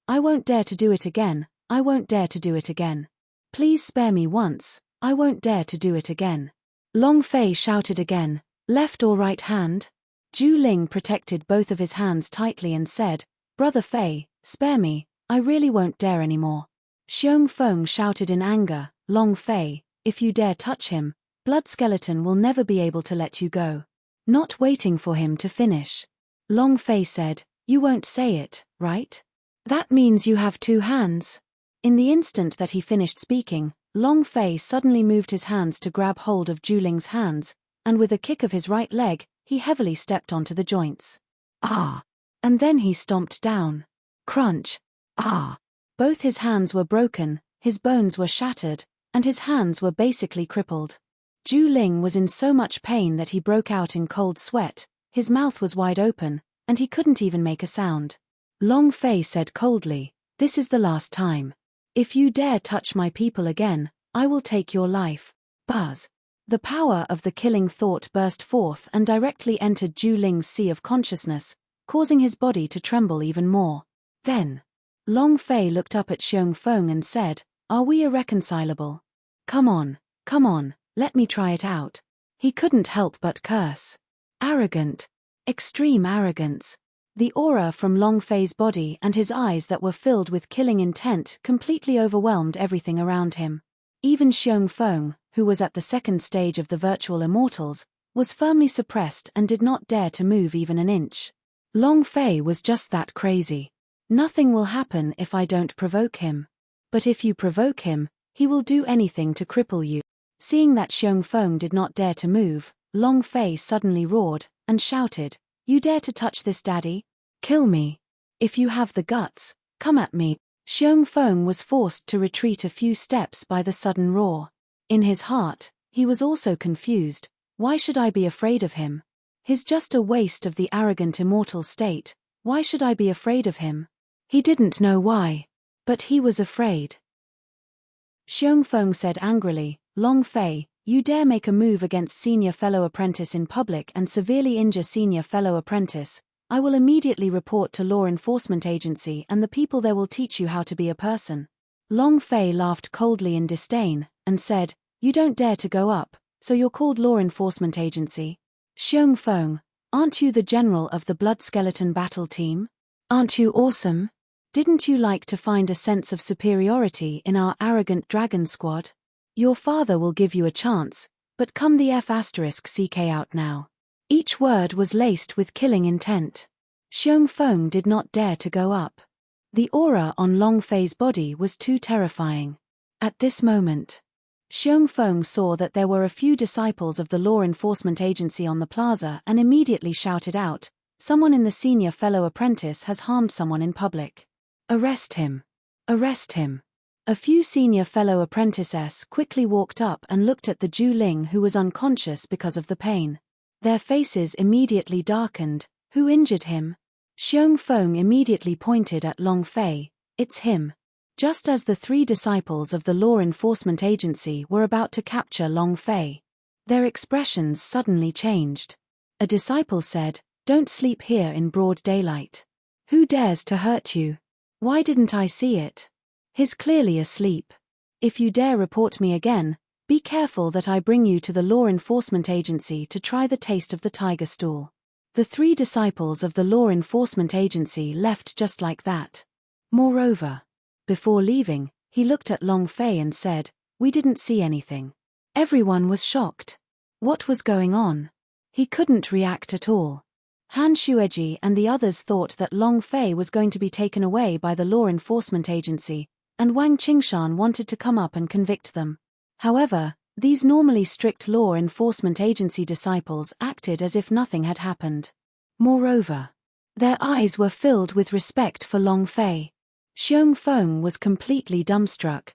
I won't dare to do it again, I won't dare to do it again. Please spare me once, I won't dare to do it again. Long Fei shouted again, left or right hand? Zhu Ling protected both of his hands tightly and said, Brother Fei, spare me, I really won't dare anymore. Xiong Feng shouted in anger, Long Fei, if you dare touch him, Blood Skeleton will never be able to let you go. Not waiting for him to finish, Long Fei said, you won't say it, right? That means you have two hands. In the instant that he finished speaking, Long Fei suddenly moved his hands to grab hold of Zhu Ling's hands, and with a kick of his right leg, he heavily stepped onto the joints. Ah! And then he stomped down. Crunch! Ah! Both his hands were broken, his bones were shattered, and his hands were basically crippled. Zhu Ling was in so much pain that he broke out in cold sweat, his mouth was wide open, and he couldn't even make a sound. Long Fei said coldly, this is the last time. If you dare touch my people again, I will take your life. Buzz. The power of the killing thought burst forth and directly entered Zhu Ling's sea of consciousness, causing his body to tremble even more. Then, Long Fei looked up at Xiong Feng and said, are we irreconcilable? Come on, let me try it out. He couldn't help but curse. Arrogant. Extreme arrogance. The aura from Long Fei's body and his eyes that were filled with killing intent completely overwhelmed everything around him. Even Xiong Feng, who was at the second stage of the virtual immortals, was firmly suppressed and did not dare to move even an inch. Long Fei was just that crazy. Nothing will happen if I don't provoke him. But if you provoke him, he will do anything to cripple you. Seeing that Xiong Feng did not dare to move, Long Fei suddenly roared and shouted, you dare to touch this daddy? Kill me. If you have the guts, come at me. Xiong Feng was forced to retreat a few steps by the sudden roar. In his heart, he was also confused. Why should I be afraid of him? He's just a waste of the arrogant immortal state. Why should I be afraid of him? He didn't know why. But he was afraid. Xiong Feng said angrily, Long Fei, you dare make a move against senior fellow apprentice in public and severely injure senior fellow apprentice, I will immediately report to law enforcement agency and the people there will teach you how to be a person. Long Fei laughed coldly in disdain, and said, you don't dare to go up, so you're called law enforcement agency? Xiong Feng, aren't you the general of the Blood Skeleton battle team? Aren't you awesome? Didn't you like to find a sense of superiority in our arrogant dragon squad? Your father will give you a chance, but come the F***ck out now. Each word was laced with killing intent. Xiong Feng did not dare to go up. The aura on Long Fei's body was too terrifying. At this moment, Xiong Feng saw that there were a few disciples of the law enforcement agency on the plaza and immediately shouted out, someone in the senior fellow apprentice has harmed someone in public. Arrest him. Arrest him. A few senior fellow apprentices quickly walked up and looked at the Zhu Ling who was unconscious because of the pain. Their faces immediately darkened. Who injured him? Xiong Feng immediately pointed at Long Fei. It's him. Just as the three disciples of the law enforcement agency were about to capture Long Fei, their expressions suddenly changed. A disciple said, don't sleep here in broad daylight. Who dares to hurt you? Why didn't I see it? He's clearly asleep. If you dare report me again, be careful that I bring you to the law enforcement agency to try the taste of the tiger stool. The three disciples of the law enforcement agency left just like that. Moreover, before leaving, he looked at Long Fei and said, We didn't see anything. Everyone was shocked. What was going on? He couldn't react at all. Han Shueji and the others thought that Long Fei was going to be taken away by the law enforcement agency, and Wang Qingshan wanted to come up and convict them. However, these normally strict law enforcement agency disciples acted as if nothing had happened. Moreover, their eyes were filled with respect for Long Fei. Xiong Feng was completely dumbstruck.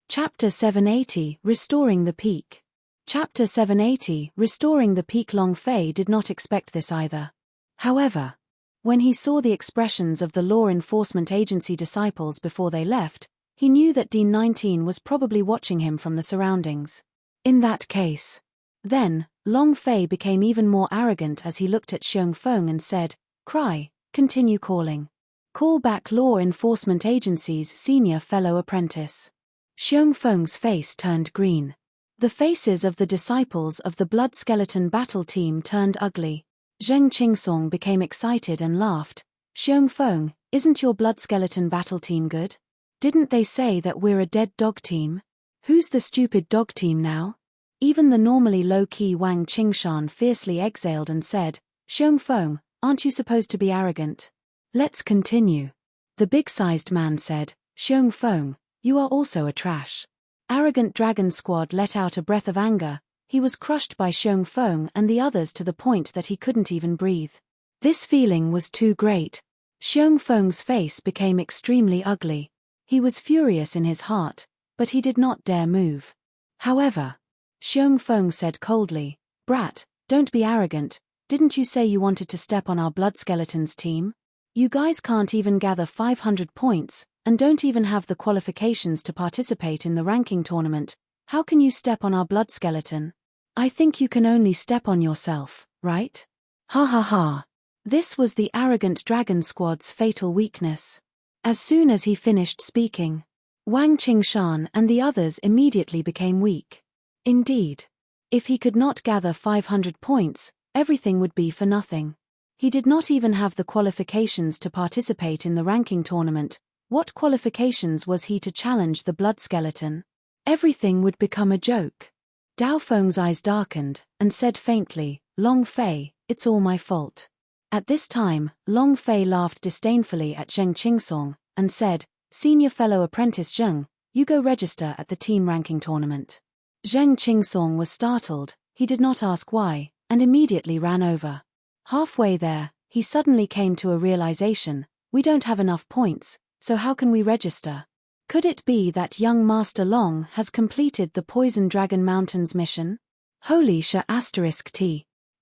Chapter 780, Restoring the Peak. Chapter 780, Restoring the Peak. Long Fei did not expect this either. However, when he saw the expressions of the law enforcement agency disciples before they left, he knew that Dean 19 was probably watching him from the surroundings. In that case, then, Long Fei became even more arrogant as he looked at Xiong Feng and said, "Cry, continue calling. Call back law enforcement agency's senior fellow apprentice." Xiong Feng's face turned green. The faces of the disciples of the blood skeleton battle team turned ugly. Zheng Qingsong became excited and laughed. "Xiong Feng, isn't your blood skeleton battle team good? Didn't they say that we're a dead dog team? Who's the stupid dog team now?" Even the normally low-key Wang Qingshan fiercely exhaled and said, "Xiong Feng, aren't you supposed to be arrogant? Let's continue." The big-sized man said, "Xiong Feng, you are also a trash." Arrogant Dragon Squad let out a breath of anger. He was crushed by Xiong Feng and the others to the point that he couldn't even breathe. This feeling was too great. Xiong Feng's face became extremely ugly. He was furious in his heart, but he did not dare move. However, Xiong Feng said coldly, "Brat, don't be arrogant. Didn't you say you wanted to step on our blood skeletons team? You guys can't even gather 500 points, and don't even have the qualifications to participate in the ranking tournament. How can you step on our blood skeleton? I think you can only step on yourself, right? Ha ha ha." This was the arrogant Dragon Squad's fatal weakness. As soon as he finished speaking, Wang Qingshan and the others immediately became weak. Indeed, if he could not gather 500 points, everything would be for nothing. He did not even have the qualifications to participate in the ranking tournament. What qualifications was he to challenge the blood skeleton? Everything would become a joke. Dao Feng's eyes darkened, and said faintly, "Long Fei, it's all my fault." At this time, Long Fei laughed disdainfully at Zheng Qingsong, and said, "Senior fellow apprentice Zheng, you go register at the team ranking tournament." Zheng Qingsong was startled, he did not ask why, and immediately ran over. Halfway there, he suddenly came to a realization, "We don't have enough points, so how can we register? Could it be that young Master Long has completed the Poison Dragon Mountains mission? Holy sh**.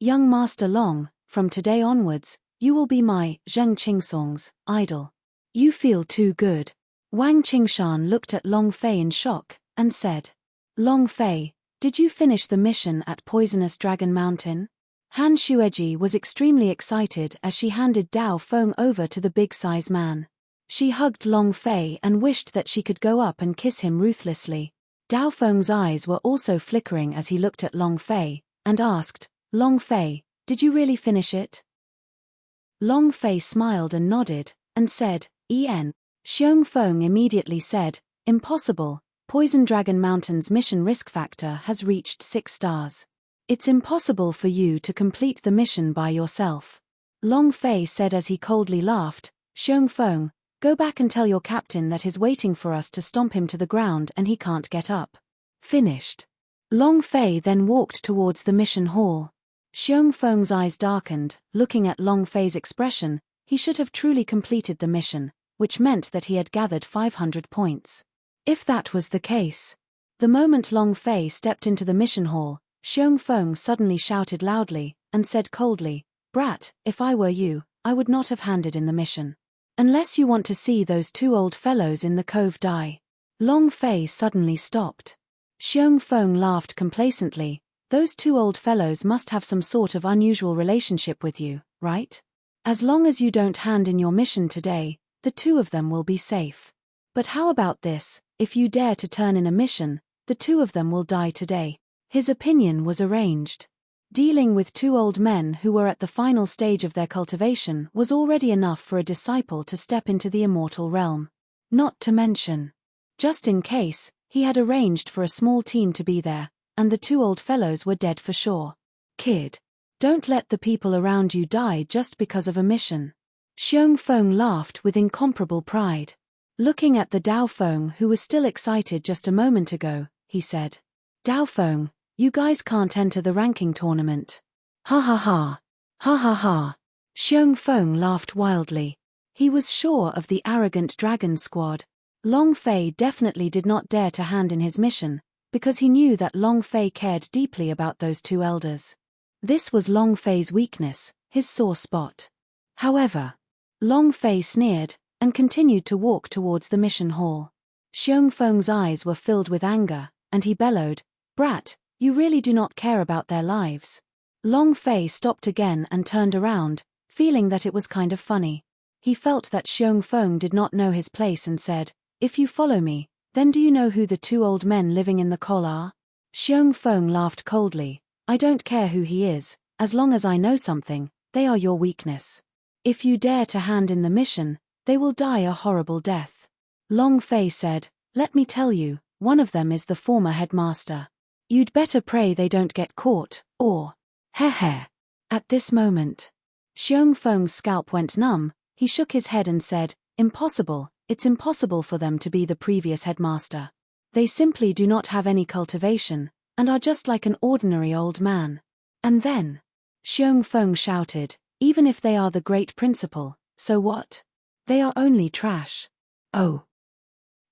Young Master Long, from today onwards, you will be my, Zheng Qingsong's, idol. You feel too good." Wang Qingshan looked at Long Fei in shock, and said, "Long Fei, did you finish the mission at Poisonous Dragon Mountain?" Han Shueji was extremely excited as she handed Dao Feng over to the big-size man. She hugged Long Fei and wished that she could go up and kiss him ruthlessly. Dao Feng's eyes were also flickering as he looked at Long Fei, and asked, "Long Fei, did you really finish it?" Long Fei smiled and nodded, and said, "En." Xiong Feng immediately said, "Impossible, Poison Dragon Mountain's mission risk factor has reached 6 stars. It's impossible for you to complete the mission by yourself." Long Fei said as he coldly laughed, "Xiong Feng, go back and tell your captain that he's waiting for us to stomp him to the ground and he can't get up." Finished. Long Fei then walked towards the mission hall. Xiong Feng's eyes darkened, looking at Long Fei's expression. He should have truly completed the mission, which meant that he had gathered 500 points. If that was the case. The moment Long Fei stepped into the mission hall, Xiong Feng suddenly shouted loudly, and said coldly, "Brat, if I were you, I would not have handed in the mission. Unless you want to see those 2 old fellows in the cove die." Long Fei suddenly stopped. Xiong Feng laughed complacently, "Those 2 old fellows must have some sort of unusual relationship with you, right? As long as you don't hand in your mission today, the 2 of them will be safe. But how about this? If you dare to turn in a mission, the 2 of them will die today." His opinion was arranged. Dealing with 2 old men who were at the final stage of their cultivation was already enough for a disciple to step into the immortal realm. Not to mention, Just in case, he had arranged for a small team to be there, and the two old fellows were dead for sure. Kid. Don't let the people around you die just because of a mission. Xiong Feng laughed with incomparable pride. Looking at the Dao Feng, who was still excited just a moment ago, he said, Dao Feng, you guys can't enter the ranking tournament. Ha ha ha. Ha ha ha. Xiong Feng laughed wildly. He was sure of the arrogant dragon squad. Long Fei definitely did not dare to hand in his mission, because he knew that Long Fei cared deeply about those two elders. This was Long Fei's weakness, his sore spot. However, Long Fei sneered, and continued to walk towards the mission hall. Xiong Feng's eyes were filled with anger, and he bellowed, Brat, you really do not care about their lives. Long Fei stopped again and turned around, feeling that it was kind of funny. He felt that Xiong Feng did not know his place and said, If you follow me, then do you know who the two old men living in the col are? Xiong Feng laughed coldly. I don't care who he is, as long as I know something, they are your weakness. If you dare to hand in the mission, they will die a horrible death. Long Fei said, Let me tell you, one of them is the former headmaster. You'd better pray they don't get caught, or… Heh. At this moment, Xiong Feng's scalp went numb. He shook his head and said, Impossible, it's impossible for them to be the previous headmaster. They simply do not have any cultivation, and are just like an ordinary old man. And then, Xiong Feng shouted, Even if they are the great principal, so what? They are only trash. Oh.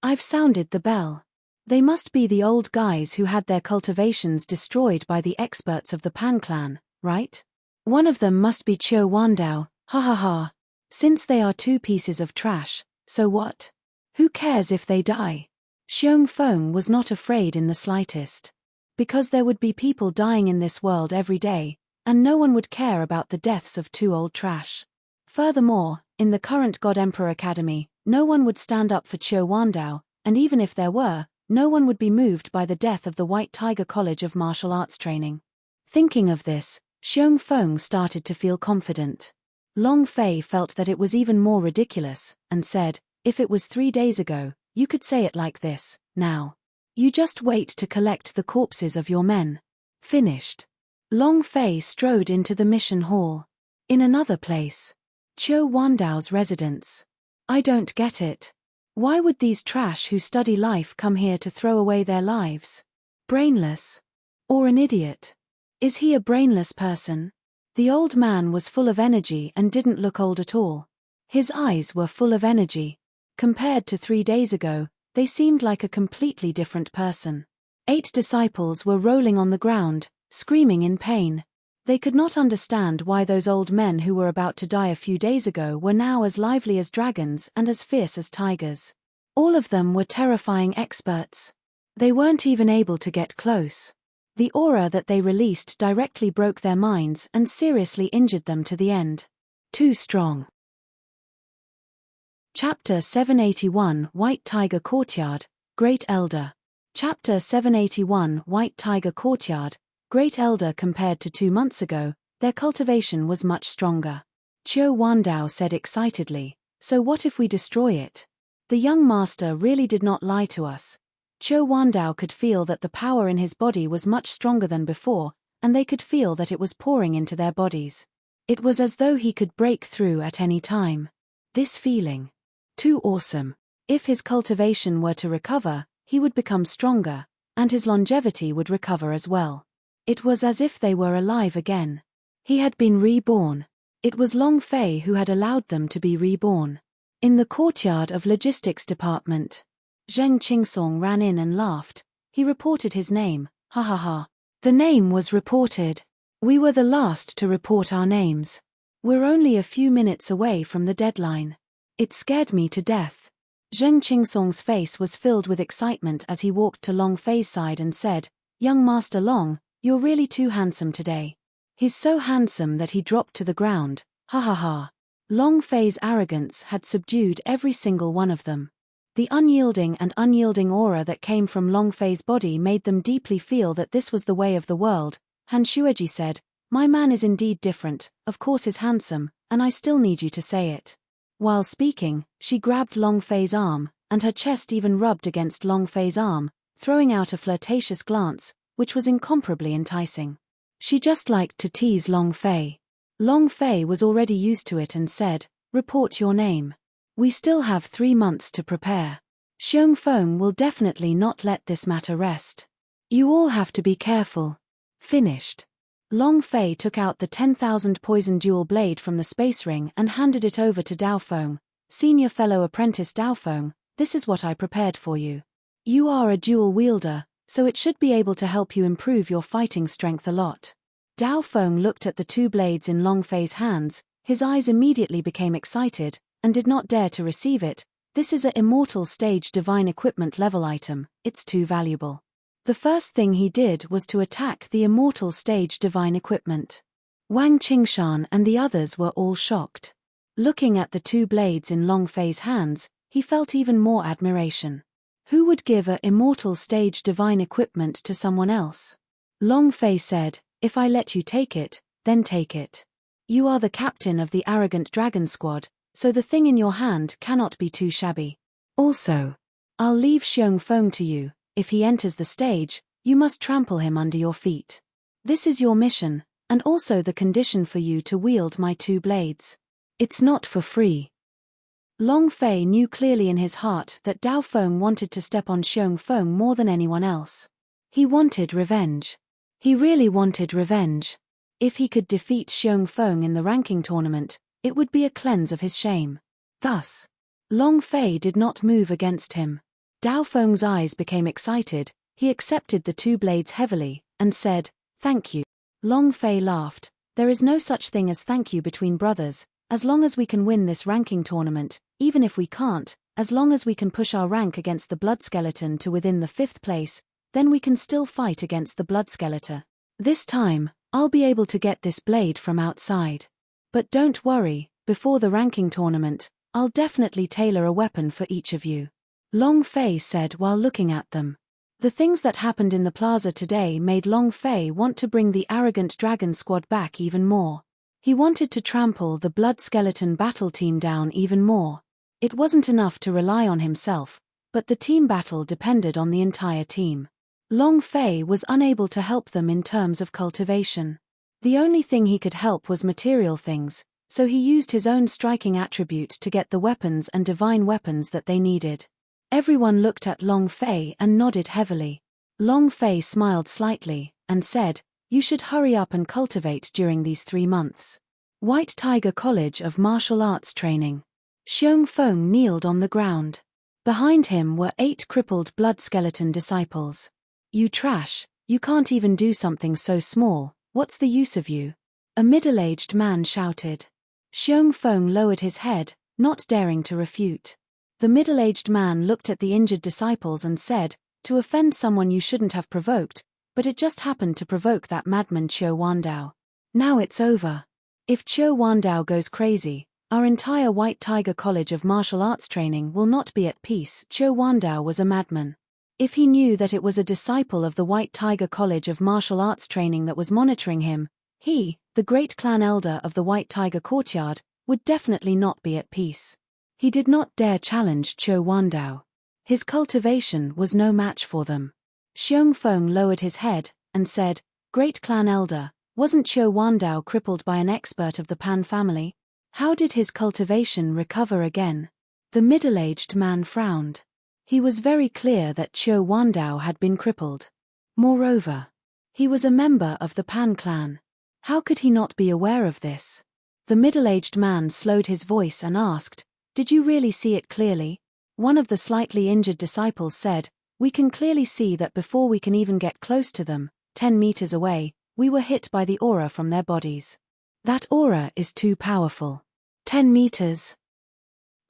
I've sounded the bell. They must be the old guys who had their cultivations destroyed by the experts of the Pan clan, right? One of them must be Qiu Wandao, ha ha ha. Since they are two pieces of trash, so what? Who cares if they die? Xiong Feng was not afraid in the slightest. Because there would be people dying in this world every day, and no one would care about the deaths of two old trash. Furthermore, in the current God Emperor Academy, no one would stand up for Qiu Wandao, and even if there were, no one would be moved by the death of the White Tiger College of Martial Arts Training. Thinking of this, Xiong Feng started to feel confident. Long Fei felt that it was even more ridiculous, and said, If it was 3 days ago, you could say it like this, now. You just wait to collect the corpses of your men. Finished. Long Fei strode into the mission hall. In another place, Qiu Wandao's residence. I don't get it. Why would these trash who study life come here to throw away their lives? Brainless? Or an idiot? Is he a brainless person? The old man was full of energy and didn't look old at all. His eyes were full of energy. Compared to 3 days ago, they seemed like a completely different person. 8 disciples were rolling on the ground, screaming in pain. They could not understand why those old men who were about to die a few days ago were now as lively as dragons and as fierce as tigers. All of them were terrifying experts. They weren't even able to get close. The aura that they released directly broke their minds and seriously injured them to the end. Too strong. Chapter 781 White Tiger Courtyard, Great Elder. Chapter 781 White Tiger Courtyard, Great Elder. Compared to 2 months ago, their cultivation was much stronger. Qiu Wandao said excitedly, So what if we destroy it? The young master really did not lie to us. Qiu Wandao could feel that the power in his body was much stronger than before, and they could feel that it was pouring into their bodies. It was as though he could break through at any time. This feeling. Too awesome. If his cultivation were to recover, he would become stronger, and his longevity would recover as well. It was as if they were alive again. He had been reborn. It was Long Fei who had allowed them to be reborn. In the courtyard of Logistics Department, Zheng Qingsong ran in and laughed. He reported his name, ha ha ha. The name was reported. We were the last to report our names. We're only a few minutes away from the deadline. It scared me to death. Zheng Qingsong's face was filled with excitement as he walked to Long Fei's side and said, Young Master Long, you're really too handsome today. He's so handsome that he dropped to the ground, ha ha ha. Long Fei's arrogance had subdued every single one of them. The unyielding aura that came from Long Fei's body made them deeply feel that this was the way of the world. Han Shueji said, My man is indeed different, of course is handsome, and I still need you to say it. While speaking, she grabbed Long Fei's arm, and her chest even rubbed against Long Fei's arm, throwing out a flirtatious glance, which was incomparably enticing. She just liked to tease Long Fei. Long Fei was already used to it and said, "Report your name. We still have 3 months to prepare. Xiong Feng will definitely not let this matter rest. You all have to be careful." Finished. Long Fei took out the 10,000 poison dual blade from the space ring and handed it over to Dao Feng. "Senior fellow apprentice Dao Feng, this is what I prepared for you. You are a dual wielder, so it should be able to help you improve your fighting strength a lot." Dao Feng looked at the 2 blades in Long Fei's hands, his eyes immediately became excited, and did not dare to receive it. "This is a immortal stage divine equipment level item, it's too valuable." The first thing he did was to attack the immortal stage divine equipment. Wang Qingshan and the others were all shocked. Looking at the 2 blades in Long Fei's hands, he felt even more admiration. Who would give a immortal stage divine equipment to someone else? Long Fei said, "If I let you take it, then take it. You are the captain of the arrogant dragon squad, so the thing in your hand cannot be too shabby. Also, I'll leave Xiong Feng to you. If he enters the stage, you must trample him under your feet. This is your mission, and also the condition for you to wield my 2 blades. It's not for free." Long Fei knew clearly in his heart that Dao Feng wanted to step on Xiong Feng more than anyone else. He wanted revenge. He really wanted revenge. If he could defeat Xiong Feng in the ranking tournament, it would be a cleanse of his shame. Thus, Long Fei did not move against him. Dao Feng's eyes became excited, he accepted the 2 blades heavily, and said, "Thank you." Long Fei laughed. "There is no such thing as thank you between brothers. As long as we can win this ranking tournament, even if we can't, as long as we can push our rank against the blood skeleton to within the 5th place, then we can still fight against the blood skeleton. This time, I'll be able to get this blade from outside. But don't worry, before the ranking tournament, I'll definitely tailor a weapon for each of you." Long Fei said while looking at them. The things that happened in the plaza today made Long Fei want to bring the arrogant dragon squad back even more. He wanted to trample the blood skeleton battle team down even more. It wasn't enough to rely on himself, but the team battle depended on the entire team. Long Fei was unable to help them in terms of cultivation. The only thing he could help was material things, so he used his own striking attribute to get the weapons and divine weapons that they needed. Everyone looked at Long Fei and nodded heavily. Long Fei smiled slightly, and said, "You should hurry up and cultivate during these 3 months. White Tiger College of Martial Arts Training." Xiong Feng kneeled on the ground. Behind him were 8 crippled blood skeleton disciples. "You trash, you can't even do something so small, what's the use of you?" a middle-aged man shouted. Xiong Feng lowered his head, not daring to refute. The middle-aged man looked at the injured disciples and said, "To offend someone you shouldn't have provoked, but it just happened to provoke that madman Qiu Wandao. Now it's over. If Qiu Wandao goes crazy, our entire White Tiger College of Martial Arts Training will not be at peace." Qiu Wandao was a madman. If he knew that it was a disciple of the White Tiger College of Martial Arts Training that was monitoring him, he, the great clan elder of the White Tiger Courtyard, would definitely not be at peace. He did not dare challenge Qiu Wandao. His cultivation was no match for them. Xiong Feng lowered his head, and said, "Great clan elder, wasn't Qiu Wandao crippled by an expert of the Pan family? How did his cultivation recover again?" The middle-aged man frowned. He was very clear that Qiu Wandao had been crippled. Moreover, he was a member of the Pan clan. How could he not be aware of this? The middle-aged man slowed his voice and asked, "Did you really see it clearly?" One of the slightly injured disciples said, "We can clearly see that before we can even get close to them, 10 meters away, we were hit by the aura from their bodies. That aura is too powerful. 10 meters."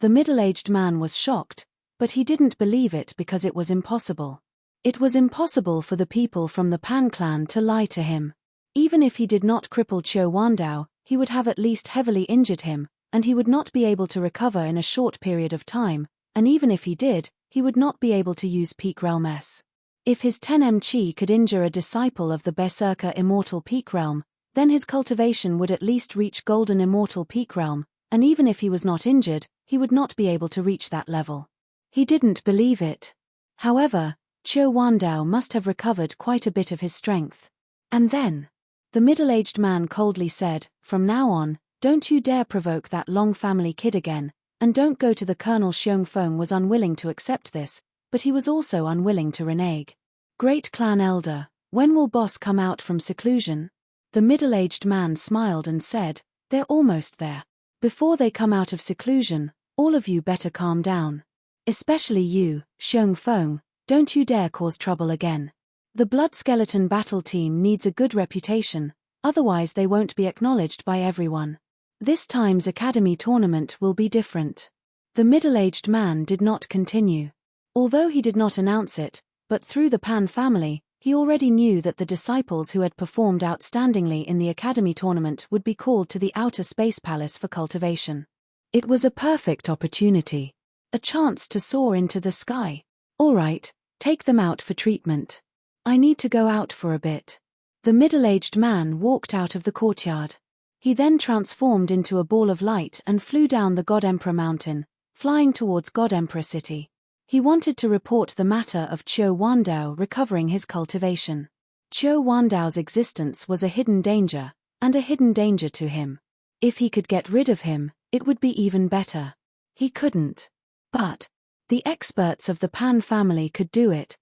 The middle-aged man was shocked, but he didn't believe it because it was impossible. It was impossible for the people from the Pan clan to lie to him. Even if he did not cripple Qiu Wandao, he would have at least heavily injured him, and he would not be able to recover in a short period of time, and even if he did, he would not be able to use Peak Realm S. If his 10M Chi could injure a disciple of the Berserker Immortal Peak Realm, then his cultivation would at least reach Golden Immortal Peak Realm, and even if he was not injured, he would not be able to reach that level. He didn't believe it. However, Qiu Wandao must have recovered quite a bit of his strength. And then, the middle-aged man coldly said, "From now on, don't you dare provoke that Long family kid again, and don't go to the Colonel." Xiong Feng was unwilling to accept this, but he was also unwilling to renege. "Great clan elder, when will boss come out from seclusion?" The middle-aged man smiled and said, "They're almost there. Before they come out of seclusion, all of you better calm down. Especially you, Xiong Feng, don't you dare cause trouble again. The Blood Skeleton battle team needs a good reputation, otherwise they won't be acknowledged by everyone. This time's academy tournament will be different." The middle-aged man did not continue. Although he did not announce it, but through the Pan family, he already knew that the disciples who had performed outstandingly in the academy tournament would be called to the outer space palace for cultivation. It was a perfect opportunity. A chance to soar into the sky. "All right, take them out for treatment. I need to go out for a bit." The middle-aged man walked out of the courtyard. He then transformed into a ball of light and flew down the God Emperor mountain, flying towards God Emperor city. He wanted to report the matter of Qiu Wandao recovering his cultivation. Qiu Wandao's existence was a hidden danger, and a hidden danger to him. If he could get rid of him, it would be even better. He couldn't. But the experts of the Pan family could do it.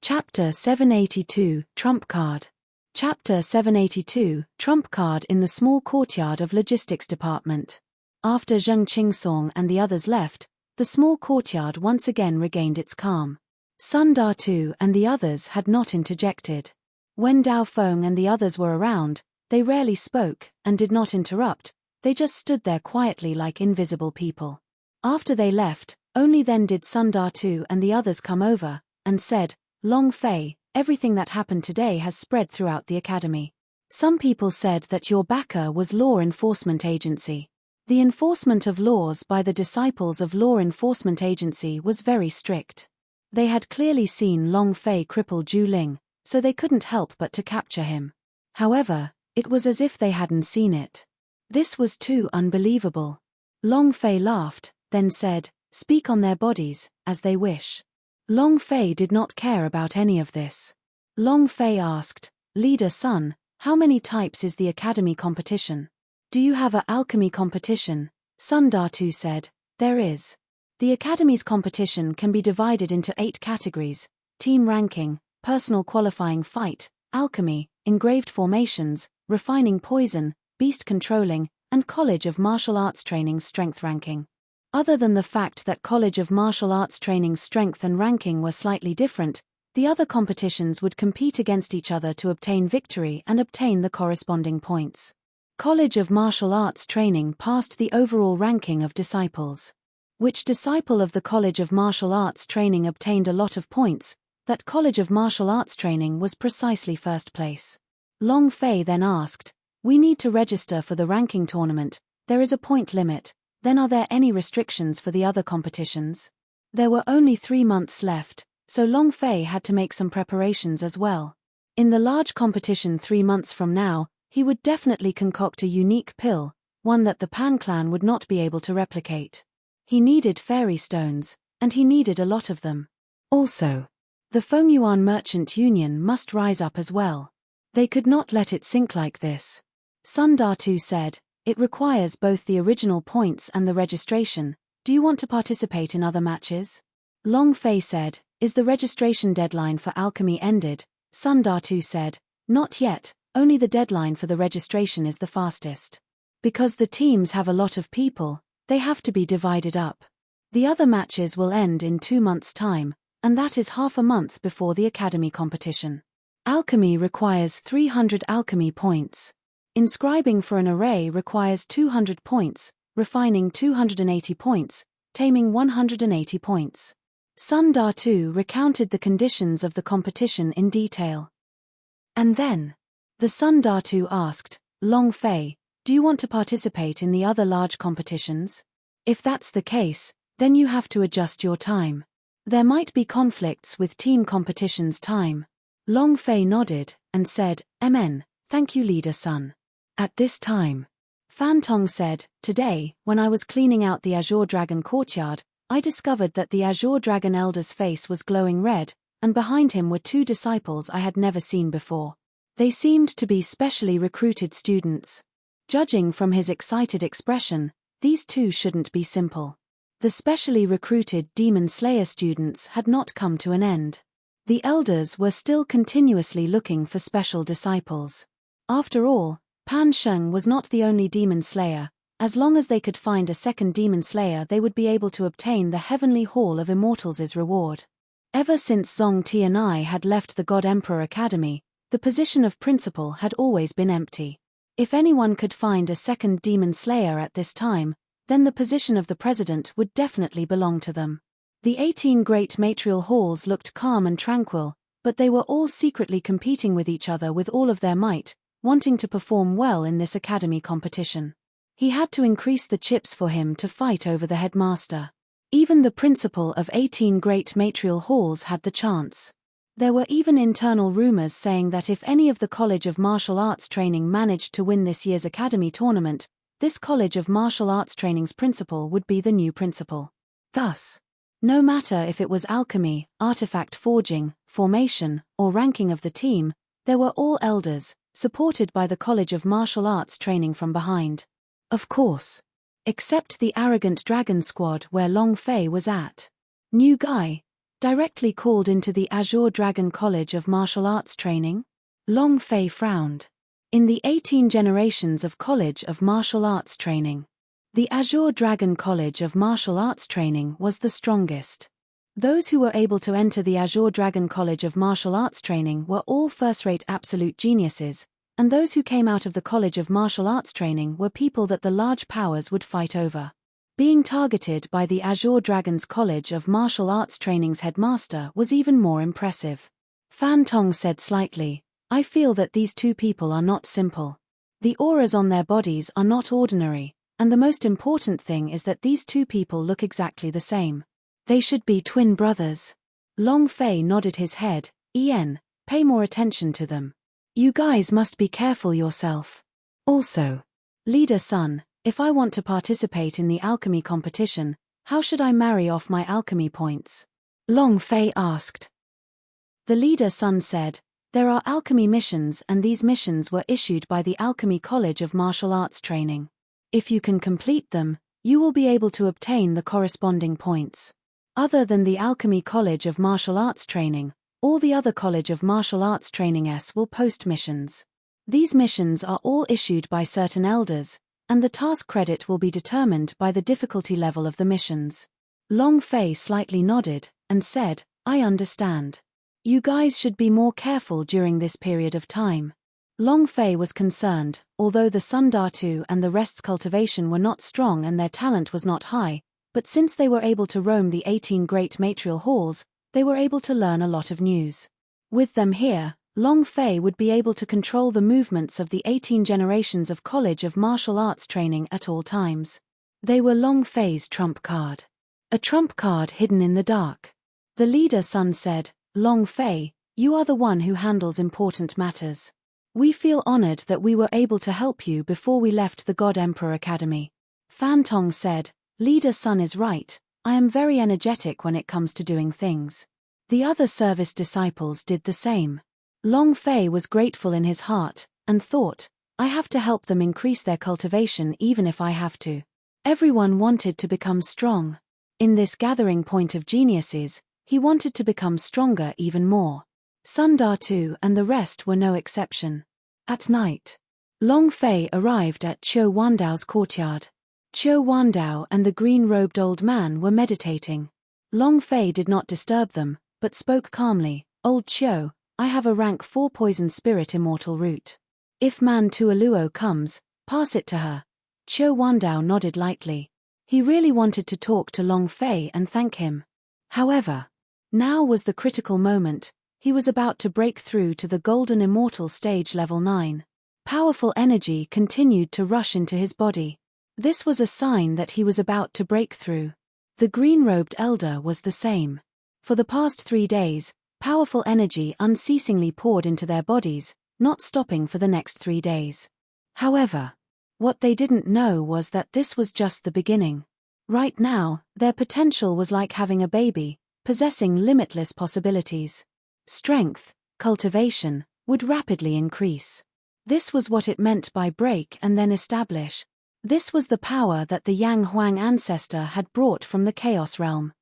Chapter 782, Trump Card. Chapter 782, Trump Card. In the small courtyard of Logistics Department. After Zheng Qingsong and the others left, the small courtyard once again regained its calm. Sun Datu and the others had not interjected. When Dao Feng and the others were around, they rarely spoke and did not interrupt, they just stood there quietly like invisible people. After they left, only then did Sun Datu and the others come over, and said, "Long Fei, everything that happened today has spread throughout the academy. Some people said that your backer was law enforcement agency. The enforcement of laws by the disciples of law enforcement agency was very strict. They had clearly seen Long Fei cripple Zhu Ling, so they couldn't help but to capture him. However, it was as if they hadn't seen it. This was too unbelievable." Long Fei laughed, then said, "Speak on their bodies, as they wish." Long Fei did not care about any of this. Long Fei asked, "Leader Sun, how many types is the academy competition? Do you have a alchemy competition?" Sun Datu said, "There is. The academy's competition can be divided into 8 categories: team ranking, personal qualifying fight, alchemy, engraved formations, refining poison, beast controlling, and College of Martial Arts Training strength ranking. Other than the fact that College of Martial Arts Training strength and ranking were slightly different, the other competitions would compete against each other to obtain victory and obtain the corresponding points. College of Martial Arts Training passed the overall ranking of disciples. Which disciple of the College of Martial Arts Training obtained a lot of points? That College of Martial Arts Training was precisely first place. Long Fei then asked, "We need to register for the ranking tournament, there is a point limit, then are there any restrictions for the other competitions?" There were only 3 months left, so Long Fei had to make some preparations as well. In the large competition 3 months from now, he would definitely concoct a unique pill, one that the Pan clan would not be able to replicate. He needed fairy stones, and he needed a lot of them. Also, the Fengyuan Merchant Union must rise up as well. They could not let it sink like this. Sun Datu said, "It requires both the original points and the registration. Do you want to participate in other matches?" Long Fei said, "Is the registration deadline for alchemy ended?" Sun Datu said, "Not yet, only the deadline for the registration is the fastest. Because the teams have a lot of people, they have to be divided up. The other matches will end in 2 months' time, and that is half a month before the academy competition. Alchemy requires 300 alchemy points. Inscribing for an array requires 200 points, refining 280 points, taming 180 points." Sun Datu recounted the conditions of the competition in detail. And then, the Sun Datu asked, "Long Fei, do you want to participate in the other large competitions? If that's the case, then you have to adjust your time. There might be conflicts with team competitions' time." Long Fei nodded, and said, "Amen, thank you Leader Sun." At this time, Fan Tong said, "Today, when I was cleaning out the Azure Dragon courtyard, I discovered that the Azure Dragon Elder's face was glowing red, and behind him were two disciples I had never seen before. They seemed to be specially recruited students. Judging from his excited expression, these two shouldn't be simple. The specially recruited Demon Slayer students had not come to an end. The elders were still continuously looking for special disciples. After all, Pan Sheng was not the only Demon Slayer. As long as they could find a second Demon Slayer, they would be able to obtain the Heavenly Hall of Immortals' reward. Ever since Zong Tianai had left the God Emperor Academy, the position of principal had always been empty. If anyone could find a second Demon Slayer at this time, then the position of the president would definitely belong to them. The 18 great matrial halls looked calm and tranquil, but they were all secretly competing with each other with all of their might, wanting to perform well in this academy competition. He had to increase the chips for him to fight over the headmaster. Even the principal of 18 great matrial halls had the chance. There were even internal rumors saying that if any of the College of Martial Arts Training managed to win this year's academy tournament, this College of Martial Arts Training's principal would be the new principal. Thus, no matter if it was alchemy, artifact forging, formation, or ranking of the team, there were all elders, supported by the College of Martial Arts Training from behind. Of course. Except the arrogant dragon squad where Long Fei was at. New guy, directly called into the Azure Dragon College of Martial Arts Training? Long Fei frowned. In the 18 generations of College of Martial Arts Training, the Azure Dragon College of Martial Arts Training was the strongest. Those who were able to enter the Azure Dragon College of Martial Arts Training were all first-rate absolute geniuses, and those who came out of the College of Martial Arts Training were people that the large powers would fight over. Being targeted by the Azure Dragon's College of Martial Arts Training's headmaster was even more impressive. Fan Tong said slightly, "I feel that these two people are not simple. The auras on their bodies are not ordinary, and the most important thing is that these two people look exactly the same. They should be twin brothers." Long Fei nodded his head. "Ian, pay more attention to them. You guys must be careful yourself. Also, Leader Sun, if I want to participate in the alchemy competition, how should I marry off my alchemy points?" Long Fei asked. The Leader Sun said, "There are alchemy missions, and these missions were issued by the Alchemy College of Martial Arts Training. If you can complete them, you will be able to obtain the corresponding points. Other than the Alchemy College of Martial Arts Training, all the other College of Martial Arts Training will post missions. These missions are all issued by certain elders, and the task credit will be determined by the difficulty level of the missions." Long Fei slightly nodded, and said, "I understand. You guys should be more careful during this period of time." Long Fei was concerned, although the Sun Datu and the rest's cultivation were not strong and their talent was not high, but since they were able to roam the 18 great matrial halls, they were able to learn a lot of news. With them here, Long Fei would be able to control the movements of the 18 generations of College of Martial Arts Training at all times. They were Long Fei's trump card. A trump card hidden in the dark. The Leader Sun said, "Long Fei, you are the one who handles important matters. We feel honored that we were able to help you before we left the God Emperor Academy." Fan Tong said, "Leader Sun is right. I am very energetic when it comes to doing things." The other service disciples did the same. Long Fei was grateful in his heart, and thought, "I have to help them increase their cultivation even if I have to." Everyone wanted to become strong. In this gathering point of geniuses, he wanted to become stronger even more. Sun Datu and the rest were no exception. At night, Long Fei arrived at Qiu Wandao's courtyard. Qiu Wandao and the green-robed old man were meditating. Long Fei did not disturb them, but spoke calmly, "Old Qiu, I have a rank 4 poison spirit immortal root. If Man Tualuo comes, pass it to her." Qiu Wandao nodded lightly. He really wanted to talk to Long Fei and thank him. However, now was the critical moment. He was about to break through to the Golden Immortal stage level 9. Powerful energy continued to rush into his body. This was a sign that he was about to break through. The green-robed elder was the same. For the past 3 days, powerful energy unceasingly poured into their bodies, not stopping for the next 3 days. However, what they didn't know was that this was just the beginning. Right now, their potential was like having a baby, possessing limitless possibilities. Strength, cultivation, would rapidly increase. This was what it meant by break and then establish. This was the power that the Yang Huang ancestor had brought from the Chaos Realm.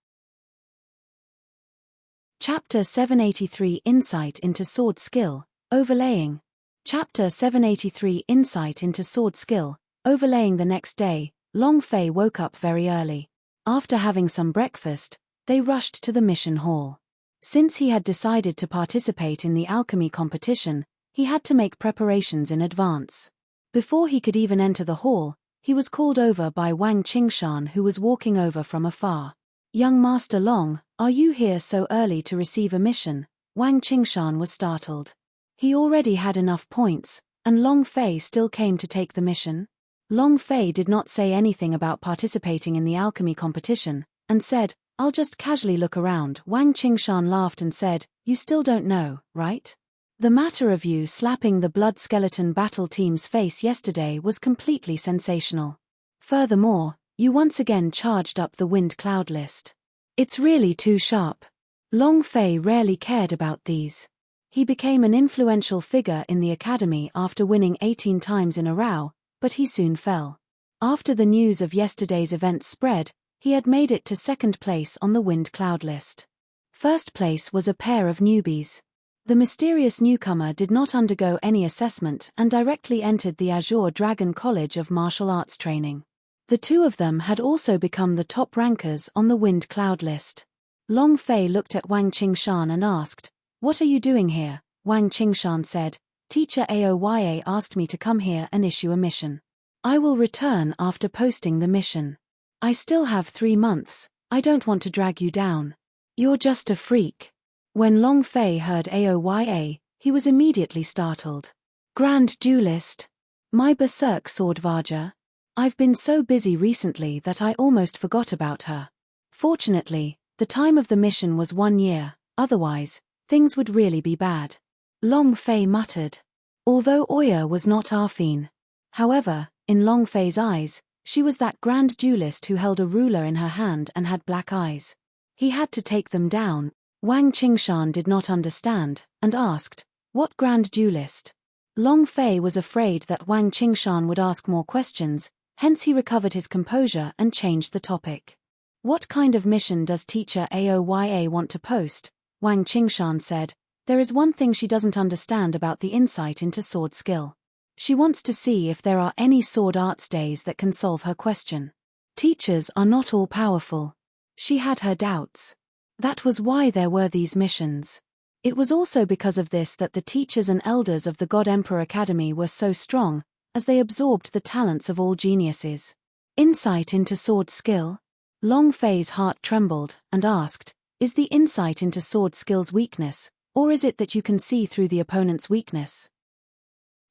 Chapter 783 Insight into Sword Skill, Overlaying. Chapter 783 Insight into Sword Skill, Overlaying. The next day, Long Fei woke up very early. After having some breakfast, they rushed to the mission hall. Since he had decided to participate in the alchemy competition, he had to make preparations in advance. Before he could even enter the hall, he was called over by Wang Qingshan, who was walking over from afar. "Young Master Long, are you here so early to receive a mission?" Wang Qingshan was startled. He already had enough points, and Long Fei still came to take the mission. Long Fei did not say anything about participating in the alchemy competition, and said, "I'll just casually look around." Wang Qingshan laughed and said, "You still don't know, right? The matter of you slapping the blood skeleton battle team's face yesterday was completely sensational. Furthermore, you once again charged up the wind cloud list. It's really too sharp." Long Fei rarely cared about these. He became an influential figure in the academy after winning 18 times in a row, but he soon fell. After the news of yesterday's events spread, he had made it to second place on the wind cloud list. First place was a pair of newbies. The mysterious newcomer did not undergo any assessment and directly entered the Azure Dragon College of Martial Arts Training. The two of them had also become the top rankers on the wind cloud list. Long Fei looked at Wang Qingshan and asked, "What are you doing here?" Wang Qingshan said, "Teacher Aoya asked me to come here and issue a mission. I will return after posting the mission. I still have 3 months, I don't want to drag you down. You're just a freak." When Long Fei heard Aoya, he was immediately startled. "Grand Duelist? My berserk sword Vaja? I've been so busy recently that I almost forgot about her. Fortunately, the time of the mission was 1 year, otherwise, things would really be bad." Long Fei muttered. Although Oya was not Arfine. However, in Long Fei's eyes, she was that grand duelist who held a ruler in her hand and had black eyes. He had to take them down. Wang Qingshan did not understand, and asked, "What grand duelist?" Long Fei was afraid that Wang Qingshan would ask more questions, hence he recovered his composure and changed the topic. "What kind of mission does teacher Aoya want to post?" Wang Qingshan said. "There is one thing she doesn't understand about the insight into sword skill. She wants to see if there are any sword arts days that can solve her question. Teachers are not all powerful." She had her doubts. That was why there were these missions. It was also because of this that the teachers and elders of the God Emperor Academy were so strong, as they absorbed the talents of all geniuses. Insight into sword skill? Long Fei's heart trembled, and asked, "Is the insight into sword skill's weakness, or is it that you can see through the opponent's weakness?"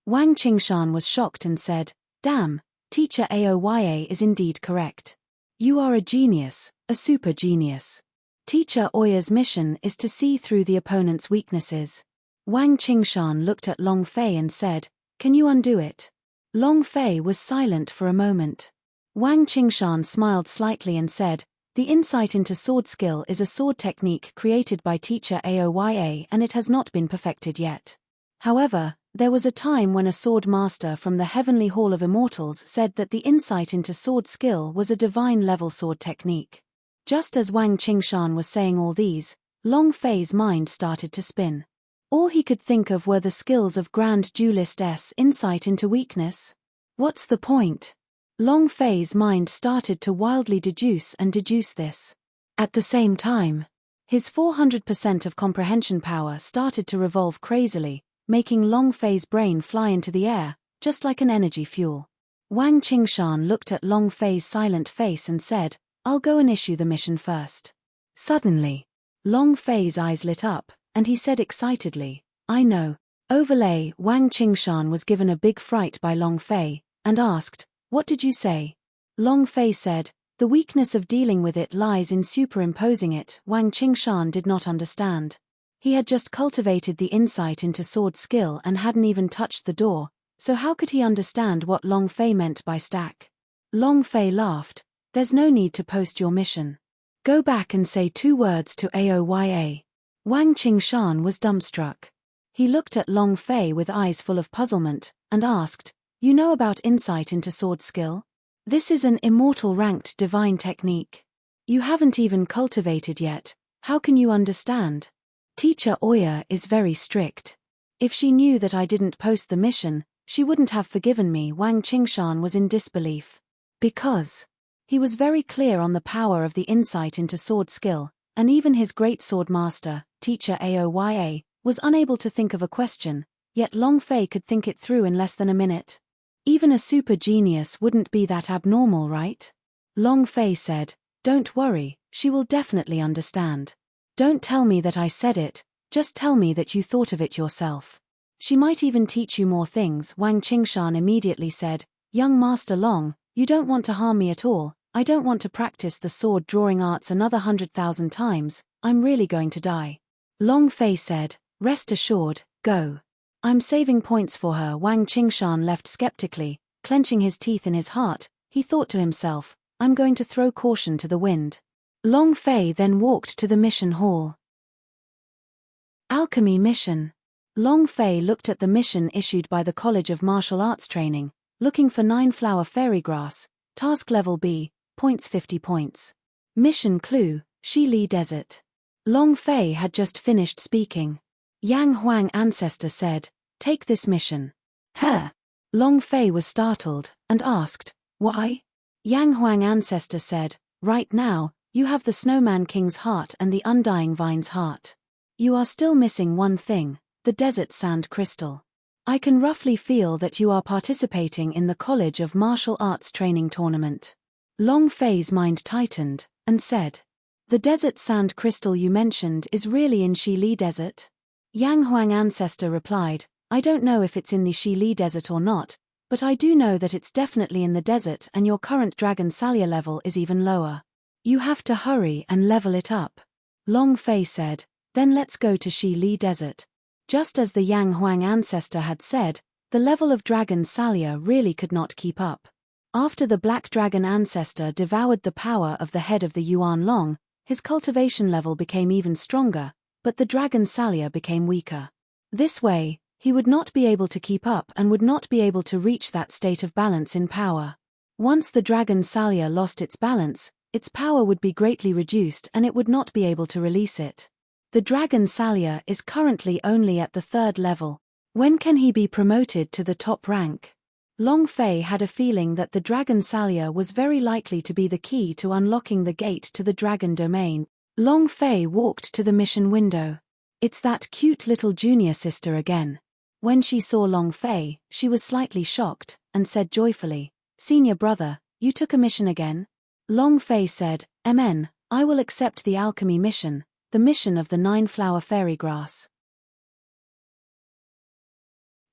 Wang Qingshan was shocked and said, "Damn, teacher Aoya is indeed correct. You are a genius, a super genius. Teacher Oya's mission is to see through the opponent's weaknesses." Wang Qingshan looked at Long Fei and said, "Can you undo it?" Long Fei was silent for a moment. Wang Qingshan smiled slightly and said, "The insight into sword skill is a sword technique created by teacher Aoya and it has not been perfected yet. However, there was a time when a sword master from the Heavenly Hall of Immortals said that the insight into sword skill was a divine-level sword technique." Just as Wang Qingshan was saying all these, Long Fei's mind started to spin. All he could think of were the skills of Grand Duelist's insight into weakness. What's the point? Long Fei's mind started to wildly deduce this. At the same time, his 400% of comprehension power started to revolve crazily, making Long Fei's brain fly into the air, just like an energy fuel. Wang Qingshan looked at Long Fei's silent face and said, "I'll go and issue the mission first." Suddenly, Long Fei's eyes lit up, and he said excitedly, "I know." Overlay. Wang Qingshan was given a big fright by Long Fei, and asked, "What did you say?" Long Fei said, "The weakness of dealing with it lies in superimposing it." Wang Qingshan did not understand. He had just cultivated the insight into sword skill and hadn't even touched the door, so how could he understand what Long Fei meant by stack? Long Fei laughed, There's no need to post your mission. Go back and say 2 words to Aoya. Wang Qingshan was dumbstruck. He looked at Long Fei with eyes full of puzzlement, and asked, "You know about insight into sword skill? This is an immortal ranked divine technique. You haven't even cultivated yet, how can you understand? Teacher Oya is very strict. If she knew that I didn't post the mission, she wouldn't have forgiven me." Wang Qingshan was in disbelief. Because he was very clear on the power of the insight into sword skill, and even his great sword master, Teacher Aoya, was unable to think of a question, yet Long Fei could think it through in less than a minute. Even a super genius wouldn't be that abnormal, right? Long Fei said, "Don't worry, she will definitely understand. Don't tell me that I said it, just tell me that you thought of it yourself. She might even teach you more things." Wang Qingshan immediately said, "Young Master Long, you don't want to harm me at all. I don't want to practice the sword drawing arts another 100,000 times, I'm really going to die." Long Fei said, "Rest assured, go. I'm saving points for her." Wang Qingshan left skeptically, clenching his teeth in his heart. He thought to himself, "I'm going to throw caution to the wind." Long Fei then walked to the mission hall. Alchemy mission. Long Fei looked at the mission issued by the College of Martial Arts Training, looking for 9-flower fairy grass, task level B, points 50 points. Mission clue, Shili Desert. Long Fei had just finished speaking. Yang Huang Ancestor said, "Take this mission." Huh? Long Fei was startled, and asked, "Why?" Yang Huang Ancestor said, "Right now, you have the Snowman King's heart and the Undying Vine's heart. You are still missing one thing, the Desert Sand Crystal. I can roughly feel that you are participating in the College of Martial Arts Training Tournament." Long Fei's mind tightened, and said, "The Desert Sand Crystal you mentioned is really in Shili Desert?" Yang Huang Ancestor replied, "I don't know if it's in the Shili Desert or not, but I do know that it's definitely in the desert and your current Dragon Salia level is even lower. You have to hurry and level it up." Long Fei said, "Then let's go to Shili Desert." Just as the Yang Huang Ancestor had said, the level of Dragon Salia really could not keep up. After the Black Dragon Ancestor devoured the power of the head of the Yuan Long, his cultivation level became even stronger, but the Dragon Salia became weaker. This way, he would not be able to keep up and would not be able to reach that state of balance in power. Once the Dragon Salia lost its balance, its power would be greatly reduced and it would not be able to release it. The Dragon Salia is currently only at the 3rd level. When can he be promoted to the top rank? Long Fei had a feeling that the Dragon Salia was very likely to be the key to unlocking the gate to the Dragon Domain. Long Fei walked to the mission window. It's that cute little junior sister again. When she saw Long Fei, she was slightly shocked, and said joyfully, "Senior brother, you took a mission again?" Long Fei said, "Mn, I will accept the alchemy mission, the mission of the 9-flower fairy grass."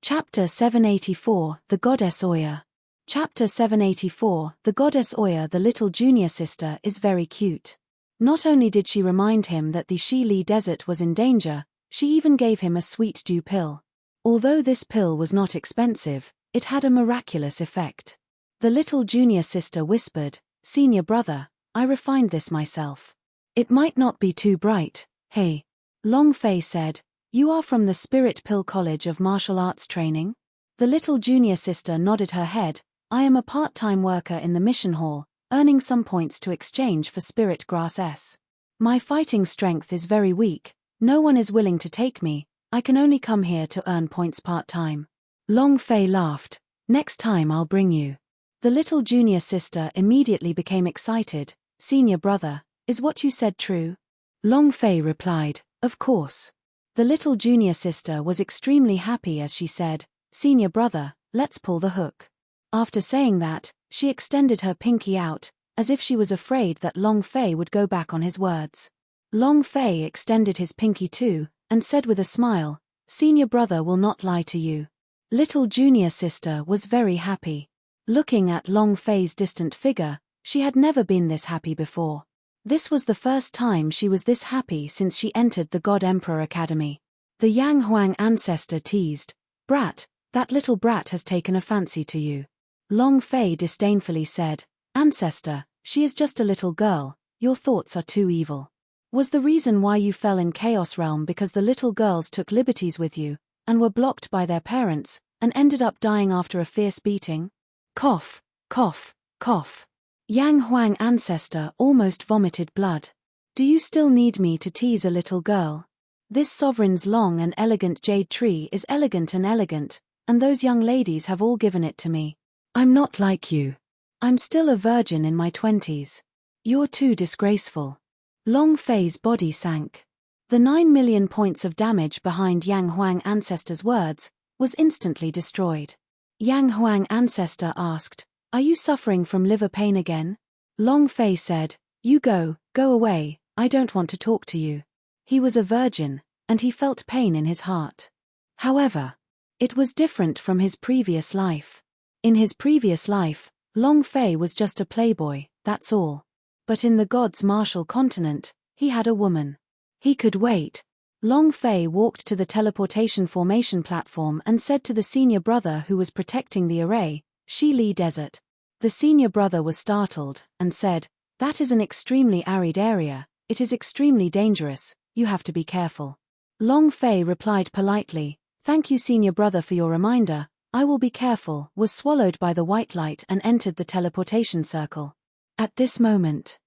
Chapter 784, The Goddess Oya. Chapter 784, The Goddess Oya. The little junior sister is very cute. Not only did she remind him that the Shili Desert was in danger, she even gave him a sweet dew pill. Although this pill was not expensive, it had a miraculous effect. The little junior sister whispered, "Senior brother, I refined this myself. It might not be too bright, hey." Long Fei said, "You are from the Spirit Pill College of Martial Arts Training?" The little junior sister nodded her head. "I am a part-time worker in the mission hall, earning some points to exchange for spirit grass S. My fighting strength is very weak, no one is willing to take me, I can only come here to earn points part-time." Long Fei laughed, "Next time I'll bring you." The little junior sister immediately became excited. "Senior brother, is what you said true?" Long Fei replied, "Of course." The little junior sister was extremely happy as she said, "Senior brother, let's pull the hook." After saying that, she extended her pinky out, as if she was afraid that Long Fei would go back on his words. Long Fei extended his pinky too, and said with a smile, "Senior brother will not lie to you." Little junior sister was very happy. Looking at Long Fei's distant figure, she had never been this happy before. This was the first time she was this happy since she entered the God Emperor Academy. The Yang Huang Ancestor teased, "Brat, that little brat has taken a fancy to you." Long Fei disdainfully said, "Ancestor, She is just a little girl, your thoughts are too evil. Was the reason why you fell in Chaos Realm because the little girls took liberties with you, and were blocked by their parents, and ended up dying after a fierce beating? Cough, cough, cough. Yang Huang ancestor almost vomited blood. Do you still need me to tease a little girl? This sovereign's long and elegant jade tree is elegant, and those young ladies have all given it to me. I'm not like you. I'm still a virgin in my 20s. You're too disgraceful. Long Fei's body sank. The 9 million points of damage behind Yang Huang ancestor's words was instantly destroyed. Yang Huang ancestor asked, "Are you suffering from liver pain again?" Long Fei said, "You go away, I don't want to talk to you." He was a virgin, and he felt pain in his heart. However, it was different from his previous life. In his previous life, Long Fei was just a playboy, that's all. But in the gods' martial continent, he had a woman. He could wait. Long Fei walked to the teleportation formation platform and said to the senior brother who was protecting the array, "Shi Li Desert." The senior brother was startled, and said, "That is an extremely arid area, it is extremely dangerous, you have to be careful." Long Fei replied politely, "Thank you senior brother for your reminder, I will be careful," was swallowed by the white light and entered the teleportation circle. At this moment,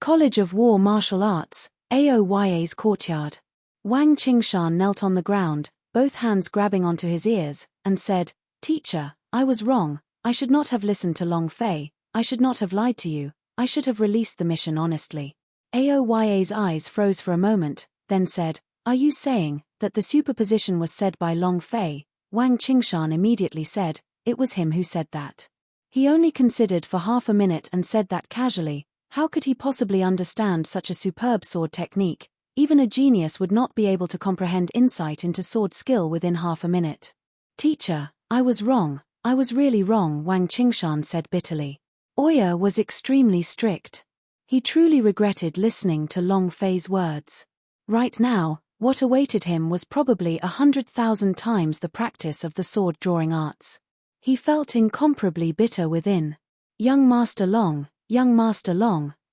College of War Martial Arts, Aoya's courtyard. Wang Qingshan knelt on the ground, both hands grabbing onto his ears, and said, "Teacher, I was wrong, I should not have listened to Long Fei, I should not have lied to you, I should have released the mission honestly." Aoya's eyes froze for a moment, then said, "Are you saying that the superposition was said by Long Fei?" Wang Qingshan immediately said, "It was him who said that." He only considered for half a minute and said that casually. How could he possibly understand such a superb sword technique? Even a genius would not be able to comprehend insight into sword skill within half a minute. "Teacher, I was wrong, I was really wrong," Wang Qingshan said bitterly. Oya was extremely strict. He truly regretted listening to Long Fei's words. Right now, what awaited him was probably 100,000 times the practice of the sword drawing arts. He felt incomparably bitter within. Young Master Long,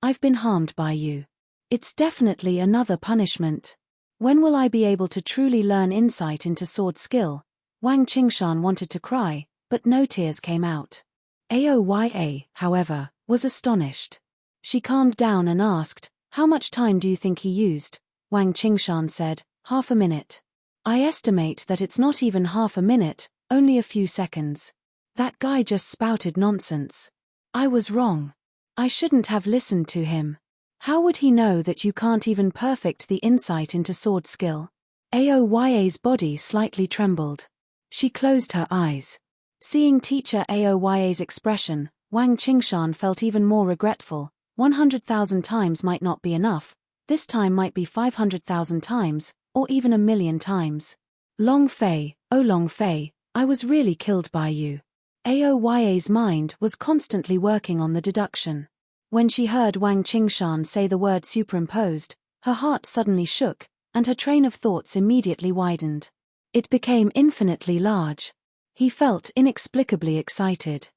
I've been harmed by you. It's definitely another punishment. When will I be able to truly learn insight into sword skill? Wang Qingshan wanted to cry, but no tears came out. Aoya, however, was astonished. She calmed down and asked, "How much time do you think he used?" Wang Qingshan said, "Half a minute." "I estimate that it's not even half a minute, only a few seconds. That guy just spouted nonsense. I was wrong. I shouldn't have listened to him. How would he know that you can't even perfect the insight into sword skill?" Aoya's body slightly trembled. She closed her eyes. Seeing teacher Aoya's expression, Wang Qingshan felt even more regretful. 100,000 times might not be enough, this time might be 500,000 times, or even 1,000,000 times. Long Fei, oh Long Fei, I was really killed by you." Aoya's mind was constantly working on the deduction. When she heard Wang Qingshan say the word superimposed, her heart suddenly shook, and her train of thoughts immediately widened. It became infinitely large. He felt inexplicably excited.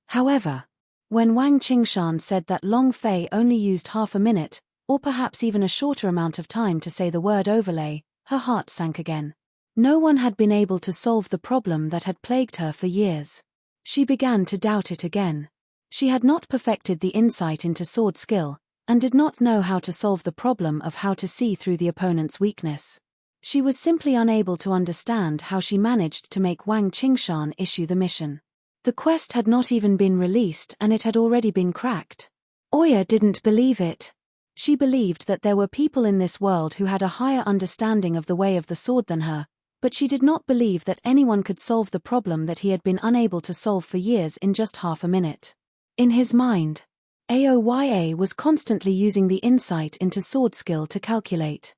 However, when Wang Qingshan said that Long Fei only used half a minute, or perhaps even a shorter amount of time to say the word overlay, her heart sank again. No one had been able to solve the problem that had plagued her for years. She began to doubt it again. She had not perfected the insight into sword skill, and did not know how to solve the problem of how to see through the opponent's weakness. She was simply unable to understand how she managed to make Wang Qingshan issue the mission. The quest had not even been released and it had already been cracked. Oya didn't believe it. She believed that there were people in this world who had a higher understanding of the way of the sword than her, but she did not believe that anyone could solve the problem that he had been unable to solve for years in just half a minute. In his mind, Aoya was constantly using the insight into sword skill to calculate.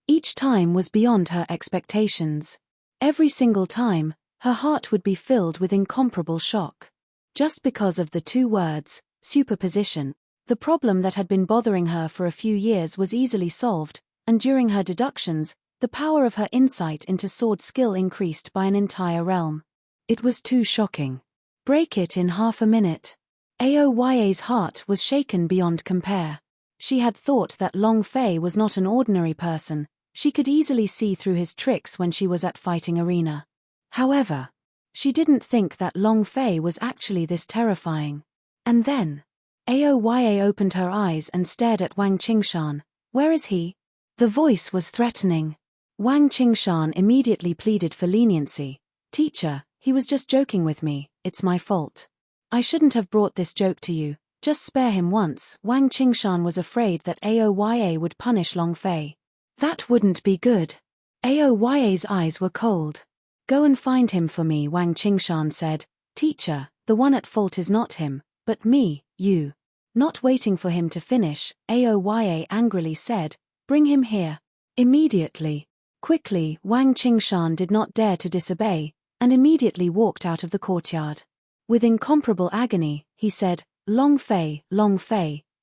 Each time was beyond her expectations. Every single time, her heart would be filled with incomparable shock. Just because of the two words, superposition, the problem that had been bothering her for a few years was easily solved, and during her deductions, the power of her insight into sword skill increased by an entire realm. It was too shocking. Break it in half a minute. Aoya's heart was shaken beyond compare. She had thought that Long Fei was not an ordinary person. She could easily see through his tricks when she was at fighting arena. However, she didn't think that Long Fei was actually this terrifying. And then, Aoya opened her eyes and stared at Wang Qingshan. Where is he? The voice was threatening. Wang Qingshan immediately pleaded for leniency. Teacher, he was just joking with me, it's my fault. I shouldn't have brought this joke to you, just spare him once. Wang Qingshan was afraid that Aoya would punish Long Fei. That wouldn't be good. Aoya's eyes were cold. Go and find him for me, Wang Qingshan said. Teacher, the one at fault is not him, but me, you. Not waiting for him to finish, Aoya angrily said, bring him here. Immediately. Quickly, Wang Qingshan did not dare to disobey, and immediately walked out of the courtyard. With incomparable agony, he said, Long Fei,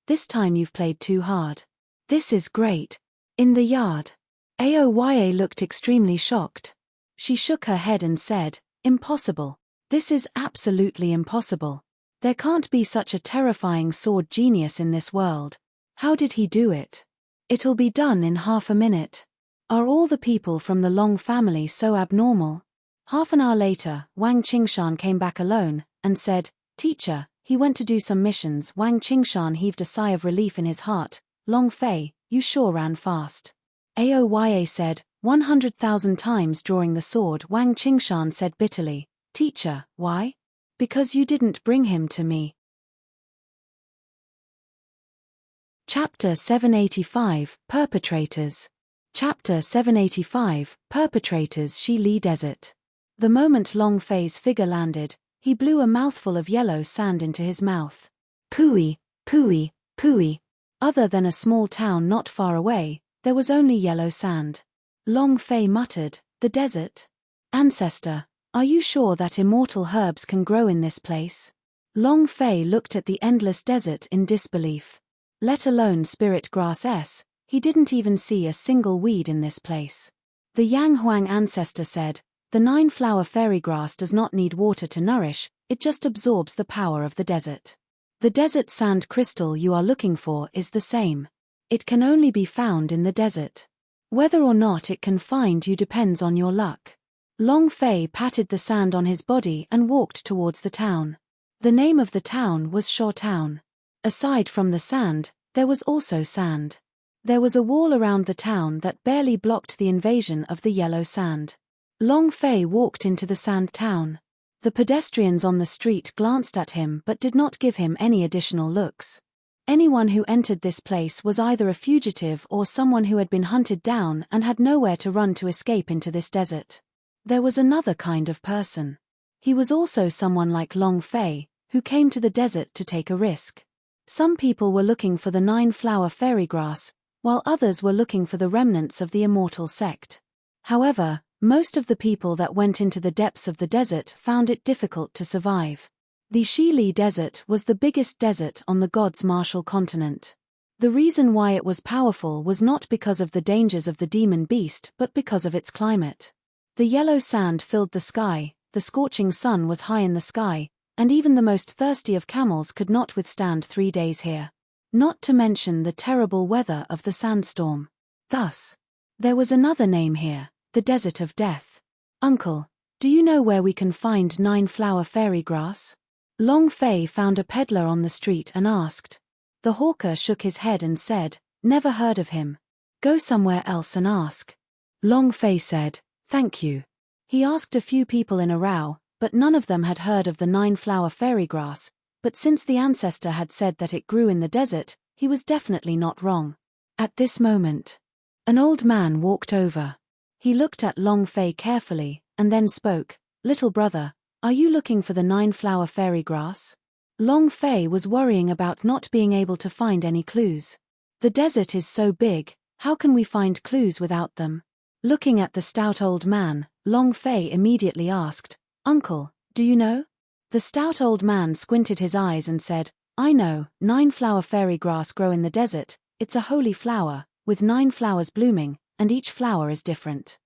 this time you've played too hard. This is great. In the yard. Aoya looked extremely shocked. She shook her head and said, impossible. This is absolutely impossible. There can't be such a terrifying sword genius in this world. How did he do it? It'll be done in half a minute. Are all the people from the Long family so abnormal? Half an hour later, Wang Qingshan came back alone, and said, Teacher, he went to do some missions. Wang Qingshan heaved a sigh of relief in his heart. Long Fei, you sure ran fast. Aoya said, 100,000 times drawing the sword. Wang Qingshan said bitterly, Teacher, why? Because you didn't bring him to me. Chapter 785, Perpetrators. Chapter 785, Perpetrators. Shili Desert. The moment Long Fei's figure landed, he blew a mouthful of yellow sand into his mouth. Pooey, pooey, pooey. Other than a small town not far away, there was only yellow sand. Long Fei muttered, the desert? Ancestor, are you sure that immortal herbs can grow in this place? Long Fei looked at the endless desert in disbelief. Let alone spirit grass, he didn't even see a single weed in this place. The Yang Huang ancestor said, the 9-flower fairy grass does not need water to nourish, it just absorbs the power of the desert. The desert sand crystal you are looking for is the same. It can only be found in the desert. Whether or not it can find you depends on your luck. Long Fei patted the sand on his body and walked towards the town. The name of the town was Shaw Town. Aside from the sand, there was also sand. There was a wall around the town that barely blocked the invasion of the yellow sand. Long Fei walked into the sand town. The pedestrians on the street glanced at him but did not give him any additional looks. Anyone who entered this place was either a fugitive or someone who had been hunted down and had nowhere to run to escape into this desert. There was another kind of person. He was also someone like Long Fei, who came to the desert to take a risk. Some people were looking for the 9-flower fairy grass, while others were looking for the remnants of the immortal sect. However, most of the people that went into the depths of the desert found it difficult to survive. The Shili Desert was the biggest desert on the gods' martial continent. The reason why it was powerful was not because of the dangers of the demon beast but because of its climate. The yellow sand filled the sky, the scorching sun was high in the sky, and even the most thirsty of camels could not withstand 3 days here. Not to mention the terrible weather of the sandstorm. Thus, there was another name here, the Desert of Death. Uncle, do you know where we can find 9-flower fairy grass? Long Fei found a peddler on the street and asked. The hawker shook his head and said, never heard of him. Go somewhere else and ask. Long Fei said, thank you. He asked a few people in a row, but none of them had heard of the 9-flower fairy grass, but since the ancestor had said that it grew in the desert, he was definitely not wrong. At this moment, an old man walked over. He looked at Long Fei carefully, and then spoke, little brother, are you looking for the 9-flower fairy grass? Long Fei was worrying about not being able to find any clues. The desert is so big, how can we find clues without them? Looking at the stout old man, Long Fei immediately asked, Uncle, do you know? The stout old man squinted his eyes and said, I know, 9-flower fairy grass grow in the desert, it's a holy flower, with 9 flowers blooming, and each flower is different.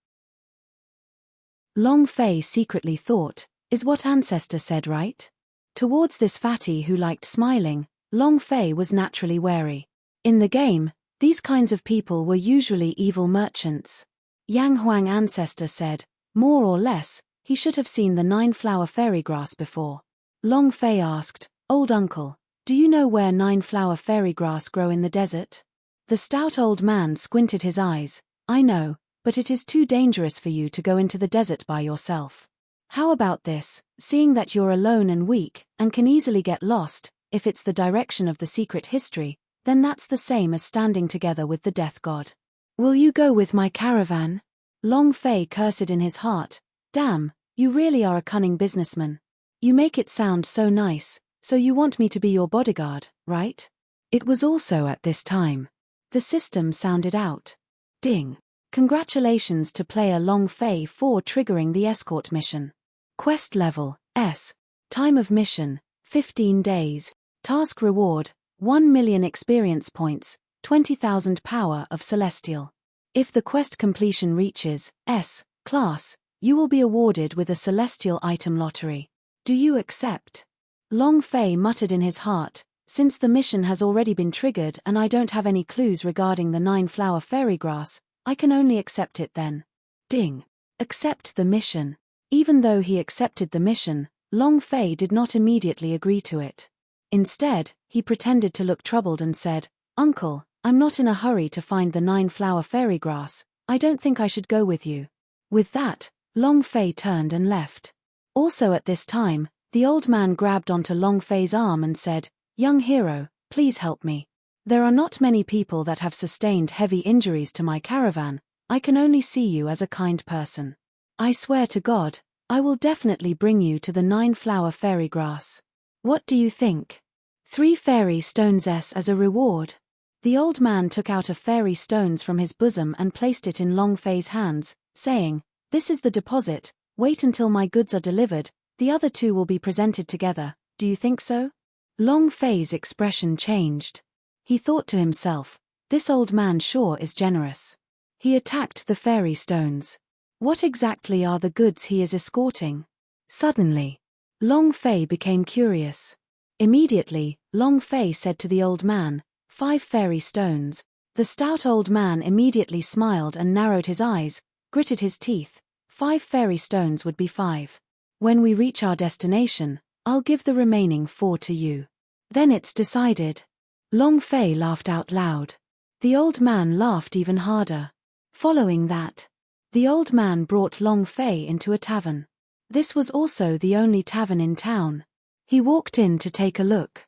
Long Fei secretly thought, is what ancestor said right? Towards this fatty who liked smiling, Long Fei was naturally wary. In the game, these kinds of people were usually evil merchants. Yang Huang ancestor said, more or less, he should have seen the 9-flower fairy grass before. Long Fei asked, Old uncle, do you know where 9-flower fairy grass grow in the desert? The stout old man squinted his eyes. I know, but it is too dangerous for you to go into the desert by yourself. How about this, seeing that you're alone and weak, and can easily get lost, if it's the direction of the secret history, then that's the same as standing together with the death god. Will you go with my caravan? Long Fei cursed in his heart. Damn, you really are a cunning businessman. You make it sound so nice, so you want me to be your bodyguard, right? It was also at this time. The system sounded out. Ding. Congratulations to player Long Fei for triggering the escort mission. Quest level, S. Time of mission, 15 days. Task reward, 1 million experience points, 20,000 power of celestial. If the quest completion reaches S. class, you will be awarded with a celestial item lottery. Do you accept? Long Fei muttered in his heart, since the mission has already been triggered and I don't have any clues regarding the 9-flower fairy grass, I can only accept it then. Ding. Accept the mission. Even though he accepted the mission, Long Fei did not immediately agree to it. Instead, he pretended to look troubled and said, Uncle, I'm not in a hurry to find the 9-flower fairy grass, I don't think I should go with you. With that, Long Fei turned and left. Also at this time, the old man grabbed onto Long Fei's arm and said, Young hero, please help me. There are not many people that have sustained heavy injuries to my caravan, I can only see you as a kind person. I swear to God, I will definitely bring you to the 9-flower fairy grass. What do you think? 3 fairy stones as a reward. The old man took out a fairy stones from his bosom and placed it in Long Fei's hands, saying, This is the deposit, wait until my goods are delivered, the other 2 will be presented together, do you think so? Long Fei's expression changed. He thought to himself, this old man sure is generous. He attacked the fairy stones. What exactly are the goods he is escorting? Suddenly, Long Fei became curious. Immediately, Long Fei said to the old man, 5 fairy stones. The stout old man immediately smiled and narrowed his eyes, gritted his teeth. 5 fairy stones would be 5. When we reach our destination, I'll give the remaining 4 to you. Then it's decided. Long Fei laughed out loud. The old man laughed even harder. Following that, the old man brought Long Fei into a tavern. This was also the only tavern in town. He walked in to take a look.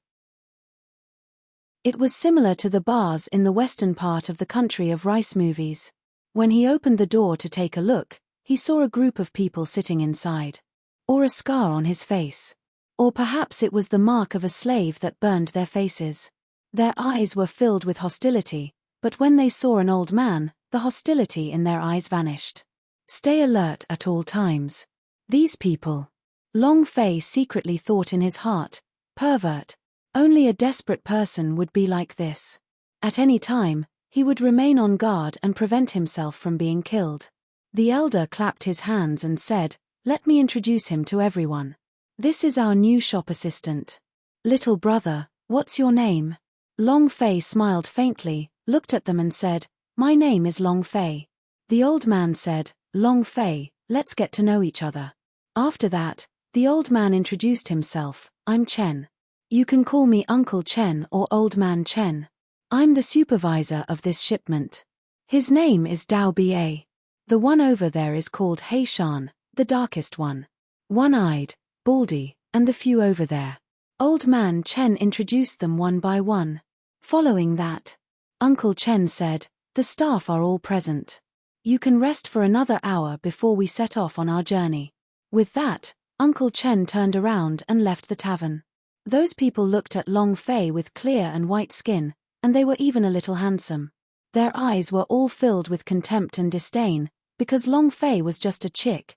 It was similar to the bars in the western part of the country of rice movies. When he opened the door to take a look, he saw a group of people sitting inside. Or a scar on his face. Or perhaps it was the mark of a slave that burned their faces. Their eyes were filled with hostility, but when they saw an old man, the hostility in their eyes vanished. Stay alert at all times. These people. Long Fei secretly thought in his heart, pervert. Only a desperate person would be like this. At any time, he would remain on guard and prevent himself from being killed. The elder clapped his hands and said, let me introduce him to everyone. This is our new shop assistant. Little brother, what's your name? Long Fei smiled faintly, looked at them and said, my name is Long Fei. The old man said, Long Fei, let's get to know each other. After that, the old man introduced himself, I'm Chen. You can call me Uncle Chen or Old Man Chen. I'm the supervisor of this shipment. His name is Dao Ba. The one over there is called Hei Shan, the darkest one. One-eyed, baldy, and the few over there. Old Man Chen introduced them one by one. Following that, Uncle Chen said, the staff are all present. You can rest for another hour before we set off on our journey. With that, Uncle Chen turned around and left the tavern. Those people looked at Long Fei with clear and white skin, and they were even a little handsome. Their eyes were all filled with contempt and disdain, because Long Fei was just a chick.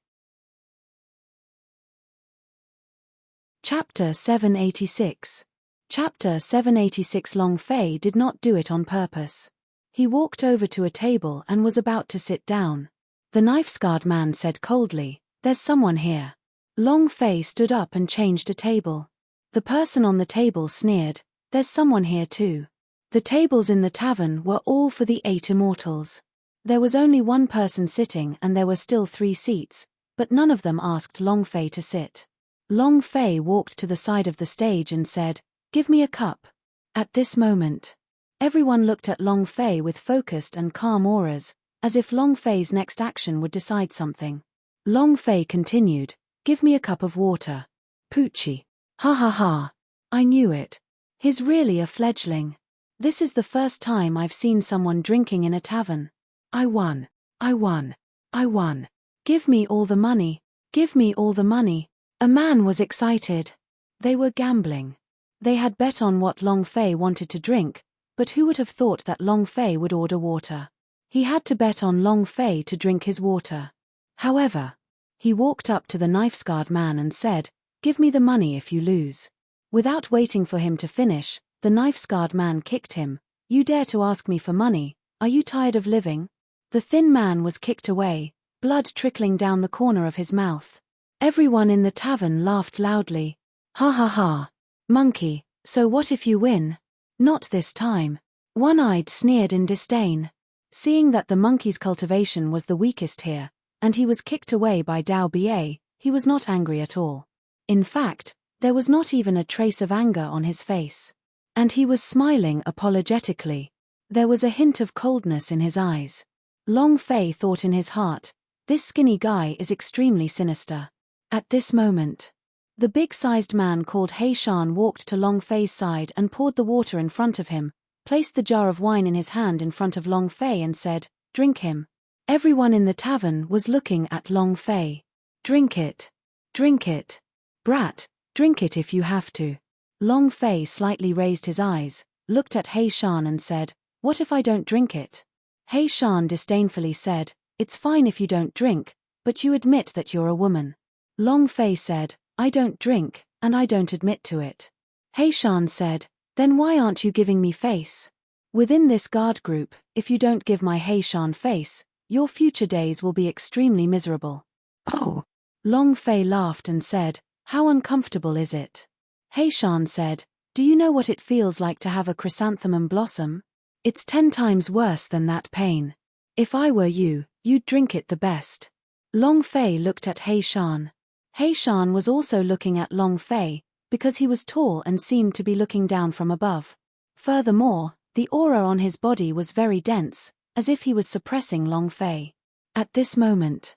Chapter 786. Chapter 786. Long Fei did not do it on purpose. He walked over to a table and was about to sit down. The knife-scarred man said coldly, there's someone here. Long Fei stood up and changed a table. The person on the table sneered, "There's someone here too." The tables in the tavern were all for the 8 immortals. There was only one person sitting and there were still 3 seats, but none of them asked Long Fei to sit. Long Fei walked to the side of the stage and said, "Give me a cup." At this moment, everyone looked at Long Fei with focused and calm auras, as if Long Fei's next action would decide something. Long Fei continued, "Give me a cup of water." Poochie. Ha ha ha. I knew it. He's really a fledgling. This is the first time I've seen someone drinking in a tavern. I won. I won. I won. Give me all the money. Give me all the money. A man was excited. They were gambling. They had bet on what Long Fei wanted to drink, but who would have thought that Long Fei would order water? He had to bet on Long Fei to drink his water. However, he walked up to the knife-scarred man and said, "Give me the money if you lose." Without waiting for him to finish, the knife-scarred man kicked him. "You dare to ask me for money? Are you tired of living?" The thin man was kicked away, blood trickling down the corner of his mouth. Everyone in the tavern laughed loudly. Ha ha ha. Monkey, so what if you win? Not this time. One-Eyed sneered in disdain. Seeing that the monkey's cultivation was the weakest here, and he was kicked away by Dao Ba, he was not angry at all. In fact, there was not even a trace of anger on his face. And he was smiling apologetically. There was a hint of coldness in his eyes. Long Fei thought in his heart, "This skinny guy is extremely sinister." At this moment, the big-sized man called He Shan walked to Long Fei's side and poured the water in front of him, placed the jar of wine in his hand in front of Long Fei and said, "Drink him." Everyone in the tavern was looking at Long Fei. "Drink it. Drink it. Brat, drink it if you have to." Long Fei slightly raised his eyes, looked at He Shan and said, "What if I don't drink it?" He Shan disdainfully said, "It's fine if you don't drink, but you admit that you're a woman." Long Fei said, "I don't drink, and I don't admit to it." He Shan said, "Then why aren't you giving me face? Within this guard group, if you don't give my He Shan face, your future days will be extremely miserable." "Oh." Long Fei laughed and said, "How uncomfortable is it?" He Shan said, "Do you know what it feels like to have a chrysanthemum blossom? It's 10 times worse than that pain. If I were you, you'd drink it the best." Long Fei looked at He Shan. He Shan was also looking at Long Fei, because he was tall and seemed to be looking down from above. Furthermore, the aura on his body was very dense, as if he was suppressing Long Fei. At this moment,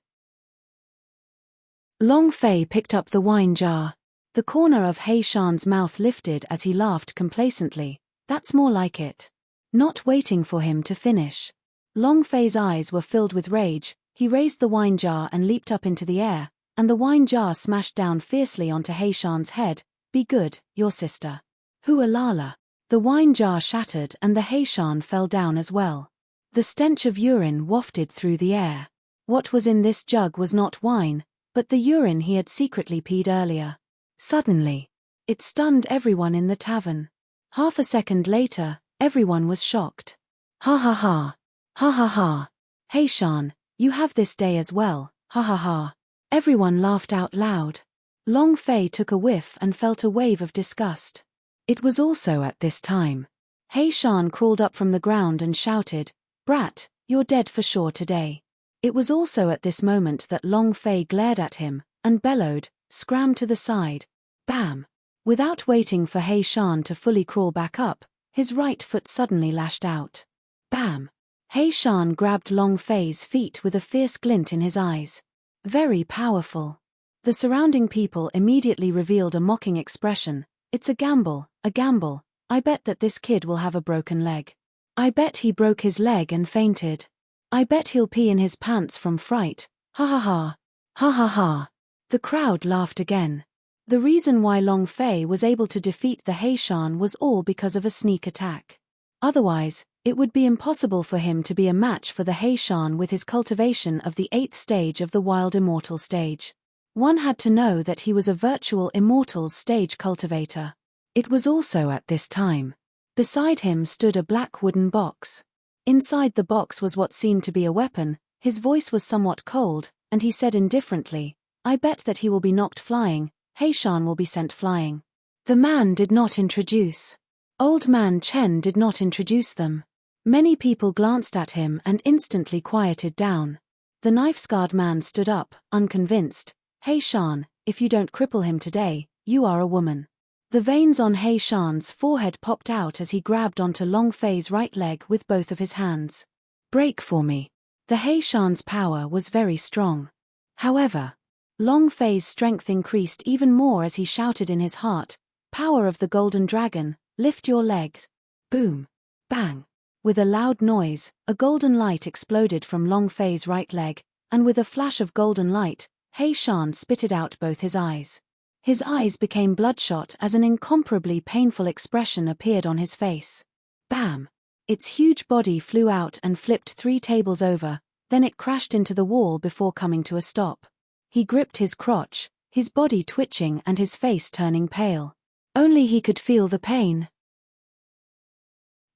Long Fei picked up the wine jar. The corner of He Shan's mouth lifted as he laughed complacently. "That's more like it." Not waiting for him to finish, Long Fei's eyes were filled with rage. He raised the wine jar and leaped up into the air, and the wine jar smashed down fiercely onto He Shan's head. "Be good, your sister." Hualala. The wine jar shattered and the He Shan fell down as well. The stench of urine wafted through the air. What was in this jug was not wine, but the urine he had secretly peed earlier. Suddenly, it stunned everyone in the tavern. Half a second later, everyone was shocked. Ha ha ha. Ha ha ha. He Shan, you have this day as well, ha ha ha. Everyone laughed out loud. Long Fei took a whiff and felt a wave of disgust. It was also at this time. He Shan crawled up from the ground and shouted, "Brat, you're dead for sure today." It was also at this moment that Long Fei glared at him, and bellowed, "Scram to the side." Bam! Without waiting for He Shan to fully crawl back up, his right foot suddenly lashed out. Bam! He Shan grabbed Long Fei's feet with a fierce glint in his eyes. Very powerful. The surrounding people immediately revealed a mocking expression. "It's a gamble, a gamble. I bet that this kid will have a broken leg. I bet he broke his leg and fainted. I bet he'll pee in his pants from fright. Ha ha ha. Ha ha ha." The crowd laughed again. The reason why Long Fei was able to defeat the He Shan was all because of a sneak attack. Otherwise, it would be impossible for him to be a match for the He Shan with his cultivation of the 8th stage of the Wild Immortal stage. One had to know that he was a virtual Immortals stage cultivator. It was also at this time. Beside him stood a black wooden box. Inside the box was what seemed to be a weapon. His voice was somewhat cold, and he said indifferently, "I bet that he will be knocked flying. He Shan will be sent flying." The man did not introduce. Old man Chen did not introduce them. Many people glanced at him and instantly quieted down. The knife-scarred man stood up, unconvinced. He Shan, if you don't cripple him today, you are a woman. The veins on He Shan's forehead popped out as he grabbed onto Long Fei's right leg with both of his hands. Break for me. The He Shan's power was very strong. However, Long Fei's strength increased even more as he shouted in his heart, "Power of the Golden Dragon, lift your legs." Boom. Bang. With a loud noise, a golden light exploded from Long Fei's right leg, and with a flash of golden light, He Shan spitted out both his eyes. His eyes became bloodshot as an incomparably painful expression appeared on his face. Bam! Its huge body flew out and flipped 3 tables over, then it crashed into the wall before coming to a stop. He gripped his crotch, his body twitching and his face turning pale. Only he could feel the pain.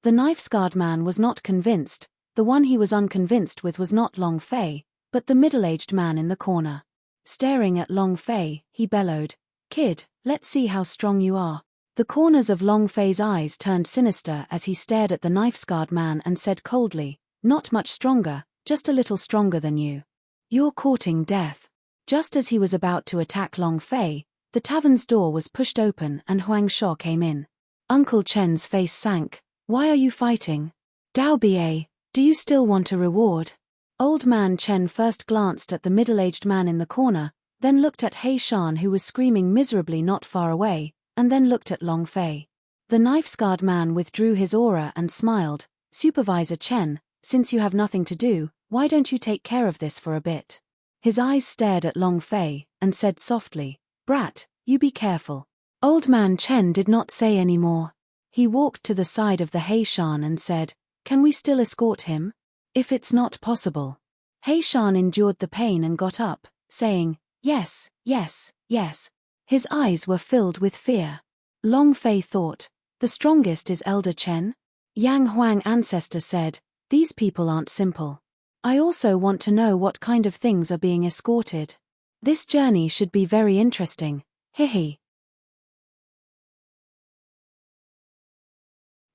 The knife-scarred man was not convinced. The one he was unconvinced with was not Long Fei, but the middle-aged man in the corner. Staring at Long Fei, he bellowed, "Kid, let's see how strong you are." The corners of Long Fei's eyes turned sinister as he stared at the knife-scarred man and said coldly, "Not much stronger, just a little stronger than you. You're courting death." Just as he was about to attack Long Fei, the tavern's door was pushed open and Huang Shuo came in. Uncle Chen's face sank. "Why are you fighting? Dao Ba, do you still want a reward?" Old man Chen first glanced at the middle-aged man in the corner, then looked at He Shan who was screaming miserably not far away, and then looked at Long Fei. The knife-scarred man withdrew his aura and smiled. "Supervisor Chen, since you have nothing to do, why don't you take care of this for a bit?" His eyes stared at Long Fei, and said softly, "Brat, you be careful." Old man Chen did not say any more. He walked to the side of the He Shan and said, "Can we still escort him? If it's not possible." He Shan endured the pain and got up, saying, "Yes, yes, yes." His eyes were filled with fear. Long Fei thought, "The strongest is Elder Chen?" Yang Huang ancestor said, "These people aren't simple. I also want to know what kind of things are being escorted. This journey should be very interesting. Hihi."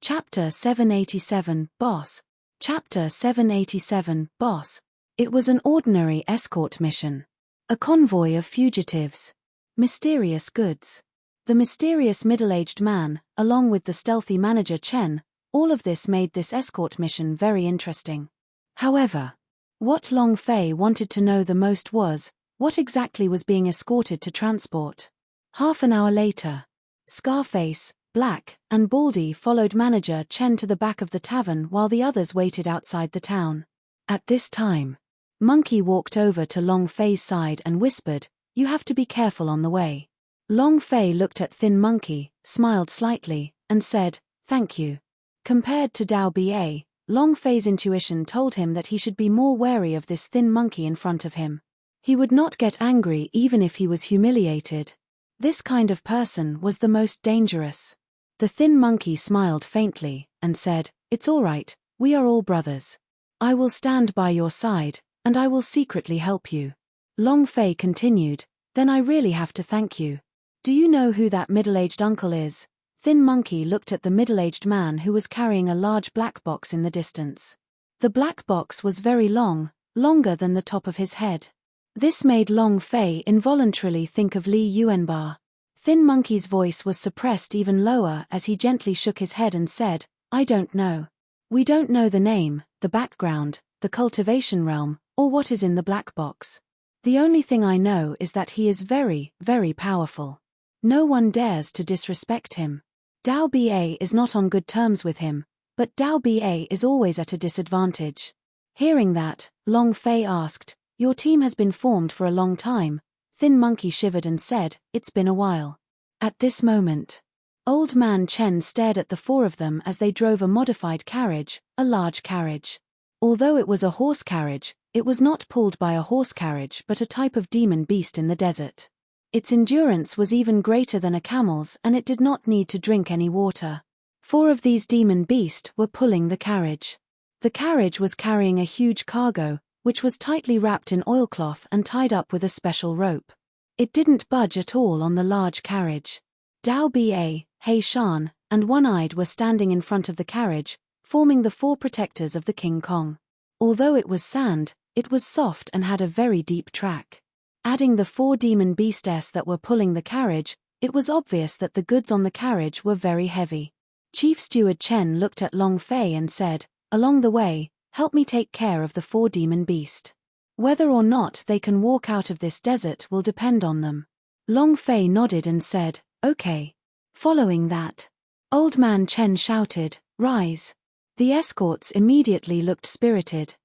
Chapter 787, Boss. Chapter 787, Boss. It was an ordinary escort mission. A convoy of fugitives. Mysterious goods. The mysterious middle-aged man, along with the stealthy manager Chen, all of this made this escort mission very interesting. However, what Long Fei wanted to know the most was, what exactly was being escorted to transport? Half an hour later, Scarface, Black, and Baldy followed manager Chen to the back of the tavern while the others waited outside the town. At this time, Monkey walked over to Long Fei's side and whispered, "You have to be careful on the way." Long Fei looked at Thin Monkey, smiled slightly, and said, "Thank you." Compared to Dao Ba, Long Fei's intuition told him that he should be more wary of this thin monkey in front of him. He would not get angry even if he was humiliated. This kind of person was the most dangerous. The thin monkey smiled faintly, and said, "It's all right, we are all brothers. I will stand by your side, and I will secretly help you." Long Fei continued, "Then I really have to thank you. Do you know who that middle-aged uncle is?" Thin Monkey looked at the middle-aged man who was carrying a large black box in the distance. The black box was very long, longer than the top of his head. This made Long Fei involuntarily think of Li Yuanba. Thin Monkey's voice was suppressed even lower as he gently shook his head and said, "I don't know. We don't know the name, the background, the cultivation realm, or what is in the black box. The only thing I know is that he is very, very powerful. No one dares to disrespect him. Dao Ba is not on good terms with him, but Dao Ba is always at a disadvantage." Hearing that, Long Fei asked, "Your team has been formed for a long time?" Thin Monkey shivered and said, "It's been a while." At this moment, Old Man Chen stared at the four of them as they drove a modified carriage, a large carriage. Although it was a horse carriage, it was not pulled by a horse carriage but a type of demon beast in the desert. Its endurance was even greater than a camel's and it did not need to drink any water. 4 of these demon beasts were pulling the carriage. The carriage was carrying a huge cargo, which was tightly wrapped in oilcloth and tied up with a special rope. It didn't budge at all on the large carriage. Dao Ba, He Shan, and One-Eyed were standing in front of the carriage, forming the four protectors of the King Kong. Although it was sand, it was soft and had a very deep track. Adding the four demon beasts that were pulling the carriage, it was obvious that the goods on the carriage were very heavy. Chief Steward Chen looked at Long Fei and said, "Along the way, help me take care of the four demon beasts. Whether or not they can walk out of this desert will depend on them." Long Fei nodded and said, "Okay." Following that, Old Man Chen shouted, "Rise." The escorts immediately looked spirited.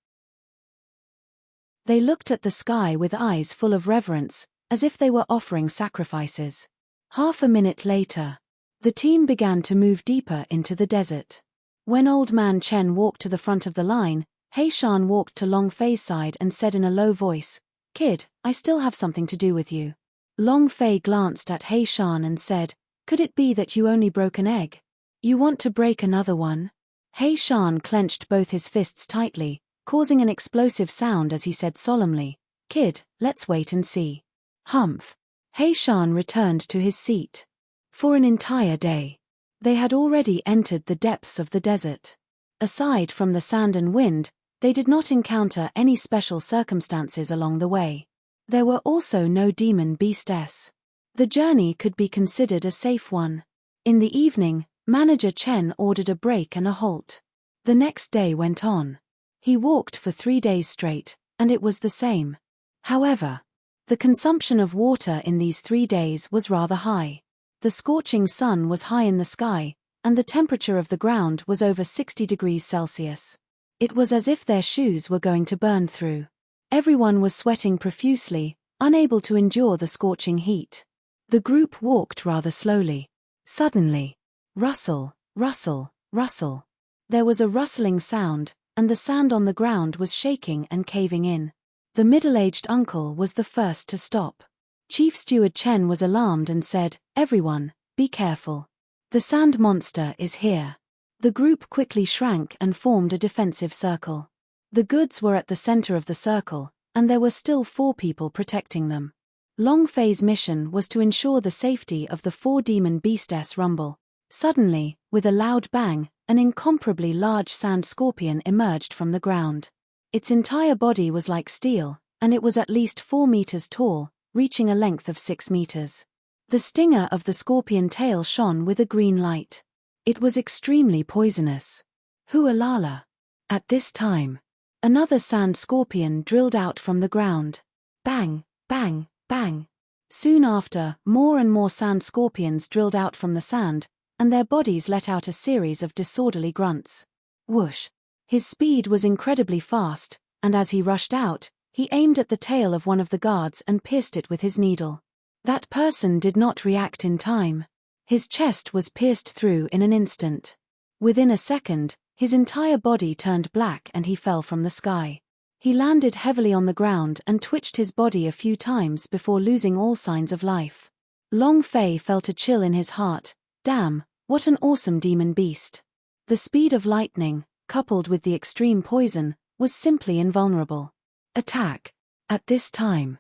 They looked at the sky with eyes full of reverence, as if they were offering sacrifices. Half a minute later, the team began to move deeper into the desert. When Old Man Chen walked to the front of the line, He Shan walked to Long Fei's side and said in a low voice, "Kid, I still have something to do with you." Long Fei glanced at He Shan and said, "Could it be that you only broke an egg? You want to break another one?" He Shan clenched both his fists tightly, causing an explosive sound as he said solemnly, "Kid, let's wait and see." Humph. He Shan returned to his seat. For an entire day, they had already entered the depths of the desert. Aside from the sand and wind, they did not encounter any special circumstances along the way. There were also no demon beasts. The journey could be considered a safe one. In the evening, Manager Chen ordered a break and a halt. The next day went on. He walked for 3 days straight, and it was the same. However, the consumption of water in these 3 days was rather high. The scorching sun was high in the sky, and the temperature of the ground was over 60 degrees Celsius. It was as if their shoes were going to burn through. Everyone was sweating profusely, unable to endure the scorching heat. The group walked rather slowly. Suddenly, rustle, rustle, rustle. There was a rustling sound, and the sand on the ground was shaking and caving in. The middle-aged uncle was the first to stop. Chief Steward Chen was alarmed and said, "Everyone, be careful. The sand monster is here." The group quickly shrank and formed a defensive circle. The goods were at the center of the circle, and there were still 4 people protecting them. Long Fei's mission was to ensure the safety of the 4 demon beasts rumble. Suddenly, with a loud bang, an incomparably large sand scorpion emerged from the ground. Its entire body was like steel, and it was at least 4 meters tall, reaching a length of 6 meters. The stinger of the scorpion tail shone with a green light. It was extremely poisonous. Hualala. At this time, another sand scorpion drilled out from the ground. Bang, bang, bang. Soon after, more and more sand scorpions drilled out from the sand, and their bodies let out a series of disorderly grunts. Whoosh. His speed was incredibly fast, and as he rushed out, he aimed at the tail of one of the guards and pierced it with his needle. That person did not react in time. His chest was pierced through in an instant. Within a second, his entire body turned black and he fell from the sky. He landed heavily on the ground and twitched his body a few times before losing all signs of life. Long Fei felt a chill in his heart. Damn, what an awesome demon beast. The speed of lightning, coupled with the extreme poison, was simply invulnerable. Attack. At this time.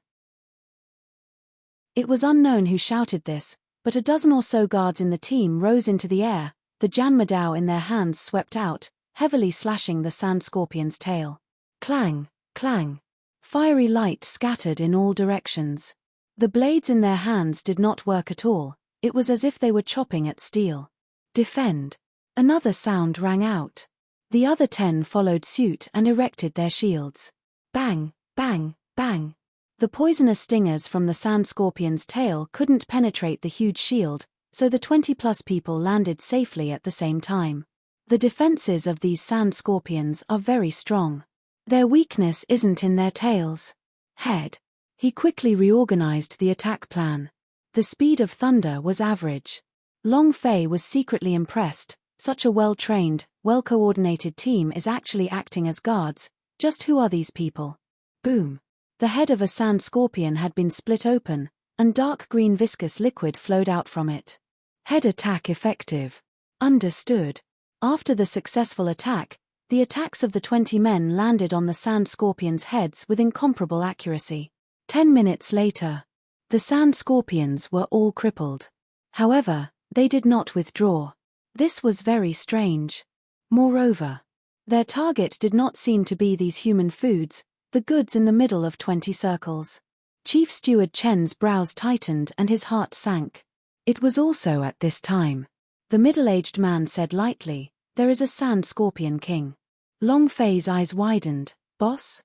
It was unknown who shouted this, but a dozen or so guards in the team rose into the air, the Janmadao in their hands swept out, heavily slashing the sand scorpion's tail. Clang, clang. Fiery light scattered in all directions. The blades in their hands did not work at all, it was as if they were chopping at steel. Defend. Another sound rang out. The other 10 followed suit and erected their shields. Bang, bang, bang. The poisonous stingers from the sand scorpion's tail couldn't penetrate the huge shield, so the 20+ people landed safely at the same time. The defenses of these sand scorpions are very strong. Their weakness isn't in their tails. Head. He quickly reorganized the attack plan. The speed of thunder was average. Long Fei was secretly impressed. Such a well-trained, well-coordinated team is actually acting as guards. Just who are these people? Boom. The head of a sand scorpion had been split open, and dark green viscous liquid flowed out from it. Head attack effective. Understood. After the successful attack, the attacks of the 20 men landed on the sand scorpions' heads with incomparable accuracy. 10 minutes later, the sand scorpions were all crippled. However, they did not withdraw. This was very strange. Moreover, their target did not seem to be these human foods, the goods in the middle of 20 circles. Chief Steward Chen's brows tightened and his heart sank. It was also at this time. The middle-aged man said lightly, "There is a sand scorpion king." Long Fei's eyes widened. "Boss?"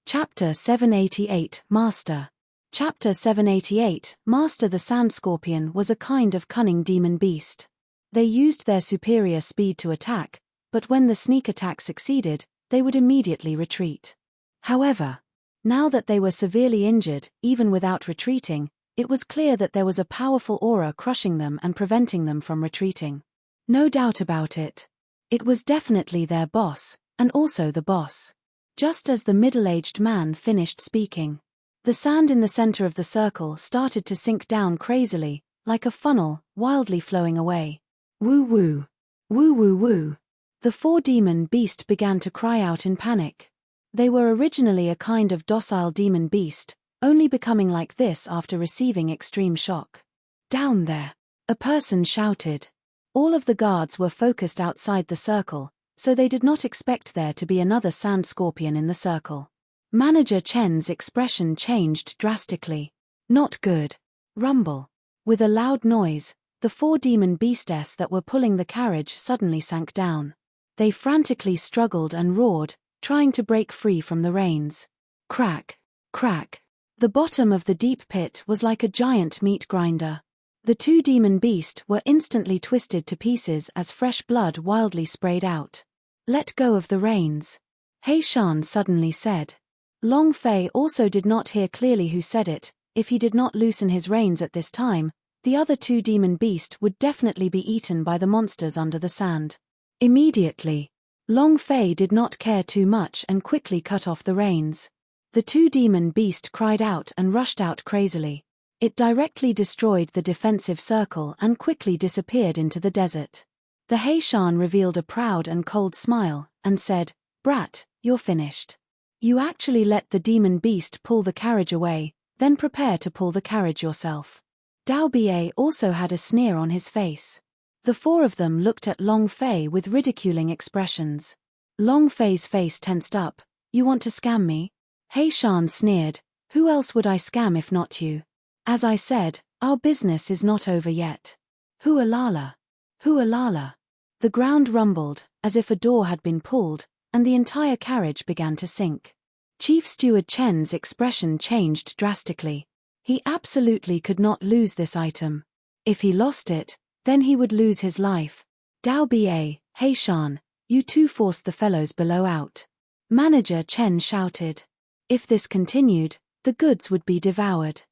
Chapter 788, Master. Chapter 788, Master. The sand scorpion was a kind of cunning demon beast. They used their superior speed to attack, but when the sneak attack succeeded, they would immediately retreat. However, now that they were severely injured, even without retreating, it was clear that there was a powerful aura crushing them and preventing them from retreating. No doubt about it. It was definitely their boss, and also the boss. Just as the middle-aged man finished speaking, the sand in the center of the circle started to sink down crazily, like a funnel, wildly flowing away. Woo woo. Woo woo woo. The four demon beast began to cry out in panic. They were originally a kind of docile demon beast, only becoming like this after receiving extreme shock. Down there, a person shouted. All of the guards were focused outside the circle, so they did not expect there to be another sand scorpion in the circle. Manager Chen's expression changed drastically. Not good. Rumble. With a loud noise, the four demon beasts that were pulling the carriage suddenly sank down. They frantically struggled and roared, trying to break free from the reins. Crack, crack. The bottom of the deep pit was like a giant meat grinder. The two demon beasts were instantly twisted to pieces as fresh blood wildly sprayed out. Let go of the reins. He Shan suddenly said. Long Fei also did not hear clearly who said it. If he did not loosen his reins at this time, the other two demon beasts would definitely be eaten by the monsters under the sand. Immediately, Long Fei did not care too much and quickly cut off the reins. The two demon beasts cried out and rushed out crazily. It directly destroyed the defensive circle and quickly disappeared into the desert. The He Shan revealed a proud and cold smile, and said, "Brat, you're finished. You actually let the demon beast pull the carriage away, then prepare to pull the carriage yourself." Dao Bie also had a sneer on his face. The four of them looked at Long Fei with ridiculing expressions. Long Fei's face tensed up. "You want to scam me?" He Shan sneered. "Who else would I scam if not you? As I said, our business is not over yet." Hualala. Hualala. The ground rumbled, as if a door had been pulled, and the entire carriage began to sink. Chief Steward Chen's expression changed drastically. He absolutely could not lose this item. If he lost it, then he would lose his life. Dao Bie, He Shan, you two forced the fellows below out. Manager Chen shouted. If this continued, the goods would be devoured.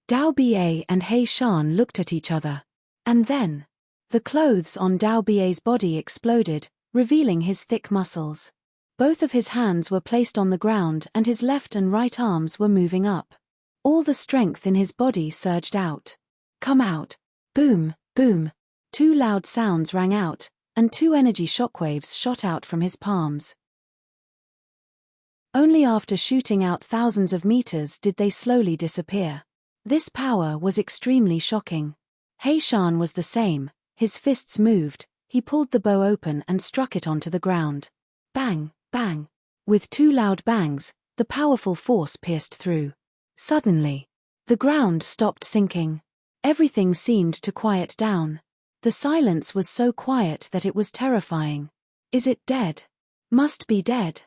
Dao Bie and He Shan looked at each other. And then, the clothes on Dao Bie's body exploded, revealing his thick muscles. Both of his hands were placed on the ground and his left and right arms were moving up. All the strength in his body surged out. Come out. Boom, boom. Two loud sounds rang out, and two energy shockwaves shot out from his palms. Only after shooting out thousands of meters did they slowly disappear. This power was extremely shocking. He Shan was the same. His fists moved, he pulled the bow open and struck it onto the ground. Bang, bang. With two loud bangs, the powerful force pierced through. Suddenly, the ground stopped sinking. Everything seemed to quiet down. The silence was so quiet that it was terrifying. Is it dead? Must be dead.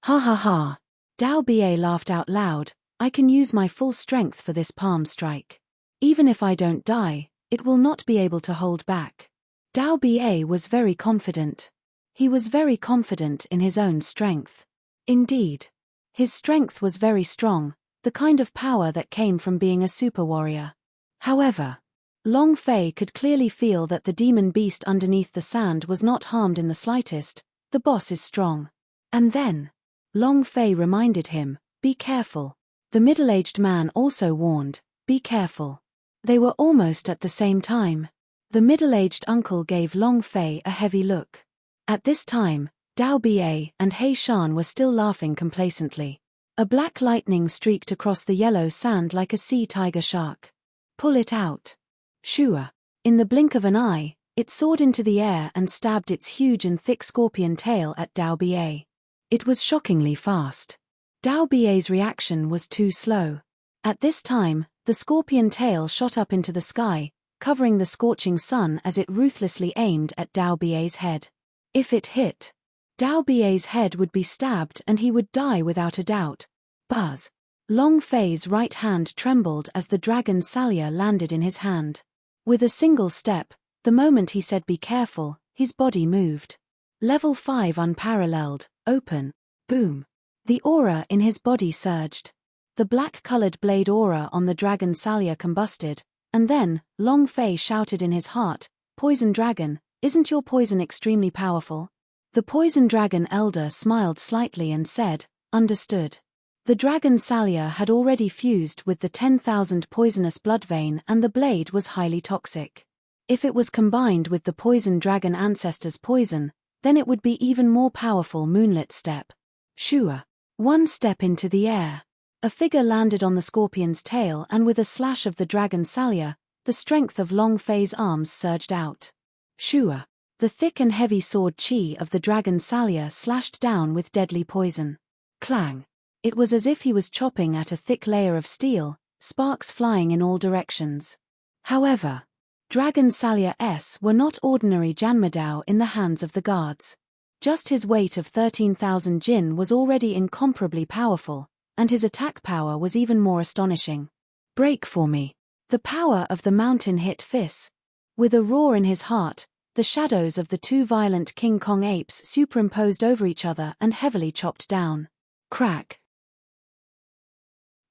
Ha ha ha. Dao Bie laughed out loud. I can use my full strength for this palm strike. Even if I don't die, it will not be able to hold back. Dao Bie was very confident. He was very confident in his own strength. Indeed, his strength was very strong, the kind of power that came from being a super warrior. However, Long Fei could clearly feel that the demon beast underneath the sand was not harmed in the slightest. The boss is strong. And then, Long Fei reminded him, be careful. The middle-aged man also warned, be careful. They were almost at the same time. The middle-aged uncle gave Long Fei a heavy look. At this time, Dao Bie and He Shan were still laughing complacently. A black lightning streaked across the yellow sand like a sea tiger shark. Pull it out. Shua. In the blink of an eye, it soared into the air and stabbed its huge and thick scorpion tail at Dao Ba. It was shockingly fast. Dao Ba's reaction was too slow. At this time, the scorpion tail shot up into the sky, covering the scorching sun as it ruthlessly aimed at Dao Ba's head. If it hit, Dao Ba's head would be stabbed and he would die without a doubt. Buzz. Long Fei's right hand trembled as the dragon Salia landed in his hand. With a single step, the moment he said be careful, his body moved. Level 5 unparalleled, open, boom. The aura in his body surged. The black-colored blade aura on the dragon Salia combusted, and then, Long Fei shouted in his heart, "Poison dragon, isn't your poison extremely powerful?" The poison dragon elder smiled slightly and said, "Understood." The dragon Salia had already fused with the 10,000 poisonous blood vein and the blade was highly toxic. If it was combined with the poison dragon ancestor's poison, then it would be even more powerful. Moonlit step. Shua. One step into the air. A figure landed on the scorpion's tail and with a slash of the dragon Salia, the strength of Long Fei's arms surged out. Shua. The thick and heavy sword chi of the dragon Salia slashed down with deadly poison. Clang. It was as if he was chopping at a thick layer of steel, sparks flying in all directions. However, Dragon Salia were not ordinary Janmadao in the hands of the guards. Just his weight of 13,000 jin was already incomparably powerful, and his attack power was even more astonishing. Break for me. The power of the mountain hit Fis. With a roar in his heart, the shadows of the two violent King Kong apes superimposed over each other and heavily chopped down. Crack.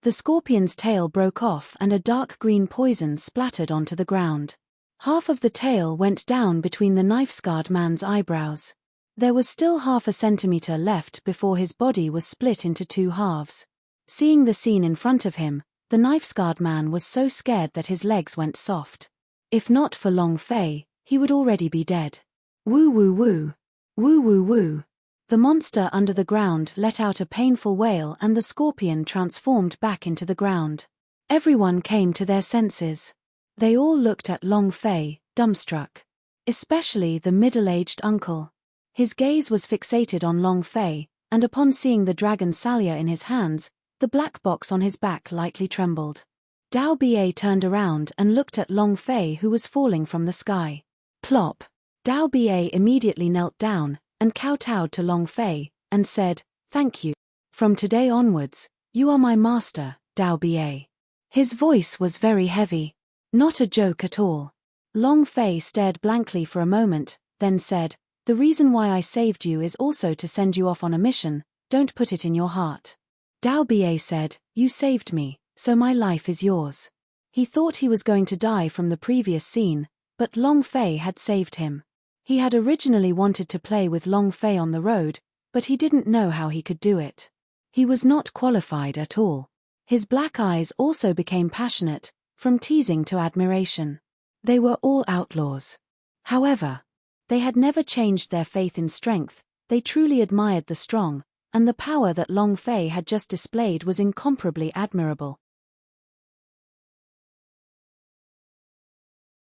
The scorpion's tail broke off and a dark green poison splattered onto the ground. Half of the tail went down between the knife-scarred man's eyebrows. There was still half a centimeter left before his body was split into two halves. Seeing the scene in front of him, the knife-scarred man was so scared that his legs went soft. If not for Long Fei, he would already be dead. Woo woo woo. Woo woo woo. The monster under the ground let out a painful wail and the scorpion transformed back into the ground. Everyone came to their senses. They all looked at Long Fei, dumbstruck. Especially the middle-aged uncle. His gaze was fixated on Long Fei, and upon seeing the dragon Salia in his hands, the black box on his back lightly trembled. Dao Ba turned around and looked at Long Fei who was falling from the sky. Plop. Dao Ba immediately knelt down, and kowtowed to Long Fei, and said, "Thank you. From today onwards, you are my master, Dao Ba." His voice was very heavy. Not a joke at all. Long Fei stared blankly for a moment, then said, "The reason why I saved you is also to send you off on a mission, don't put it in your heart." Dao Ba said, "You saved me, so my life is yours." He thought he was going to die from the previous scene, but Long Fei had saved him. He had originally wanted to play with Long Fei on the road, but he didn't know how he could do it. He was not qualified at all. His black eyes also became passionate, from teasing to admiration. They were all outlaws. However, they had never changed their faith in strength, they truly admired the strong, and the power that Long Fei had just displayed was incomparably admirable.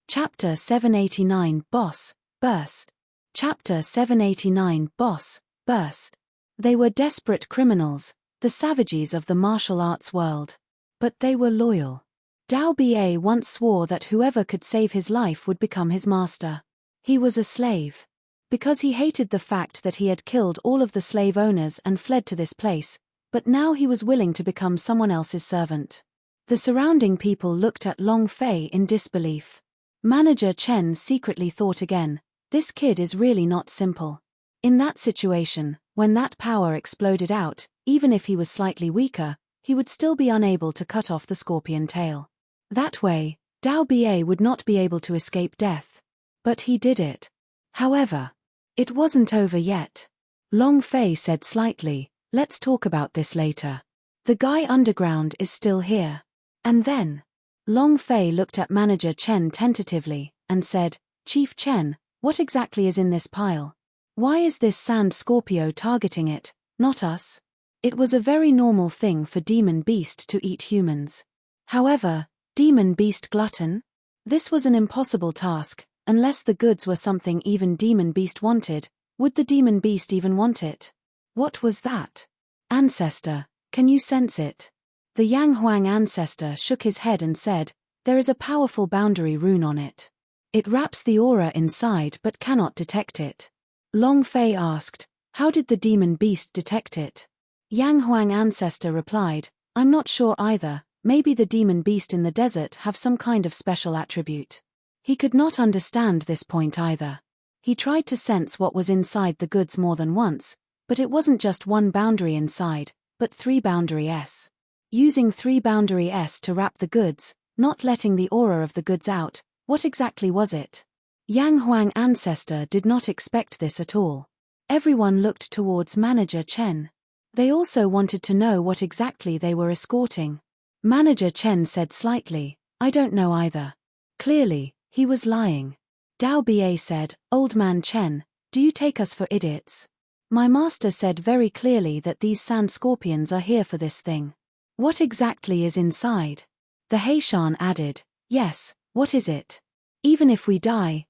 Chapter 789 Boss, Burst. Chapter 789 Boss, Burst. They were desperate criminals, the savages of the martial arts world. But they were loyal. Dao Ba once swore that whoever could save his life would become his master. He was a slave. Because he hated the fact that he had killed all of the slave owners and fled to this place, but now he was willing to become someone else's servant. The surrounding people looked at Long Fei in disbelief. Manager Chen secretly thought again, this kid is really not simple. In that situation, when that power exploded out, even if he was slightly weaker, he would still be unable to cut off the scorpion tail. That way, Dao Ba would not be able to escape death. But he did it. However, it wasn't over yet. Long Fei said slightly, "Let's talk about this later. The guy underground is still here." And then, Long Fei looked at Manager Chen tentatively, and said, "Chief Chen, what exactly is in this pile? Why is this sand Scorpio targeting it, not us?" It was a very normal thing for demon beast to eat humans. However, demon beast glutton? This was an impossible task. Unless the goods were something even demon beast wanted, would the demon beast even want it? What was that? Ancestor, can you sense it? The Yang Huang ancestor shook his head and said, there is a powerful boundary rune on it. It wraps the aura inside but cannot detect it. Long Fei asked, how did the demon beast detect it? Yang Huang ancestor replied, I'm not sure either, maybe the demon beast in the desert have some kind of special attribute. He could not understand this point either. He tried to sense what was inside the goods more than once, but it wasn't just one boundary inside, but 3 boundaries. Using 3 boundaries to wrap the goods, not letting the aura of the goods out, what exactly was it? Yang Huang ancestor did not expect this at all. Everyone looked towards Manager Chen. They also wanted to know what exactly they were escorting. Manager Chen said slightly, I don't know either. Clearly, he was lying. Dao Bie said, Old man Chen, do you take us for idiots? My master said very clearly that these sand scorpions are here for this thing. What exactly is inside? The Heishan added, yes, what is it? Even if we die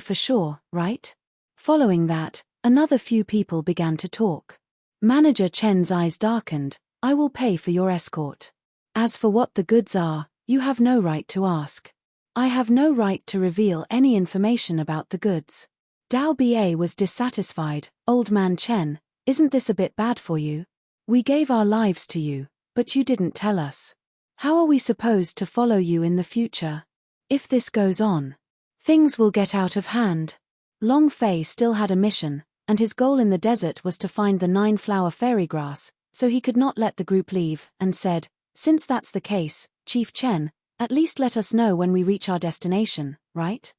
for sure, right? Following that, another few people began to talk. Manager Chen's eyes darkened, I will pay for your escort. As for what the goods are, you have no right to ask. I have no right to reveal any information about the goods. Dao Bie was dissatisfied, Old man Chen, isn't this a bit bad for you? We gave our lives to you, but you didn't tell us. How are we supposed to follow you in the future? If this goes on, things will get out of hand. Long Fei still had a mission, and his goal in the desert was to find the 9-flower fairy grass, so he could not let the group leave, and said, since that's the case, Chief Chen, at least let us know when we reach our destination, right?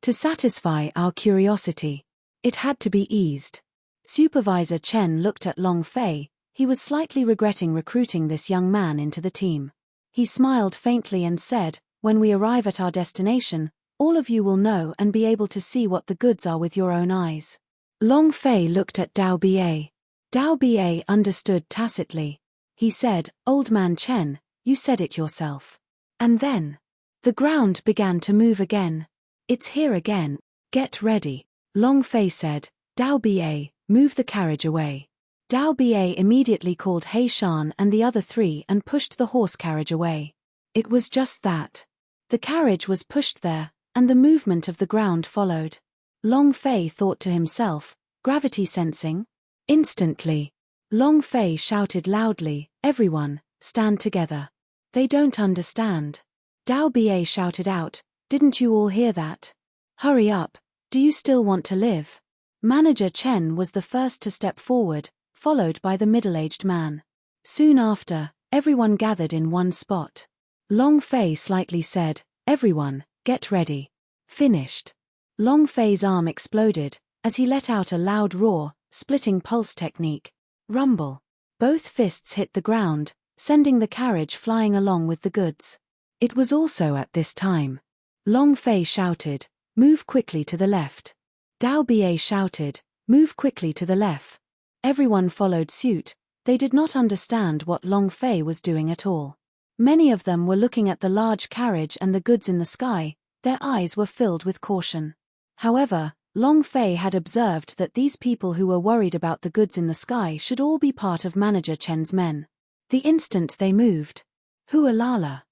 To satisfy our curiosity, it had to be eased. Supervisor Chen looked at Long Fei. He was slightly regretting recruiting this young man into the team. He smiled faintly and said, when we arrive at our destination, all of you will know and be able to see what the goods are with your own eyes. Long Fei looked at Dao Bie. Dao Bie understood tacitly. He said, Old man Chen, you said it yourself. And then, the ground began to move again. It's here again, get ready. Long Fei said, Dao Bie, move the carriage away. Dao Bie immediately called Heishan and the other 3 and pushed the horse carriage away. It was just that. The carriage was pushed there, and the movement of the ground followed. Long Fei thought to himself, gravity sensing? Instantly, Long Fei shouted loudly, everyone, stand together. They don't understand. Dao Bie shouted out, didn't you all hear that? Hurry up, do you still want to live? Manager Chen was the first to step forward, followed by the middle-aged man. Soon after, everyone gathered in one spot. Long Fei slightly said, everyone, get ready. Finished. Long Fei's arm exploded, as he let out a loud roar, splitting pulse technique. Rumble. Both fists hit the ground, sending the carriage flying along with the goods. It was also at this time. Long Fei shouted, move quickly to the left. Dao Bie shouted, move quickly to the left. Everyone followed suit. They did not understand what Long Fei was doing at all. Many of them were looking at the large carriage and the goods in the sky. Their eyes were filled with caution. However, Long Fei had observed that these people who were worried about the goods in the sky should all be part of Manager Chen's men. The instant they moved. Hualala.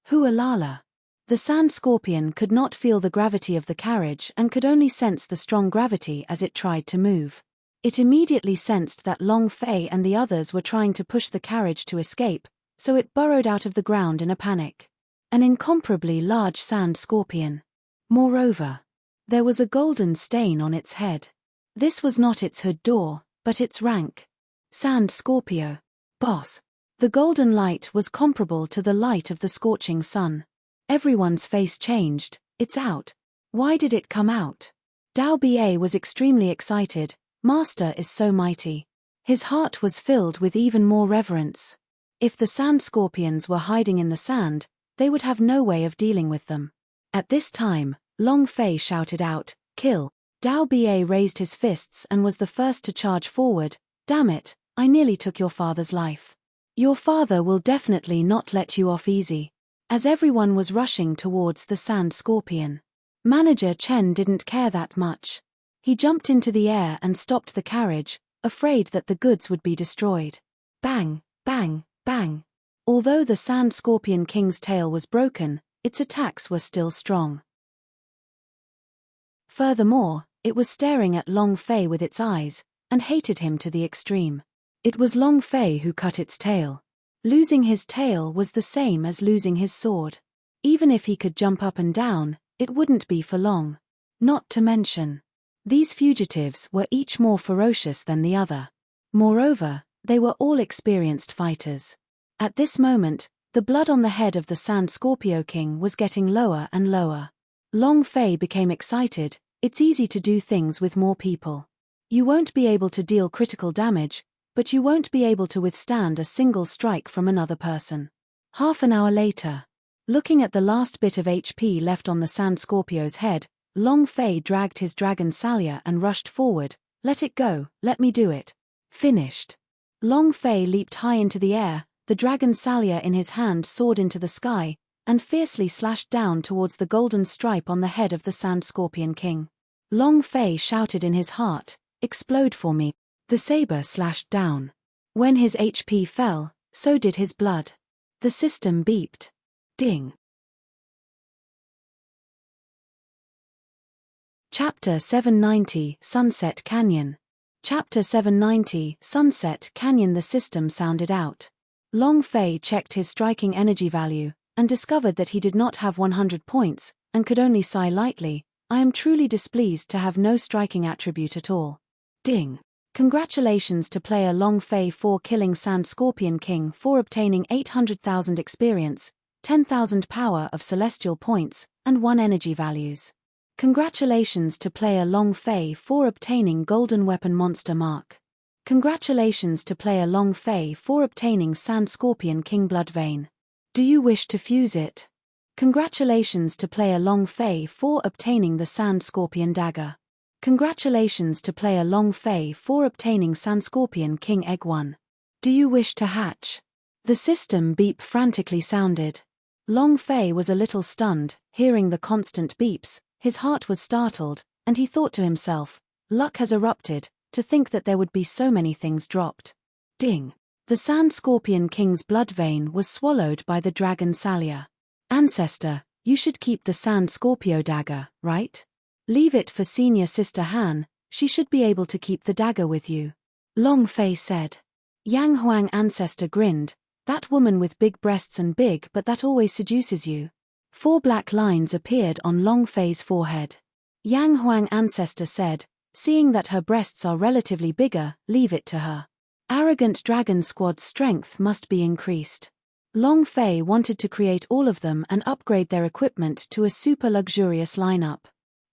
Hualala. The sand scorpion could not feel the gravity of the carriage and could only sense the strong gravity as it tried to move. It immediately sensed that Long Fei and the others were trying to push the carriage to escape, so it burrowed out of the ground in a panic. An incomparably large sand scorpion. Moreover, there was a golden stain on its head. This was not its hood door, but its rank. Sand Scorpio. Boss. The golden light was comparable to the light of the scorching sun. Everyone's face changed. It's out. Why did it come out? Dao Bie was extremely excited. Master is so mighty. His heart was filled with even more reverence. If the sand scorpions were hiding in the sand, they would have no way of dealing with them. At this time, Long Fei shouted out, kill. Dao Bie raised his fists and was the first to charge forward, Damn it, I nearly took your father's life. Your father will definitely not let you off easy. As everyone was rushing towards the sand scorpion, Manager Chen didn't care that much. He jumped into the air and stopped the carriage, afraid that the goods would be destroyed. Bang, bang, bang. Although the sand scorpion king's tail was broken, its attacks were still strong. Furthermore, it was staring at Long Fei with its eyes, and hated him to the extreme. It was Long Fei who cut its tail. Losing his tail was the same as losing his sword. Even if he could jump up and down, it wouldn't be for long. Not to mention, these fugitives were each more ferocious than the other. Moreover, they were all experienced fighters. At this moment, the blood on the head of the Sand Scorpio King was getting lower and lower. Long Fei became excited. It's easy to do things with more people. You won't be able to deal critical damage, but you won't be able to withstand a single strike from another person. Half an hour later, looking at the last bit of HP left on the Sand Scorpio's head, Long Fei dragged his dragon Salia and rushed forward. Let it go, let me do it. Finished. Long Fei leaped high into the air, the dragon Salia in his hand soared into the sky, and fiercely slashed down towards the golden stripe on the head of the Sand Scorpion King. Long Fei shouted in his heart, "Explode for me." The saber slashed down. When his HP fell, so did his blood. The system beeped. Ding. Chapter 790, Sunset Canyon. Chapter 790, Sunset Canyon. The system sounded out. Long Fei checked his striking energy value, and discovered that he did not have 100 points, and could only sigh lightly. I am truly displeased to have no striking attribute at all. Ding. Congratulations to player Long Fei for killing Sand Scorpion King for obtaining 800,000 experience, 10,000 power of celestial points, and 1 energy values. Congratulations to player Long Fei for obtaining Golden Weapon Monster Mark. Congratulations to player Long Fei for obtaining Sand Scorpion King Blood Vein. Do you wish to fuse it? Congratulations to player Long Fei for obtaining the Sand Scorpion Dagger. Congratulations to player Long Fei for obtaining Sand Scorpion King Egg 1. Do you wish to hatch? The system beep frantically sounded. Long Fei was a little stunned, hearing the constant beeps. His heart was startled, and he thought to himself, luck has erupted, to think that there would be so many things dropped. Ding. The Sand Scorpion King's blood vein was swallowed by the dragon Salia. Ancestor, you should keep the Sand Scorpio dagger, right? Leave it for senior sister Han, she should be able to keep the dagger with you. Long Fei said. Yang Huang Ancestor grinned, that woman with big breasts and big but that always seduces you. 4 black lines appeared on Long Fei's forehead. Yang Huang Ancestor said, seeing that her breasts are relatively bigger, leave it to her. Arrogant Dragon Squad's strength must be increased. Long Fei wanted to create all of them and upgrade their equipment to a super luxurious lineup.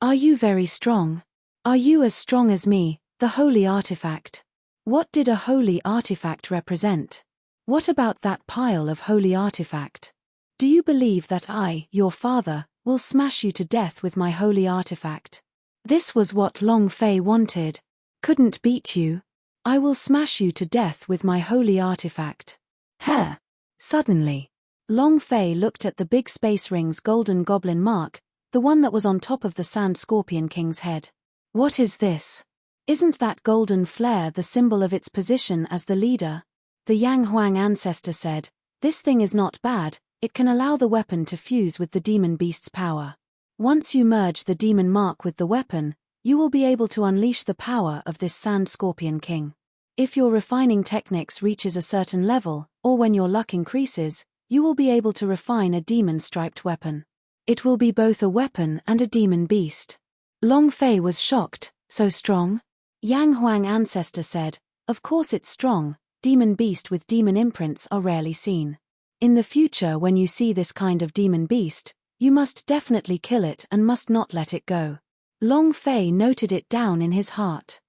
Are you very strong? Are you as strong as me, the holy artifact? What did a holy artifact represent? What about that pile of holy artifact? Do you believe that I, your father, will smash you to death with my holy artifact? This was what Long Fei wanted. Couldn't beat you. I will smash you to death with my holy artifact. Heh! Suddenly, Long Fei looked at the big space ring's golden goblin mark, the one that was on top of the Sand Scorpion King's head. What is this? Isn't that golden flare the symbol of its position as the leader? The Yang Huang Ancestor said, this thing is not bad, it can allow the weapon to fuse with the demon beast's power. Once you merge the demon mark with the weapon, you will be able to unleash the power of this Sand Scorpion King. If your refining techniques reaches a certain level, or when your luck increases, you will be able to refine a demon-striped weapon. It will be both a weapon and a demon beast. Long Fei was shocked, so strong? Yang Huang Ancestor said, of course it's strong, demon beast with demon imprints are rarely seen. In the future when you see this kind of demon beast, you must definitely kill it and must not let it go. Long Fei noted it down in his heart.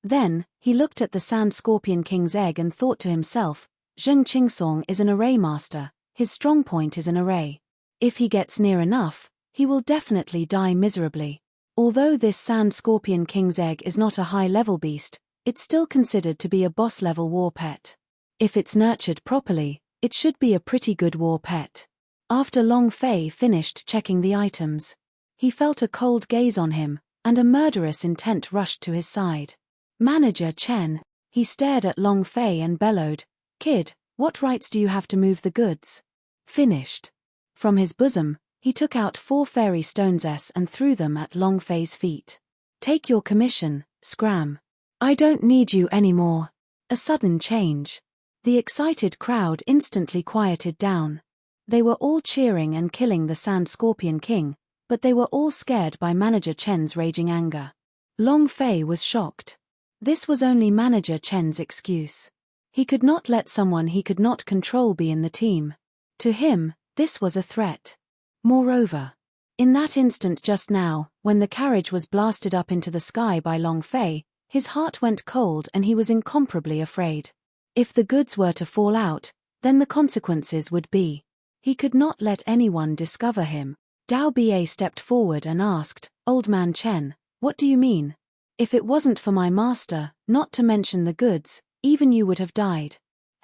Then, he looked at the Sand Scorpion King's egg and thought to himself, Zheng Qingsong is an array master, his strong point is an array. If he gets near enough, he will definitely die miserably. Although this Sand Scorpion King's egg is not a high-level beast, it's still considered to be a boss-level war pet. If it's nurtured properly, it should be a pretty good war pet. After Long Fei finished checking the items, he felt a cold gaze on him, and a murderous intent rushed to his side. Manager Chen, he stared at Long Fei and bellowed, "Kid, what rights do you have to move the goods?" Finished. From his bosom, he took out 4 fairy stones and threw them at Long Fei's feet. "Take your commission, Scram. I don't need you anymore." A sudden change. The excited crowd instantly quieted down. They were all cheering and killing the Sand Scorpion King, but they were all scared by Manager Chen's raging anger. Long Fei was shocked. This was only Manager Chen's excuse. He could not let someone he could not control be in the team. To him, this was a threat. Moreover, in that instant just now, when the carriage was blasted up into the sky by Long Fei, his heart went cold and he was incomparably afraid. If the goods were to fall out, then the consequences would be. He could not let anyone discover him. Dao Ba stepped forward and asked, "Old man Chen, what do you mean? If it wasn't for my master, not to mention the goods, even you would have died."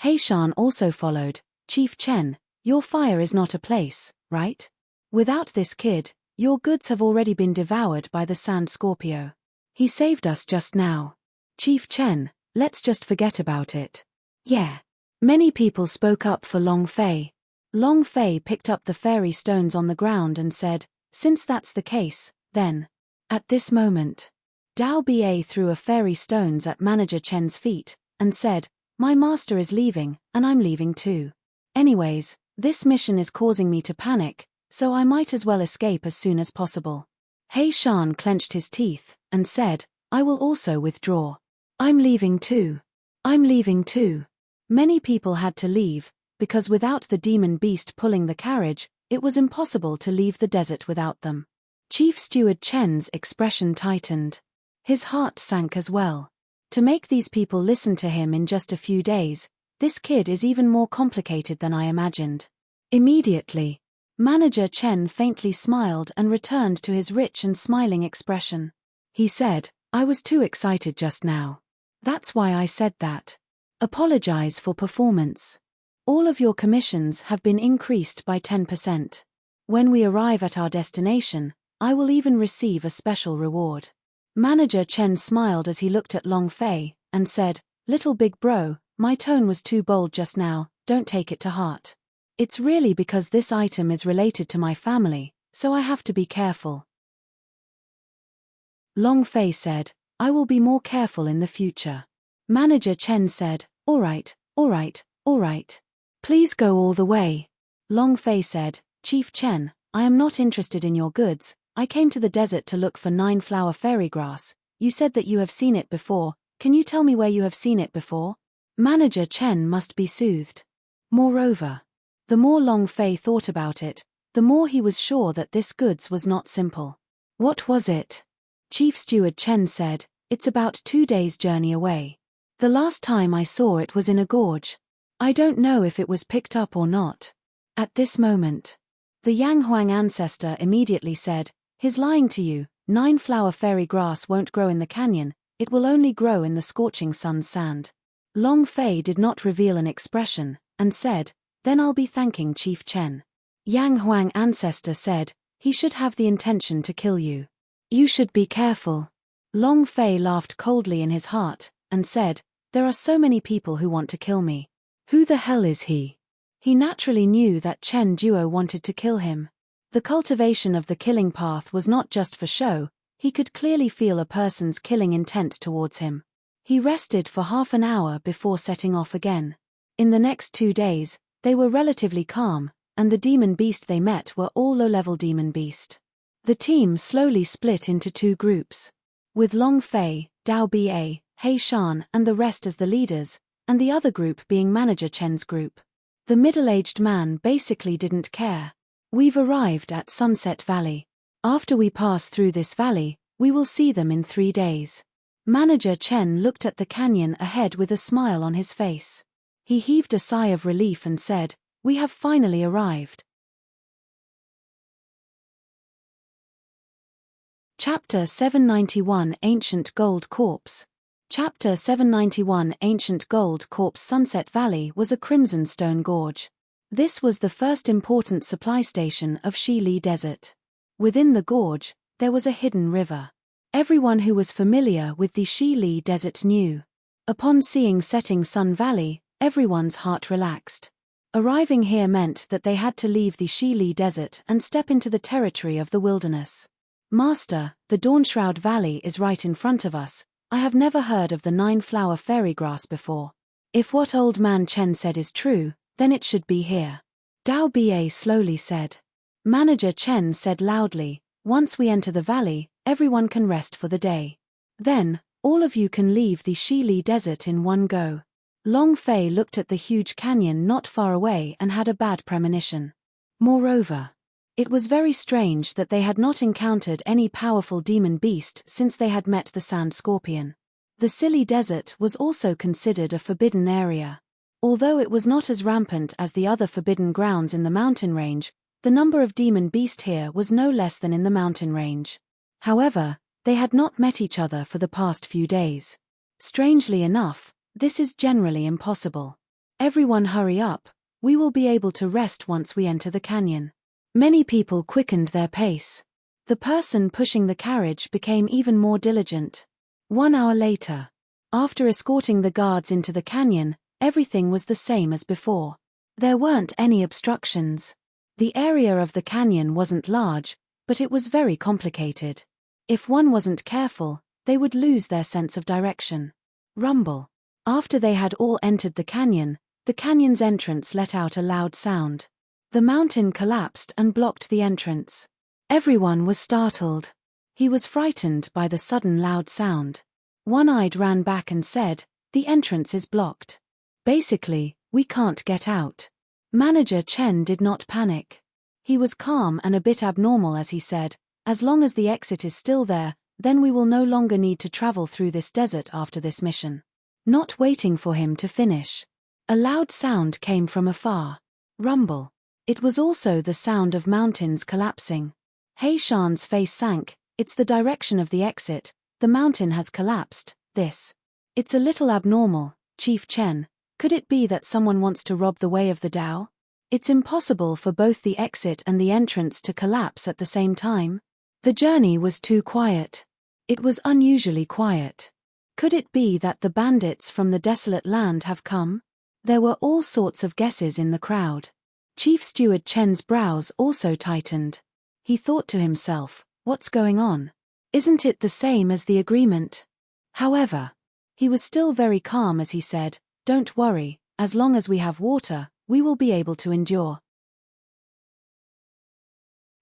Heishan also followed, "Chief Chen, your fire is not a place, right? Without this kid, your goods have already been devoured by the Sand Scorpio. He saved us just now. Chief Chen, let's just forget about it." Yeah. Many people spoke up for Long Fei. Long Fei picked up the fairy stones on the ground and said, "Since that's the case, then." At this moment, Dao Ba threw a fairy stones at Manager Chen's feet, and said, "My master is leaving, and I'm leaving too. Anyways, this mission is causing me to panic, so I might as well escape as soon as possible." Heishan clenched his teeth, and said, "I will also withdraw. I'm leaving too. I'm leaving too." Many people had to leave, because without the demon beast pulling the carriage, it was impossible to leave the desert without them. Chief Steward Chen's expression tightened. His heart sank as well. To make these people listen to him in just a few days, this kid is even more complicated than I imagined. Immediately, Manager Chen faintly smiled and returned to his rich and smiling expression. He said, "I was too excited just now. That's why I said that. Apologize for performance. All of your commissions have been increased by 10%. When we arrive at our destination, I will even receive a special reward." Manager Chen smiled as he looked at Long Fei, and said, "Little big bro, my tone was too bold just now, don't take it to heart. It's really because this item is related to my family, so I have to be careful." Long Fei said, "I will be more careful in the future." Manager Chen said, "All right, all right, all right. Please go all the way." Long Fei said, "Chief Chen, I am not interested in your goods. I came to the desert to look for 9-flower fairy grass. You said that you have seen it before. Can you tell me where you have seen it before?" Manager Chen must be soothed. Moreover, the more Long Fei thought about it, the more he was sure that this goods was not simple. "What was it?" Chief Steward Chen said, "It's about 2 days' journey away. The last time I saw it was in a gorge. I don't know if it was picked up or not." At this moment, the Yang Huang ancestor immediately said, "He's lying to you. 9-flower fairy grass won't grow in the canyon, it will only grow in the scorching sun's sand." Long Fei did not reveal an expression, and said, "Then I'll be thanking Chief Chen." Yang Huang ancestor said, "He should have the intention to kill you. You should be careful." Long Fei laughed coldly in his heart, and said, "There are so many people who want to kill me. Who the hell is he?" He naturally knew that Chen Duo wanted to kill him. The cultivation of the killing path was not just for show, he could clearly feel a person's killing intent towards him. He rested for half an hour before setting off again. In the next 2 days, they were relatively calm, and the demon beast they met were all low-level demon beast. The team slowly split into 2 groups, with Long Fei, Dao Ba, Heishan and the rest as the leaders, and the other group being Manager Chen's group. The middle-aged man basically didn't care. "We've arrived at Sunset Valley. After we pass through this valley, we will see them in 3 days." Manager Chen looked at the canyon ahead with a smile on his face. He heaved a sigh of relief and said, "We have finally arrived." Chapter 791 Ancient Gold Corpse. Chapter 791 Ancient Gold Corpse Sunset Valley was a crimson stone gorge. This was the first important supply station of Shili Desert. Within the gorge, there was a hidden river. Everyone who was familiar with the Shili Desert knew. Upon seeing Setting Sun Valley, everyone's heart relaxed. Arriving here meant that they had to leave the Shili Desert and step into the territory of the wilderness. Master, the Dawnshroud Valley is right in front of us. I have never heard of the 9-flower fairy grass before. If what Old Man Chen said is true, then it should be here. Dao Ba slowly said. Manager Chen said loudly, once we enter the valley, everyone can rest for the day. Then, all of you can leave the Shili Desert in one go. Long Fei looked at the huge canyon not far away and had a bad premonition. Moreover, it was very strange that they had not encountered any powerful demon beast since they had met the sand scorpion. The Shili Desert was also considered a forbidden area. Although it was not as rampant as the other forbidden grounds in the mountain range, the number of demon beast here was no less than in the mountain range. However, they had not met each other for the past few days. Strangely enough, this is generally impossible. Everyone hurry up, we will be able to rest once we enter the canyon. Many people quickened their pace. The person pushing the carriage became even more diligent. 1 hour later, after escorting the guards into the canyon, everything was the same as before. There weren't any obstructions. The area of the canyon wasn't large, but it was very complicated. If one wasn't careful, they would lose their sense of direction. Rumble. After they had all entered the canyon's entrance let out a loud sound. The mountain collapsed and blocked the entrance. Everyone was startled. He was frightened by the sudden loud sound. One-Eyed ran back and said, the entrance is blocked. Basically, we can't get out. Manager Chen did not panic. He was calm and a bit abnormal as he said, as long as the exit is still there, then we will no longer need to travel through this desert after this mission. Not waiting for him to finish. A loud sound came from afar. Rumble. It was also the sound of mountains collapsing. Hei Shan's face sank. It's the direction of the exit. The mountain has collapsed. It's a little abnormal, Chief Chen. Could it be that someone wants to rob the way of the Dao? It's impossible for both the exit and the entrance to collapse at the same time. The journey was too quiet. It was unusually quiet. Could it be that the bandits from the desolate land have come? There were all sorts of guesses in the crowd. Chief Steward Chen's brows also tightened. He thought to himself, what's going on? Isn't it the same as the agreement? However, he was still very calm as he said, don't worry, as long as we have water, we will be able to endure.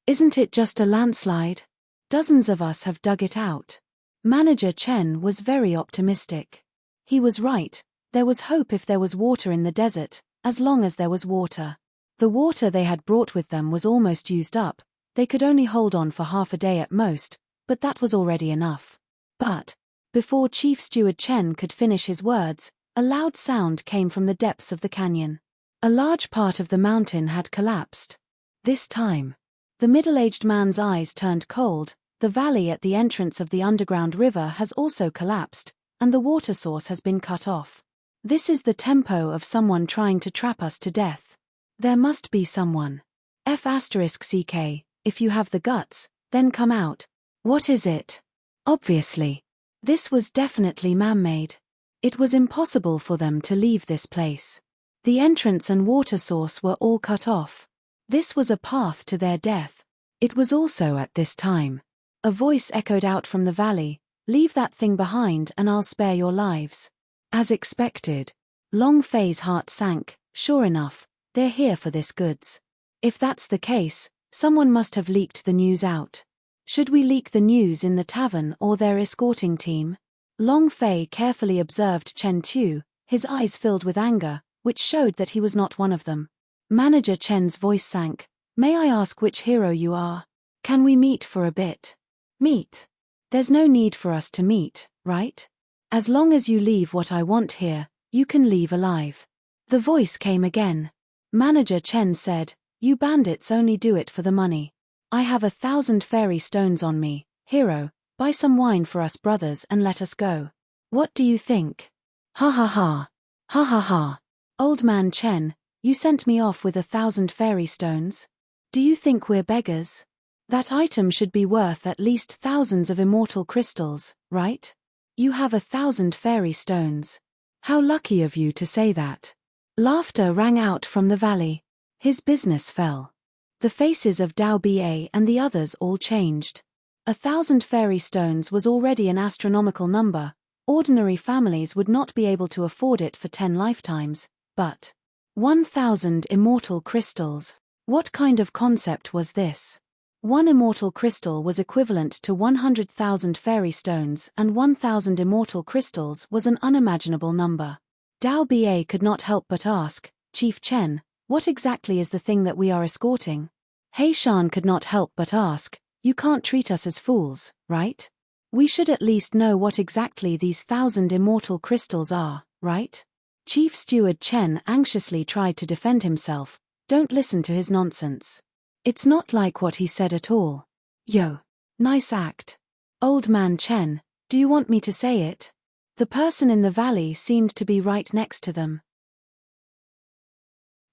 Isn't it just a landslide? Dozens of us have dug it out. Manager Chen was very optimistic. He was right, there was hope if there was water in the desert, as long as there was water. The water they had brought with them was almost used up, they could only hold on for half a day at most, but that was already enough. But, before Chief Steward Chen could finish his words, a loud sound came from the depths of the canyon. A large part of the mountain had collapsed. This time, the middle-aged man's eyes turned cold. The valley at the entrance of the underground river has also collapsed, and the water source has been cut off. This is the tempo of someone trying to trap us to death. There must be someone. F***CK, if you have the guts, then come out. What is it? Obviously. This was definitely man-made. It was impossible for them to leave this place. The entrance and water source were all cut off. This was a path to their death. It was also at this time. A voice echoed out from the valley, leave that thing behind and I'll spare your lives. As expected. Long Fei's heart sank, sure enough, they're here for this goods. If that's the case, someone must have leaked the news out. Should we leak the news in the tavern or their escorting team? Long Fei carefully observed Chen Tu, his eyes filled with anger, which showed that he was not one of them. Manager Chen's voice sank. May I ask which hero you are? Can we meet for a bit? Meet? There's no need for us to meet, right? As long as you leave what I want here, you can leave alive. The voice came again. Manager Chen said, you bandits only do it for the money. I have 1,000 fairy stones on me, hero, buy some wine for us brothers and let us go. What do you think? Ha ha ha. Ha ha ha. Old man Chen, you sent me off with 1,000 fairy stones? Do you think we're beggars? That item should be worth at least thousands of immortal crystals, right? You have 1,000 fairy stones. How lucky of you to say that. Laughter rang out from the valley. His business fell. The faces of Dao Ba and the others all changed. 1,000 fairy stones was already an astronomical number. Ordinary families would not be able to afford it for 10 lifetimes, but 1,000 immortal crystals. What kind of concept was this? One immortal crystal was equivalent to 100,000 fairy stones, and 1,000 immortal crystals was an unimaginable number. Dao Ba could not help but ask, Chief Chen, what exactly is the thing that we are escorting? He Shan could not help but ask, you can't treat us as fools, right? We should at least know what exactly these 1,000 immortal crystals are, right? Chief Steward Chen anxiously tried to defend himself. Don't listen to his nonsense. It's not like what he said at all. Yo. Nice act. Old man Chen, do you want me to say it? The person in the valley seemed to be right next to them.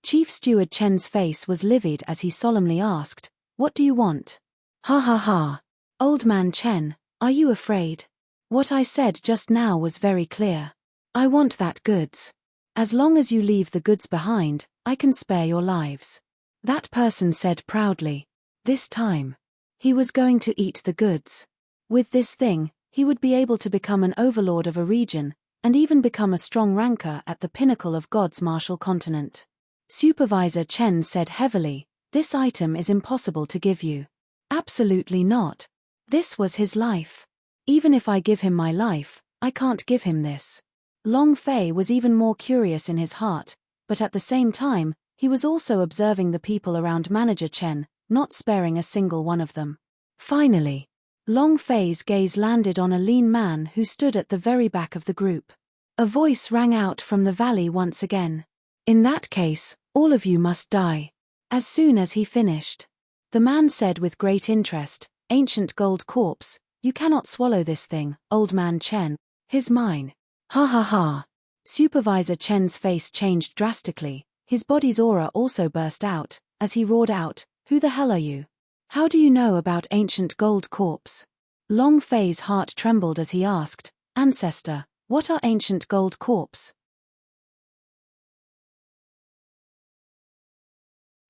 Chief Steward Chen's face was livid as he solemnly asked, what do you want? Ha ha ha. Old man Chen, are you afraid? What I said just now was very clear. I want that goods. As long as you leave the goods behind, I can spare your lives. That person said proudly. This time. He was going to eat the goods. With this thing, he would be able to become an overlord of a region, and even become a strong ranker at the pinnacle of God's martial continent. Supervisor Chen said heavily, this item is impossible to give you. Absolutely not. This was his life. Even if I give him my life, I can't give him this. Long Fei was even more curious in his heart, but at the same time, he was also observing the people around Manager Chen, not sparing a single one of them. Finally, Long Fei's gaze landed on a lean man who stood at the very back of the group. A voice rang out from the valley once again. In that case, all of you must die. As soon as he finished, the man said with great interest, Ancient gold corpse, you cannot swallow this thing, old man Chen. His mine. Ha ha ha. Supervisor Chen's face changed drastically, his body's aura also burst out, as he roared out, who the hell are you? How do you know about ancient gold corpse? Long Fei's heart trembled as he asked, Ancestor, what are ancient gold corpse?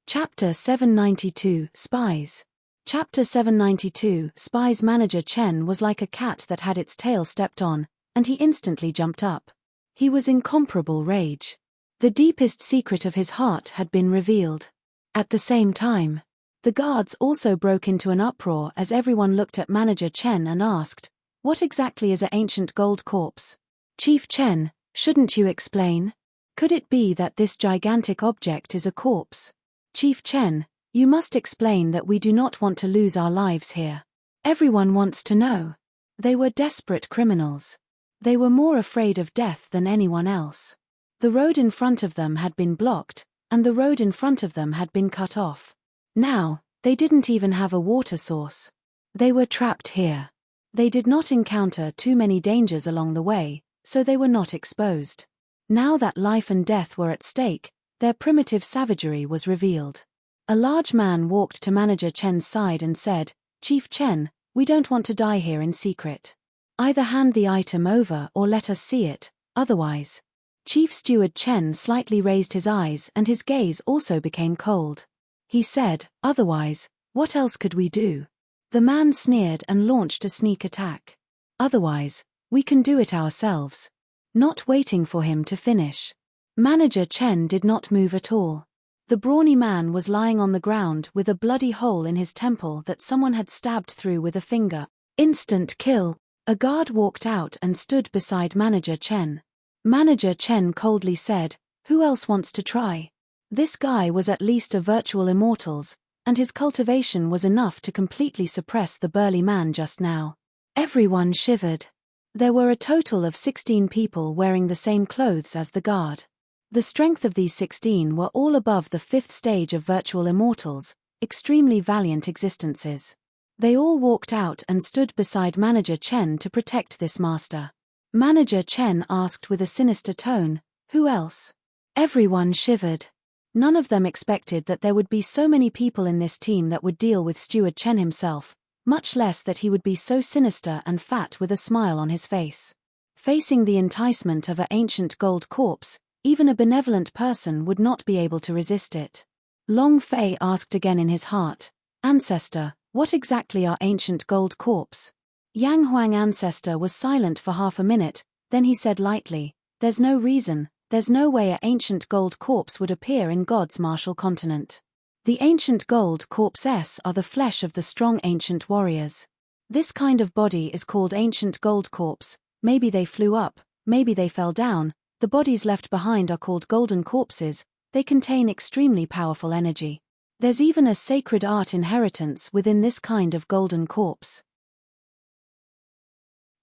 Chapter 792, Spies. Chapter 792, Spies. Manager Chen was like a cat that had its tail stepped on, and he instantly jumped up. He was in incomparable rage. The deepest secret of his heart had been revealed. At the same time, the guards also broke into an uproar as everyone looked at Manager Chen and asked, what exactly is an ancient gold corpse? Chief Chen, shouldn't you explain? Could it be that this gigantic object is a corpse? Chief Chen, you must explain that we do not want to lose our lives here. Everyone wants to know. They were desperate criminals. They were more afraid of death than anyone else. The road in front of them had been blocked, and the road in front of them had been cut off. Now, they didn't even have a water source. They were trapped here. They did not encounter too many dangers along the way, so they were not exposed. Now that life and death were at stake, their primitive savagery was revealed. A large man walked to Manager Chen's side and said, Chief Chen, we don't want to die here in secret. Either hand the item over or let us see it, otherwise. Chief Steward Chen slightly raised his eyes and his gaze also became cold. He said, otherwise, what else could we do? The man sneered and launched a sneak attack. Otherwise, we can do it ourselves. Not waiting for him to finish. Manager Chen did not move at all. The brawny man was lying on the ground with a bloody hole in his temple that someone had stabbed through with a finger. Instant kill. A guard walked out and stood beside Manager Chen. Manager Chen coldly said, who else wants to try? This guy was at least a virtual immortals, and his cultivation was enough to completely suppress the burly man just now. Everyone shivered. There were a total of 16 people wearing the same clothes as the guard. The strength of these 16 were all above the 5th stage of virtual immortals, extremely valiant existences. They all walked out and stood beside Manager Chen to protect this master. Manager Chen asked with a sinister tone, "Who else?" Everyone shivered. None of them expected that there would be so many people in this team that would deal with Steward Chen himself, much less that he would be so sinister and fat with a smile on his face. Facing the enticement of an ancient gold corpse, even a benevolent person would not be able to resist it. Long Fei asked again in his heart, "Ancestor, what exactly are ancient gold corpse?" Yang Huang Ancestor was silent for half a minute, then he said lightly, "There's no reason, there's no way an ancient gold corpse would appear in God's martial continent. The ancient gold corpses are the flesh of the strong ancient warriors. This kind of body is called ancient gold corpse. Maybe they flew up, maybe they fell down. The bodies left behind are called golden corpses. They contain extremely powerful energy. There's even a sacred art inheritance within this kind of golden corpse."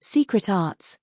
Secret arts,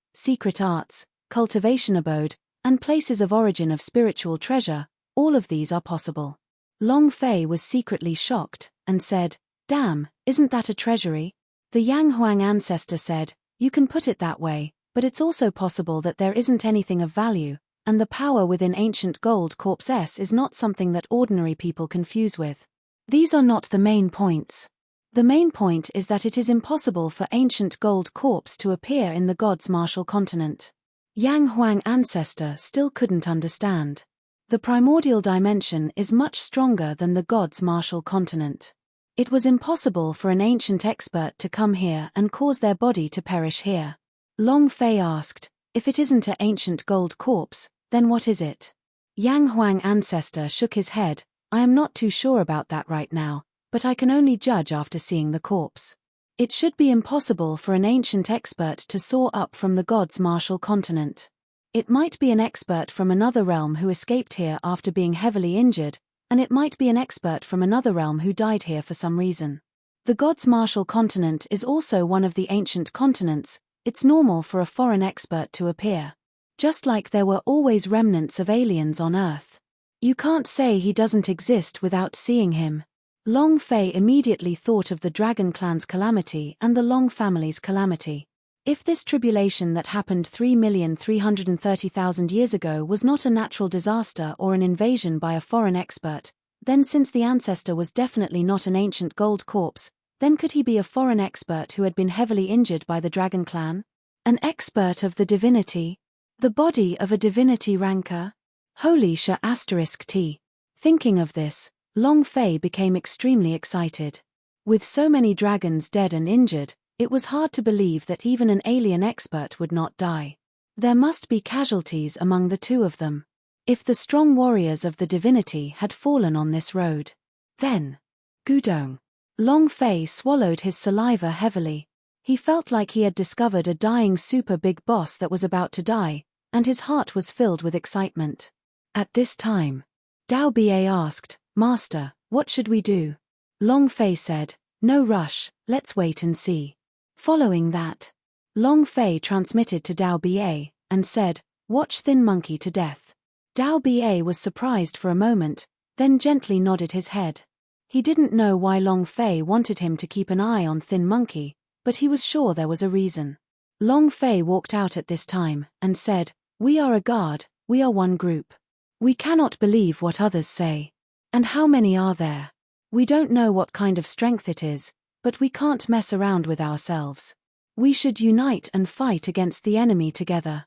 cultivation abode, and places of origin of spiritual treasure, all of these are possible. Long Fei was secretly shocked, and said, "Damn, isn't that a treasury?" The Yang Huang Ancestor said, "You can put it that way, but it's also possible that there isn't anything of value, and the power within ancient gold corpses is not something that ordinary people confuse with. These are not the main points. The main point is that it is impossible for ancient gold corpse to appear in the God's martial continent." Yang Huang Ancestor still couldn't understand. The primordial dimension is much stronger than the God's martial continent. It was impossible for an ancient expert to come here and cause their body to perish here. Long Fei asked, "If it isn't an ancient gold corpse, then what is it?" Yang Huang Ancestor shook his head, "I am not too sure about that right now, but I can only judge after seeing the corpse. It should be impossible for an ancient expert to soar up from the God's martial continent. It might be an expert from another realm who escaped here after being heavily injured, and it might be an expert from another realm who died here for some reason. The God's martial continent is also one of the ancient continents. It's normal for a foreign expert to appear. Just like there were always remnants of aliens on Earth. You can't say he doesn't exist without seeing him." Long Fei immediately thought of the Dragon Clan's calamity and the Long family's calamity. If this tribulation that happened 3,330,000 years ago was not a natural disaster or an invasion by a foreign expert, then since the ancestor was definitely not an ancient gold corpse, then could he be a foreign expert who had been heavily injured by the Dragon Clan? An expert of the divinity? The body of a divinity ranker? Holy sh**t. Thinking of this, Long Fei became extremely excited. With so many dragons dead and injured, it was hard to believe that even an alien expert would not die. There must be casualties among the two of them. If the strong warriors of the divinity had fallen on this road, then... Gudong. Long Fei swallowed his saliva heavily. He felt like he had discovered a dying super big boss that was about to die, and his heart was filled with excitement. At this time, Dao Ba asked, "Master, what should we do?" Long Fei said, "No rush, let's wait and see." Following that, Long Fei transmitted to Dao Ba, and said, "Watch Thin Monkey to death." Dao Ba was surprised for a moment, then gently nodded his head. He didn't know why Long Fei wanted him to keep an eye on Thin Monkey, but he was sure there was a reason. Long Fei walked out at this time, and said, "We are a guard, we are one group. We cannot believe what others say. And how many are there? We don't know what kind of strength it is, but we can't mess around with ourselves. We should unite and fight against the enemy together."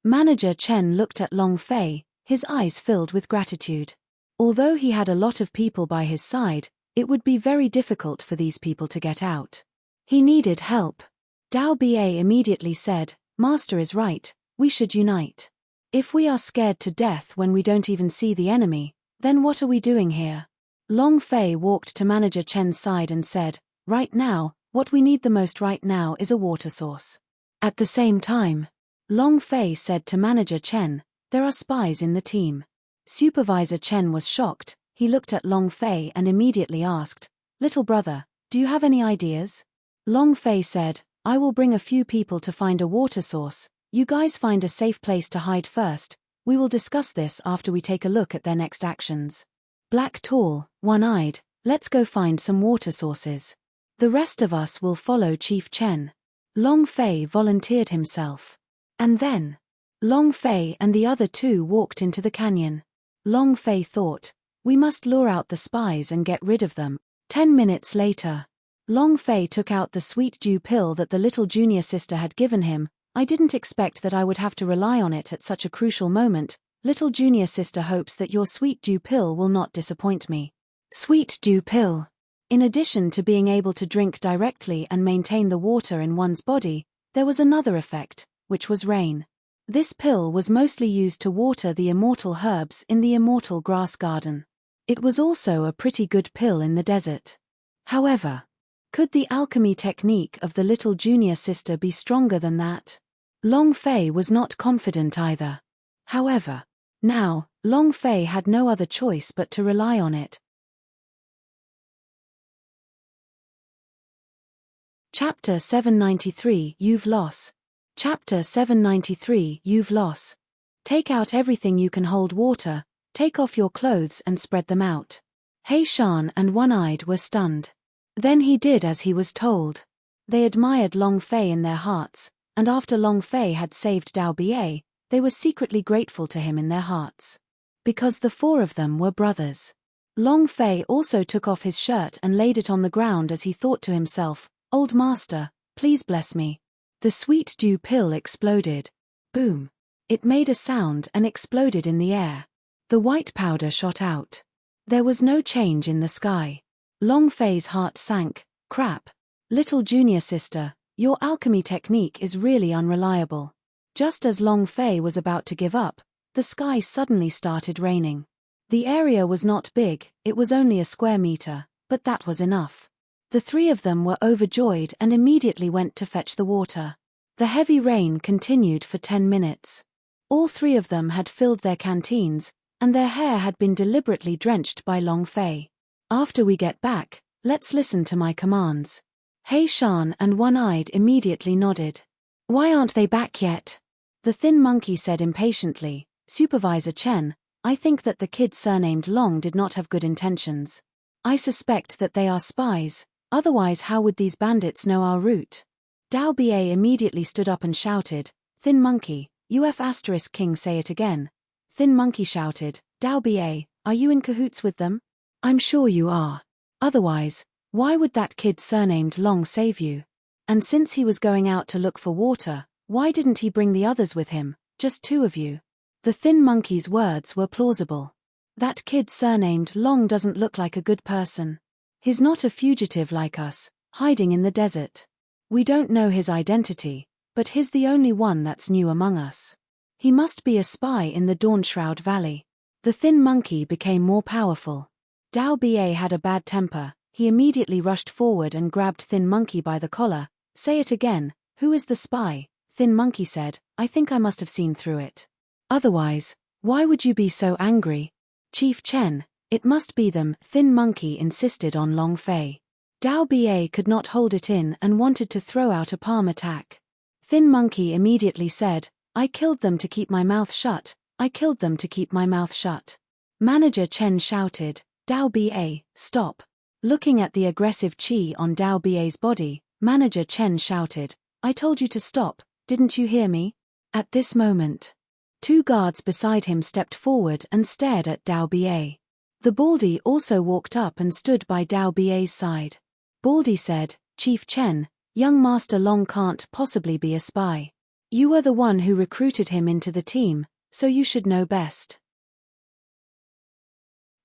Manager Chen looked at Long Fei, his eyes filled with gratitude. Although he had a lot of people by his side, it would be very difficult for these people to get out. He needed help. Dao Ba immediately said, "Master is right, we should unite. If we are scared to death when we don't even see the enemy, then what are we doing here?" Long Fei walked to Manager Chen's side and said, "Right now, what we need the most right now is a water source." At the same time, Long Fei said to Manager Chen, "There are spies in the team." Supervisor Chen was shocked. He looked at Long Fei and immediately asked, "Little brother, do you have any ideas?" Long Fei said, "I will bring a few people to find a water source. You guys find a safe place to hide first. We will discuss this after we take a look at their next actions. Black Tall, One-Eyed, let's go find some water sources. The rest of us will follow Chief Chen." Long Fei volunteered himself. And then, Long Fei and the other two walked into the canyon. Long Fei thought, we must lure out the spies and get rid of them. 10 minutes later, Long Fei took out the sweet dew pill that the little junior sister had given him. I didn't expect that I would have to rely on it at such a crucial moment. Little junior sister hopes that your sweet dew pill will not disappoint me. Sweet dew pill. In addition to being able to drink directly and maintain the water in one's body, there was another effect, which was rain. This pill was mostly used to water the immortal herbs in the immortal grass garden. It was also a pretty good pill in the desert. However, could the alchemy technique of the little junior sister be stronger than that? Long Fei was not confident either. However, now, Long Fei had no other choice but to rely on it. Chapter 793 You've lost. Chapter 793 You've lost. Take out everything you can hold water, take off your clothes and spread them out. He Shan and One-Eyed were stunned. Then he did as he was told. They admired Long Fei in their hearts, and after Long Fei had saved Dao Bie, they were secretly grateful to him in their hearts. Because the four of them were brothers. Long Fei also took off his shirt and laid it on the ground as he thought to himself, Old Master, please bless me. The sweet dew pill exploded. Boom. It made a sound and exploded in the air. The white powder shot out. There was no change in the sky. Long Fei's heart sank. Crap. Little junior sister, your alchemy technique is really unreliable. Just as Long Fei was about to give up, the sky suddenly started raining. The area was not big, it was only a square meter, but that was enough. The three of them were overjoyed and immediately went to fetch the water. The heavy rain continued for 10 minutes. All three of them had filled their canteens, and their hair had been deliberately drenched by Long Fei. After we get back, let's listen to my commands. He Shan and One-Eyed immediately nodded. Why aren't they back yet? The thin monkey said impatiently, Supervisor Chen, I think that the kid surnamed Long did not have good intentions. I suspect that they are spies. Otherwise how would these bandits know our route? Dao Bie immediately stood up and shouted, Thin monkey, King say it again. Thin monkey shouted, Dao Bie, are you in cahoots with them? I'm sure you are. Otherwise, why would that kid surnamed Long save you? And since he was going out to look for water, why didn't he bring the others with him, just two of you? The thin monkey's words were plausible. That kid surnamed Long doesn't look like a good person. He's not a fugitive like us, hiding in the desert. We don't know his identity, but he's the only one that's new among us. He must be a spy in the Dawnshroud Valley. The thin monkey became more powerful. Dao Bie had a bad temper. He immediately rushed forward and grabbed Thin Monkey by the collar. Say it again, who is the spy? Thin Monkey said, I think I must have seen through it. Otherwise, why would you be so angry? Chief Chen, it must be them, Thin Monkey insisted on Long Fei. Dao Bie could not hold it in and wanted to throw out a palm attack. Thin Monkey immediately said, I killed them to keep my mouth shut, I killed them to keep my mouth shut. Manager Chen shouted, Dao Bie, stop. Looking at the aggressive chi on Dao Bie's body, Manager Chen shouted, I told you to stop, didn't you hear me? At this moment, two guards beside him stepped forward and stared at Dao Bie. The Baldy also walked up and stood by Dao Bie's side. Baldy said, Chief Chen, young Master Long can't possibly be a spy. You were the one who recruited him into the team, so you should know best.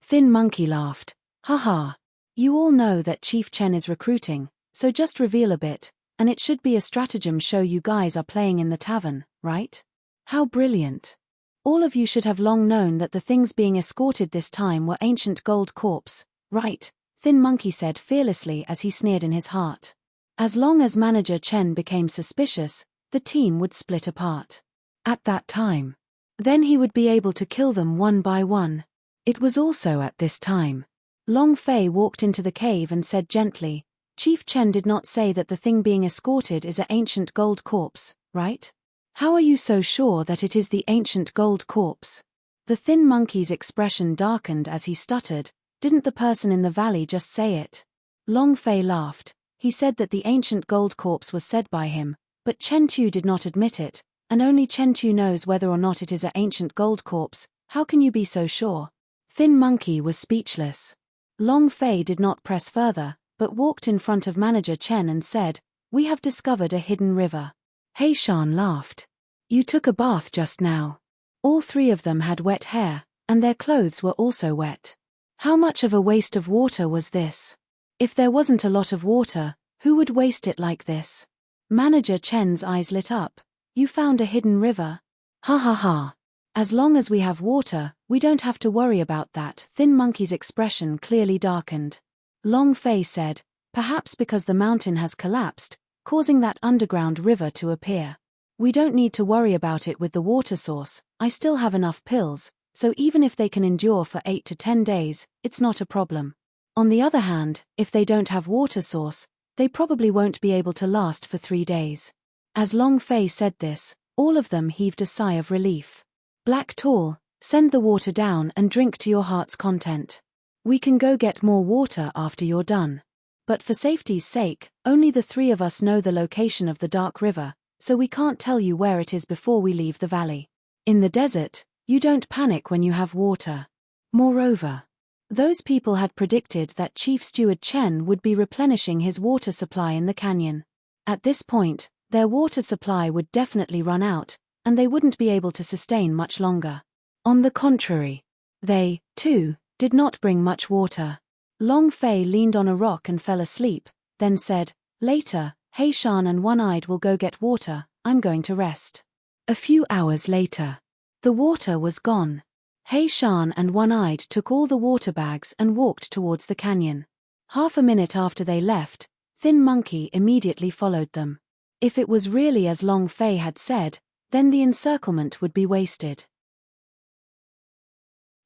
Thin Monkey laughed, haha. You all know that Chief Chen is recruiting, so just reveal a bit, and it should be a stratagem show you guys are playing in the tavern, right? How brilliant. All of you should have long known that the things being escorted this time were ancient gold corpse, right? Thin Monkey said fearlessly as he sneered in his heart. As long as Manager Chen became suspicious, the team would split apart. At that time. Then he would be able to kill them one by one. It was also at this time. Long Fei walked into the cave and said gently, Chief Chen did not say that the thing being escorted is an ancient gold corpse, right? How are you so sure that it is the ancient gold corpse? The thin monkey's expression darkened as he stuttered, didn't the person in the valley just say it? Long Fei laughed, He said that the ancient gold corpse was said by him, but Chen Tu did not admit it, and only Chen Tu knows whether or not it is an ancient gold corpse. How can you be so sure? Thin Monkey was speechless. Long Fei did not press further, but walked in front of Manager Chen and said, "We have discovered a hidden river." He Shan laughed. "You took a bath just now." All three of them had wet hair, and their clothes were also wet. How much of a waste of water was this? If there wasn't a lot of water, who would waste it like this? Manager Chen's eyes lit up. "You found a hidden river? Ha ha ha. As long as we have water, we don't have to worry about that." Thin Monkey's expression clearly darkened. Long Fei said, "Perhaps because the mountain has collapsed, causing that underground river to appear. We don't need to worry about it with the water source. I still have enough pills, so even if they can endure for 8 to 10 days, it's not a problem. On the other hand, if they don't have water source, they probably won't be able to last for 3 days." As Long Fei said this, all of them heaved a sigh of relief. "Black Tall, send the water down and drink to your heart's content. We can go get more water after you're done. But for safety's sake, only the three of us know the location of the dark river, so we can't tell you where it is before we leave the valley. In the desert, you don't panic when you have water." Moreover, those people had predicted that Chief Steward Chen would be replenishing his water supply in the canyon. At this point, their water supply would definitely run out, and they wouldn't be able to sustain much longer. On the contrary, they, too, did not bring much water. Long Fei leaned on a rock and fell asleep, then said, "Later, He Shan and One-Eyed will go get water. I'm going to rest." A few hours later, the water was gone. He Shan and One-Eyed took all the water bags and walked towards the canyon. Half a minute after they left, Thin Monkey immediately followed them. If it was really as Long Fei had said, then the encirclement would be wasted.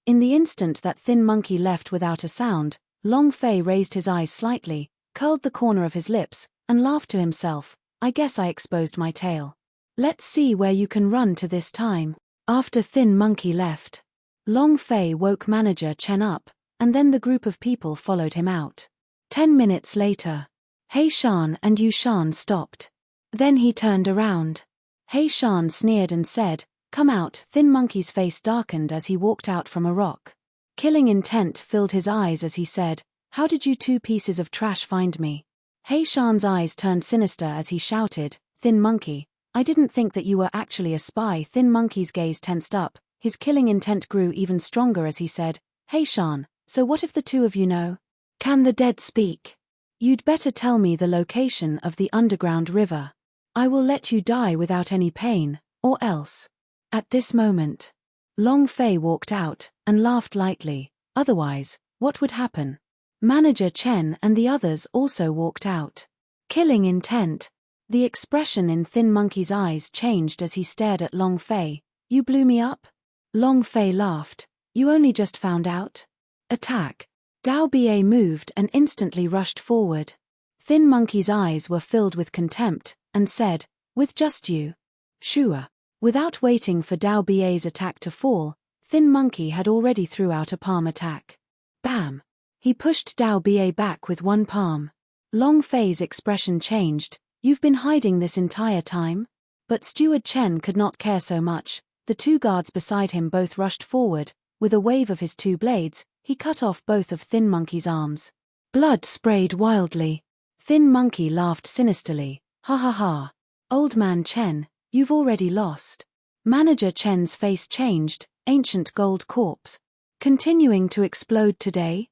In the instant that Thin Monkey left without a sound, Long Fei raised his eyes slightly, curled the corner of his lips, and laughed to himself. "I guess I exposed my tail. Let's see where you can run to this time." After Thin Monkey left, Long Fei woke Manager Chen up, and then the group of people followed him out. 10 minutes later, He Shan and Yu Shan stopped. Then he turned around. He Shan sneered and said, "Come out." Thin Monkey's face darkened as he walked out from a rock. Killing intent filled his eyes as he said, "How did you two pieces of trash find me?" He Shan's eyes turned sinister as he shouted, "Thin Monkey, I didn't think that you were actually a spy." Thin Monkey's gaze tensed up, his killing intent grew even stronger as he said, "He Shan, so what if the two of you know? Can the dead speak? You'd better tell me the location of the underground river. I will let you die without any pain, or else." At this moment, Long Fei walked out, and laughed lightly. Otherwise, what would happen? Manager Chen and the others also walked out. Killing intent. The expression in Thin Monkey's eyes changed as he stared at Long Fei. "You blew me up?" Long Fei laughed. "You only just found out?" Attack. Dao Ba moved and instantly rushed forward. Thin Monkey's eyes were filled with contempt, and said, "With just you?" "Sure." Without waiting for Dao Ba's attack to fall, Thin Monkey had already threw out a palm attack. Bam! He pushed Dao Ba back with one palm. Long Fei's expression changed. "You've been hiding this entire time?" But Steward Chen could not care so much. The two guards beside him both rushed forward. With a wave of his two blades, he cut off both of Thin Monkey's arms. Blood sprayed wildly. Thin Monkey laughed sinisterly. "Ha ha ha. Old man Chen, you've already lost." Manager Chen's face changed. Ancient gold corpse. Continuing to explode today?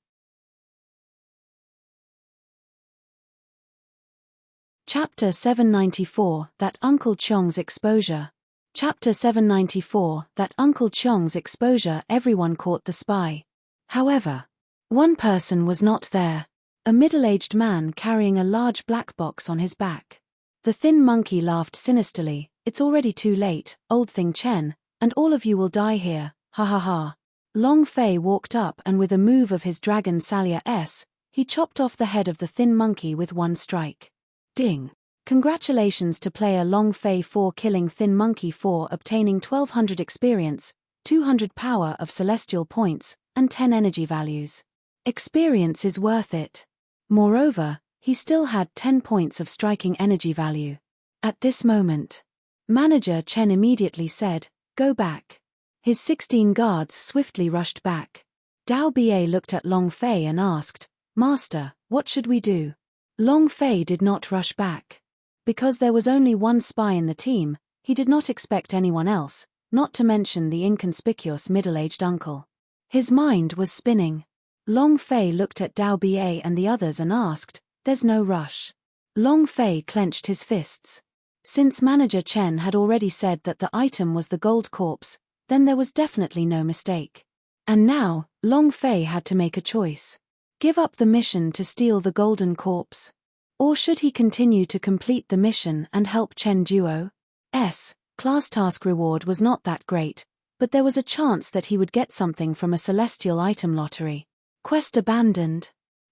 Chapter 794, That Uncle Chong's Exposure. Chapter 794, That Uncle Chong's Exposure. Everyone caught the spy. However, one person was not there. A middle-aged man carrying a large black box on his back. The Thin Monkey laughed sinisterly. "It's already too late, old thing Chen, and all of you will die here, ha ha ha." Long Fei walked up and with a move of his Dragon Salia S, he chopped off the head of the Thin Monkey with one strike. Ding! Congratulations to player Long Fei for killing Thin Monkey, for obtaining 1200 experience, 200 power of celestial points, and 10 energy values. Experience is worth it. Moreover, He still had 10 points of striking energy value. At this moment, Manager Chen immediately said, "Go back." His 16 guards swiftly rushed back. Dao Ba looked at Long Fei and asked, "Master, what should we do?" Long Fei did not rush back. Because there was only one spy in the team, he did not expect anyone else, not to mention the inconspicuous middle-aged uncle. His mind was spinning. Long Fei looked at Dao Ba and the others and asked, "There's no rush." Long Fei clenched his fists. Since Manager Chen had already said that the item was the gold corpse, then there was definitely no mistake. And now, Long Fei had to make a choice. Give up the mission to steal the golden corpse? Or should he continue to complete the mission and help Chen Duo's class task reward was not that great, but there was a chance that he would get something from a celestial item lottery. Quest abandoned.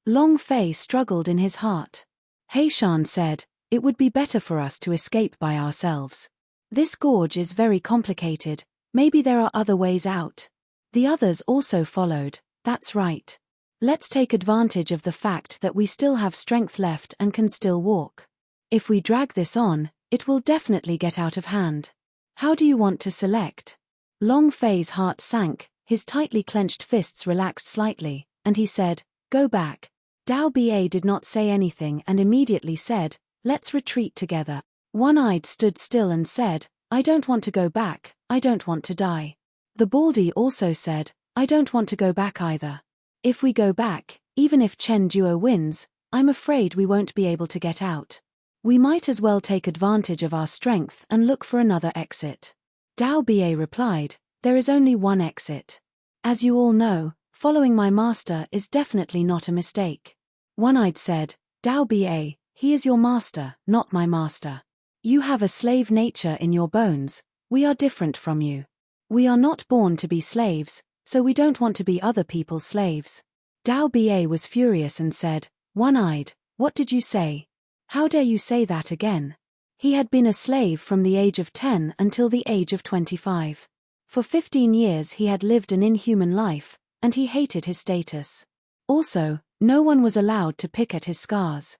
Long Fei struggled in his heart. Heishan said, "It would be better for us to escape by ourselves. This gorge is very complicated, maybe there are other ways out." The others also followed, "That's right. Let's take advantage of the fact that we still have strength left and can still walk. If we drag this on, it will definitely get out of hand. How do you want to select?" Long Fei's heart sank, his tightly clenched fists relaxed slightly, and he said, "Go back." Dao Ba did not say anything and immediately said, "Let's retreat together." One-Eyed stood still and said, "I don't want to go back, I don't want to die." The Baldy also said, "I don't want to go back either. If we go back, even if Chen Duo wins, I'm afraid we won't be able to get out. We might as well take advantage of our strength and look for another exit." Dao Ba replied, "There is only one exit. As you all know, following my master is definitely not a mistake." One-Eyed said, "Dao Ba, he is your master, not my master. You have a slave nature in your bones, we are different from you. We are not born to be slaves, so we don't want to be other people's slaves." Dao Ba was furious and said, "One-Eyed, what did you say? How dare you say that again?" He had been a slave from the age of 10 until the age of 25. For 15 years he had lived an inhuman life, and he hated his status. Also, no one was allowed to pick at his scars.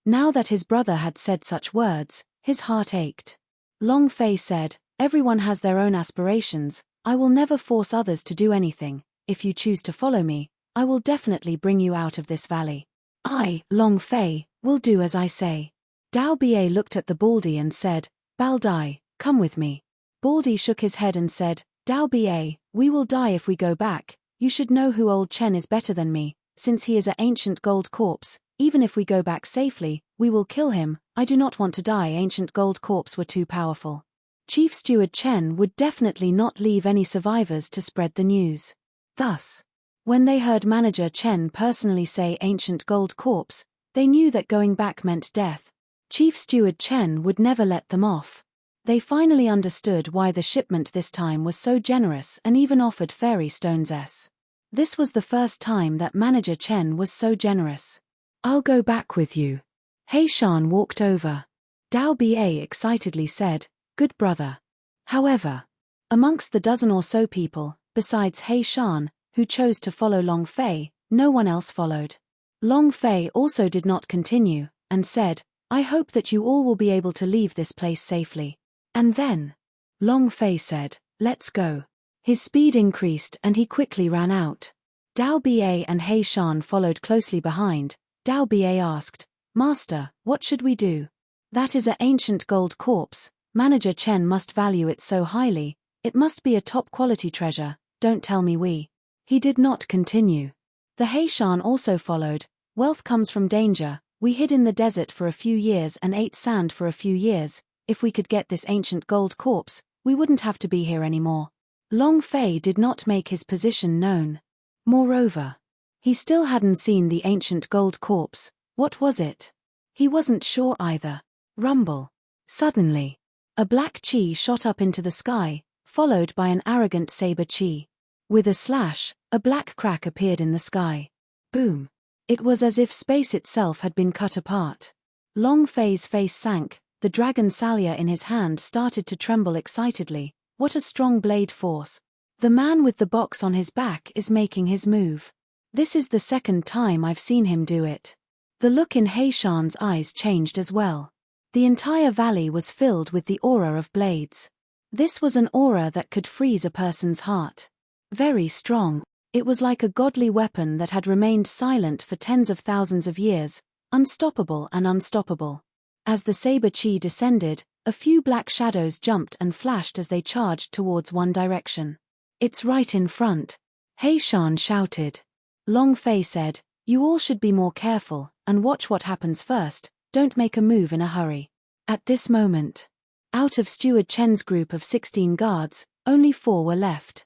Now that his brother had said such words, his heart ached. Long Fei said, "Everyone has their own aspirations, I will never force others to do anything. If you choose to follow me, I will definitely bring you out of this valley. I, Long Fei, will do as I say." Dao Ba looked at the Baldy and said, "Baldai, come with me." Baldy shook his head and said, "Dao Ba, we will die if we go back. You should know who old Chen is better than me, since he is an ancient gold corpse. Even if we go back safely, we will kill him. I do not want to die. Ancient gold corpse were too powerful. Chief Steward Chen would definitely not leave any survivors to spread the news." Thus, when they heard Manager Chen personally say ancient gold corpse, they knew that going back meant death. Chief Steward Chen would never let them off. They finally understood why the shipment this time was so generous and even offered fairy stones. This was the first time that Manager Chen was so generous. "I'll go back with you." Heishan walked over. Dao Ba excitedly said, "Good brother." However, amongst the dozen or so people, besides Heishan, who chose to follow Long Fei, no one else followed. Long Fei also did not continue, and said, "I hope that you all will be able to leave this place safely." And then, Long Fei said, "Let's go." His speed increased and he quickly ran out. Dao Ba and Heishan followed closely behind. Dao Ba asked, "Master, what should we do?" "That is an ancient gold corpse. Manager Chen must value it so highly, it must be a top-quality treasure, don't tell me we." He did not continue. The Heishan also followed. "Wealth comes from danger. We hid in the desert for a few years and ate sand for a few years. If we could get this ancient gold corpse, we wouldn't have to be here anymore." Long Fei did not make his position known. Moreover, he still hadn't seen the ancient gold corpse. What was it? He wasn't sure either. Rumble. Suddenly, a black chi shot up into the sky, followed by an arrogant saber chi. With a slash, a black crack appeared in the sky. Boom. It was as if space itself had been cut apart. Long Fei's face sank, the dragon salya in his hand started to tremble excitedly. What a strong blade force. The man with the box on his back is making his move. This is the second time I've seen him do it. The look in He Shan's eyes changed as well. The entire valley was filled with the aura of blades. This was an aura that could freeze a person's heart. Very strong. It was like a godly weapon that had remained silent for tens of thousands of years, unstoppable and unstoppable. As the saber chi descended, a few black shadows jumped and flashed as they charged towards one direction. It's right in front. He Shan shouted. Long Fei said, you all should be more careful, and watch what happens first, don't make a move in a hurry. At this moment, out of Steward Chen's group of 16 guards, only 4 were left.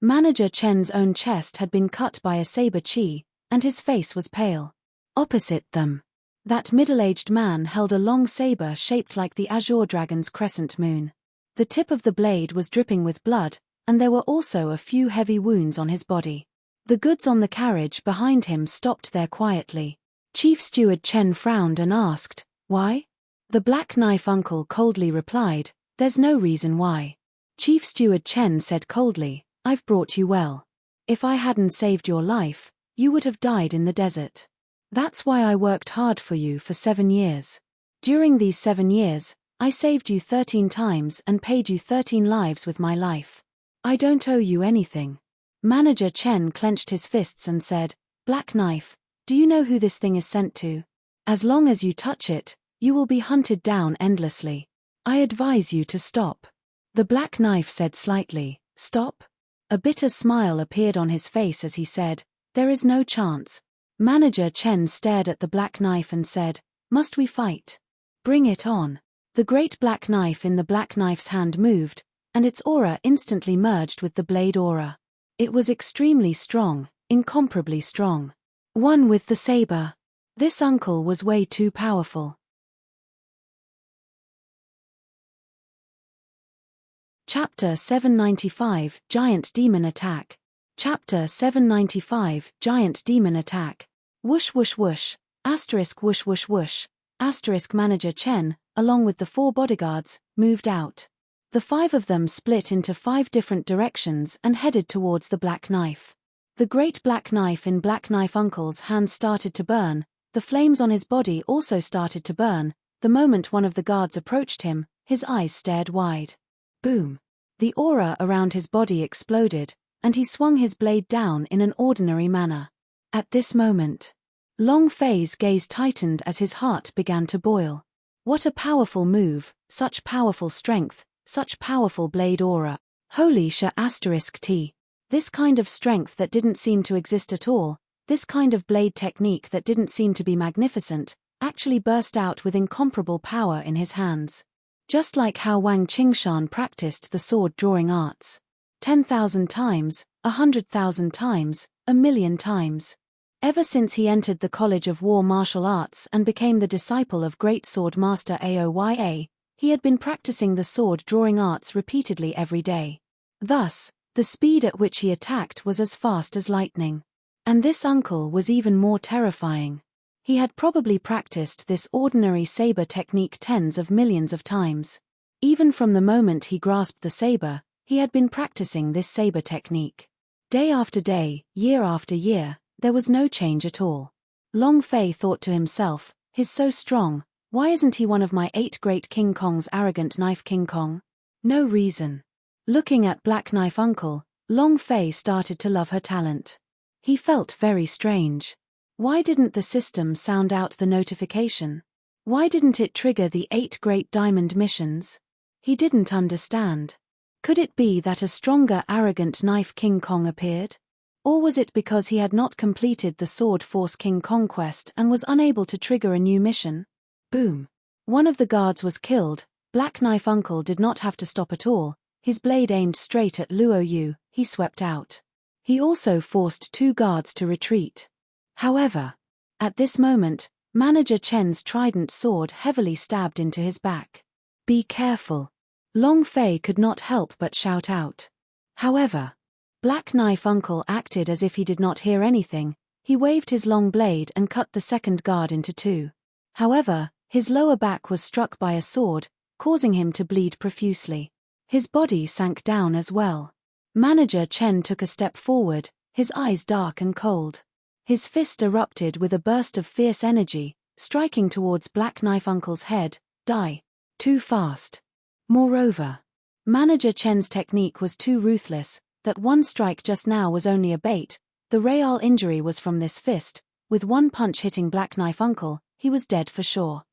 Manager Chen's own chest had been cut by a saber chi, and his face was pale. Opposite them, that middle-aged man held a long saber shaped like the azure dragon's crescent moon. The tip of the blade was dripping with blood, and there were also a few heavy wounds on his body. The goods on the carriage behind him stopped there quietly. Chief Steward Chen frowned and asked, why? The Black Knife uncle coldly replied, there's no reason why. Chief Steward Chen said coldly, I've brought you well. If I hadn't saved your life, you would have died in the desert. That's why I worked hard for you for 7 years. During these 7 years, I saved you 13 times and paid you 13 lives with my life. I don't owe you anything. Manager Chen clenched his fists and said, Black Knife, do you know who this thing is sent to? As long as you touch it, you will be hunted down endlessly. I advise you to stop. The Black Knife said slightly, stop? A bitter smile appeared on his face as he said, there is no chance. Manager Chen stared at the Black Knife and said, must we fight? Bring it on. The great black knife in the Black Knife's hand moved, and its aura instantly merged with the blade aura. It was extremely strong, incomparably strong. One with the saber. This uncle was way too powerful. Chapter 795, Giant Demon Attack. Chapter 795, Giant Demon Attack. Whoosh whoosh whoosh, asterisk whoosh whoosh whoosh, asterisk Manager Chen, along with the 4 bodyguards, moved out. The 5 of them split into 5 different directions and headed towards the Black Knife. The great Black Knife in Black Knife Uncle's hand started to burn, the flames on his body also started to burn. The moment one of the guards approached him, his eyes stared wide. Boom! The aura around his body exploded, and he swung his blade down in an ordinary manner. At this moment, Long Fei's gaze tightened as his heart began to boil. What a powerful move, such powerful strength, such powerful blade aura. Holy sh**. This kind of strength that didn't seem to exist at all, this kind of blade technique that didn't seem to be magnificent, actually burst out with incomparable power in his hands. Just like how Wang Qingshan practiced the sword-drawing arts. 10,000 times, 100,000 times, 1,000,000 times. Ever since he entered the College of War Martial Arts and became the disciple of Great Sword Master Aoya, he had been practicing the sword-drawing arts repeatedly every day. Thus, the speed at which he attacked was as fast as lightning. And this uncle was even more terrifying. He had probably practiced this ordinary saber technique tens of millions of times. Even from the moment he grasped the saber, he had been practicing this saber technique. Day after day, year after year, there was no change at all. Long Fei thought to himself, he's so strong, why isn't he one of my 8 great King Kongs? Arrogant Knife King Kong? No reason. Looking at Black Knife Uncle, Long Fei started to love her talent. He felt very strange. Why didn't the system sound out the notification? Why didn't it trigger the 8 great diamond missions? He didn't understand. Could it be that a stronger arrogant Knife King Kong appeared? Or was it because he had not completed the Sword Force King Conquest and was unable to trigger a new mission? Boom! One of the guards was killed. Black Knife Uncle did not have to stop at all. His blade aimed straight at Luo Yu, he swept out. He also forced 2 guards to retreat. However, at this moment, Manager Chen's trident sword heavily stabbed into his back. Be careful! Long Fei could not help but shout out. However, Black Knife Uncle acted as if he did not hear anything. He waved his long blade and cut the second guard into 2. However, his lower back was struck by a sword, causing him to bleed profusely. His body sank down as well. Manager Chen took a step forward, his eyes dark and cold. His fist erupted with a burst of fierce energy, striking towards Black Knife Uncle's head. Die. Too fast. Moreover, Manager Chen's technique was too ruthless, that one strike just now was only a bait. The real injury was from this fist. With one punch hitting Black Knife Uncle, he was dead for sure.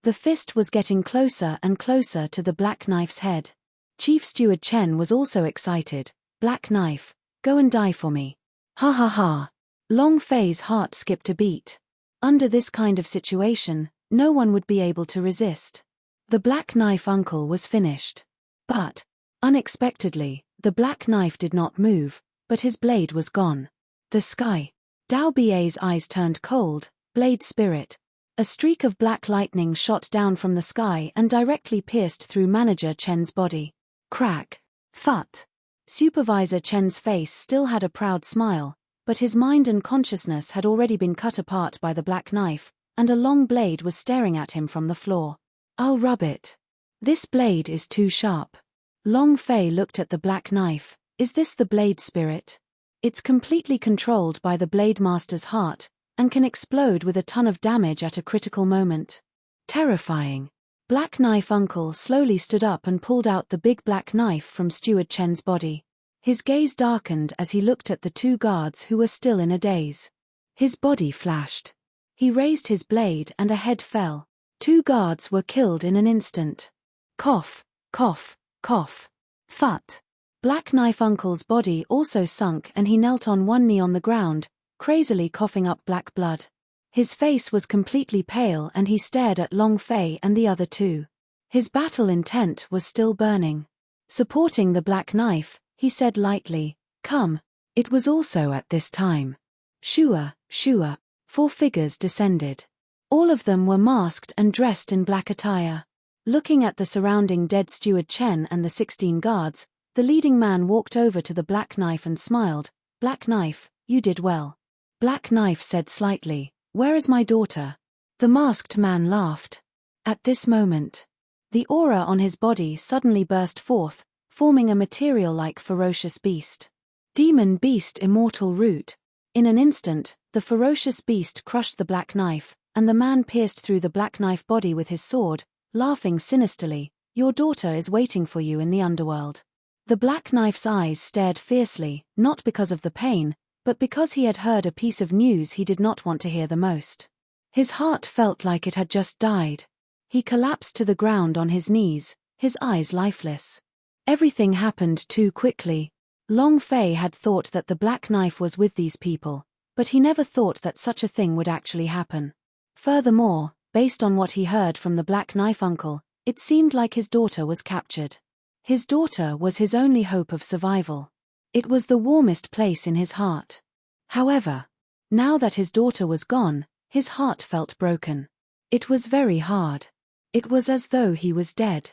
The fist was getting closer and closer to the Black Knife's head. Chief Steward Chen was also excited. Black Knife, go and die for me. Ha ha ha. Long Fei's heart skipped a beat. Under this kind of situation, no one would be able to resist. The Black Knife Uncle was finished. But, unexpectedly, the Black Knife did not move, but his blade was gone. The sky. Dao Bai's eyes turned cold. Blade spirit. A streak of black lightning shot down from the sky and directly pierced through Manager Chen's body. Crack. Phut. Supervisor Chen's face still had a proud smile, but his mind and consciousness had already been cut apart by the black knife, and a long blade was staring at him from the floor. I'll rub it. This blade is too sharp. Long Fei looked at the black knife. Is this the blade spirit? It's completely controlled by the Blade Master's heart, and can explode with a ton of damage at a critical moment. Terrifying. Black Knife Uncle slowly stood up and pulled out the big black knife from Steward Chen's body. His gaze darkened as he looked at the two guards who were still in a daze. His body flashed. He raised his blade and a head fell. Two guards were killed in an instant. Cough, cough, cough. Phut. Black Knife Uncle's body also sunk and he knelt on one knee on the ground, crazily coughing up black blood. His face was completely pale and he stared at Long Fei and the other two. His battle intent was still burning. Supporting the black knife, he said lightly, "Come." It was also at this time. Shua, Shua. 4 figures descended. All of them were masked and dressed in black attire. Looking at the surrounding dead Steward Chen and the 16 guards, the leading man walked over to the Black Knife and smiled. "Black Knife, you did well." Black Knife said slightly, "Where is my daughter?" The masked man laughed. At this moment, the aura on his body suddenly burst forth, forming a material-like ferocious beast. Demon Beast Immortal Root. In an instant, the ferocious beast crushed the Black Knife, and the man pierced through the Black Knife body with his sword, laughing sinisterly. "Your daughter is waiting for you in the underworld." The Black Knife's eyes stared fiercely, not because of the pain, but because he had heard a piece of news he did not want to hear the most. His heart felt like it had just died. He collapsed to the ground on his knees, his eyes lifeless. Everything happened too quickly. Long Fei had thought that the Black Knife was with these people, but he never thought that such a thing would actually happen. Furthermore, based on what he heard from the Black Knife Uncle, it seemed like his daughter was captured. His daughter was his only hope of survival. It was the warmest place in his heart. However, now that his daughter was gone, his heart felt broken. It was very hard. It was as though he was dead.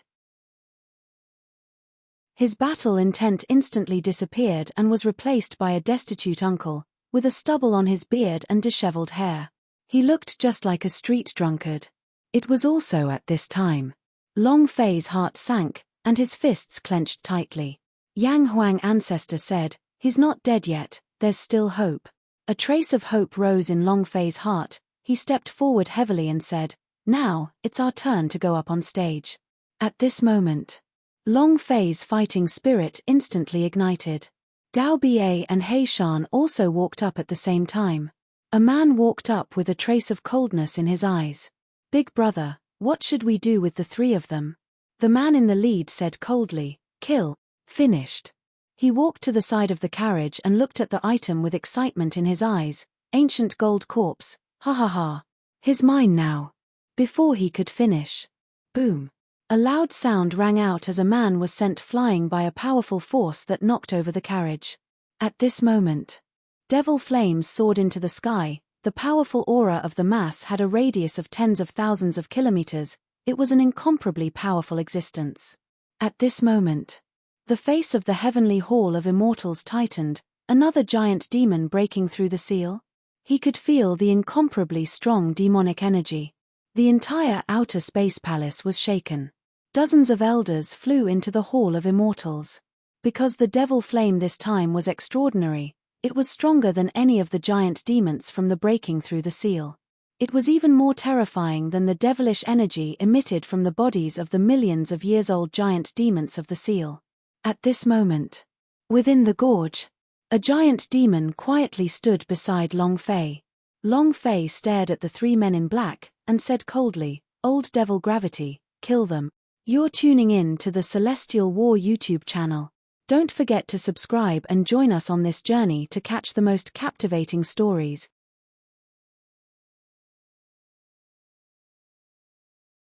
His battle intent instantly disappeared and was replaced by a destitute uncle, with a stubble on his beard and disheveled hair. He looked just like a street drunkard. It was also at this time. Long Fei's heart sank, and his fists clenched tightly. Yang Huang ancestor said, "He's not dead yet, there's still hope." A trace of hope rose in Long Fei's heart. He stepped forward heavily and said, "Now, it's our turn to go up on stage." At this moment, Long Fei's fighting spirit instantly ignited. Dao Bai and He Shan also walked up at the same time. A man walked up with a trace of coldness in his eyes. "Big brother, what should we do with the 3 of them?" The man in the lead said coldly, "Kill." Finished. He walked to the side of the carriage and looked at the item with excitement in his eyes. Ancient gold corpse. Ha ha ha. His mine now. Before he could finish. Boom. A loud sound rang out as a man was sent flying by a powerful force that knocked over the carriage. At this moment, devil flames soared into the sky. The powerful aura of the mass had a radius of tens of thousands of kilometers. It was an incomparably powerful existence. At this moment, the face of the heavenly hall of immortals tightened, another giant demon breaking through the seal. He could feel the incomparably strong demonic energy. The entire outer space palace was shaken. Dozens of elders flew into the hall of immortals. Because the devil flame this time was extraordinary, it was stronger than any of the giant demons from the breaking through the seal. It was even more terrifying than the devilish energy emitted from the bodies of the millions of years-old giant demons of the seal. At this moment, within the gorge, a giant demon quietly stood beside Long Fei. Long Fei stared at the three men in black, and said coldly, "Old Devil Gravity, kill them." You're tuning in to the Celestial War YouTube channel. Don't forget to subscribe and join us on this journey to catch the most captivating stories.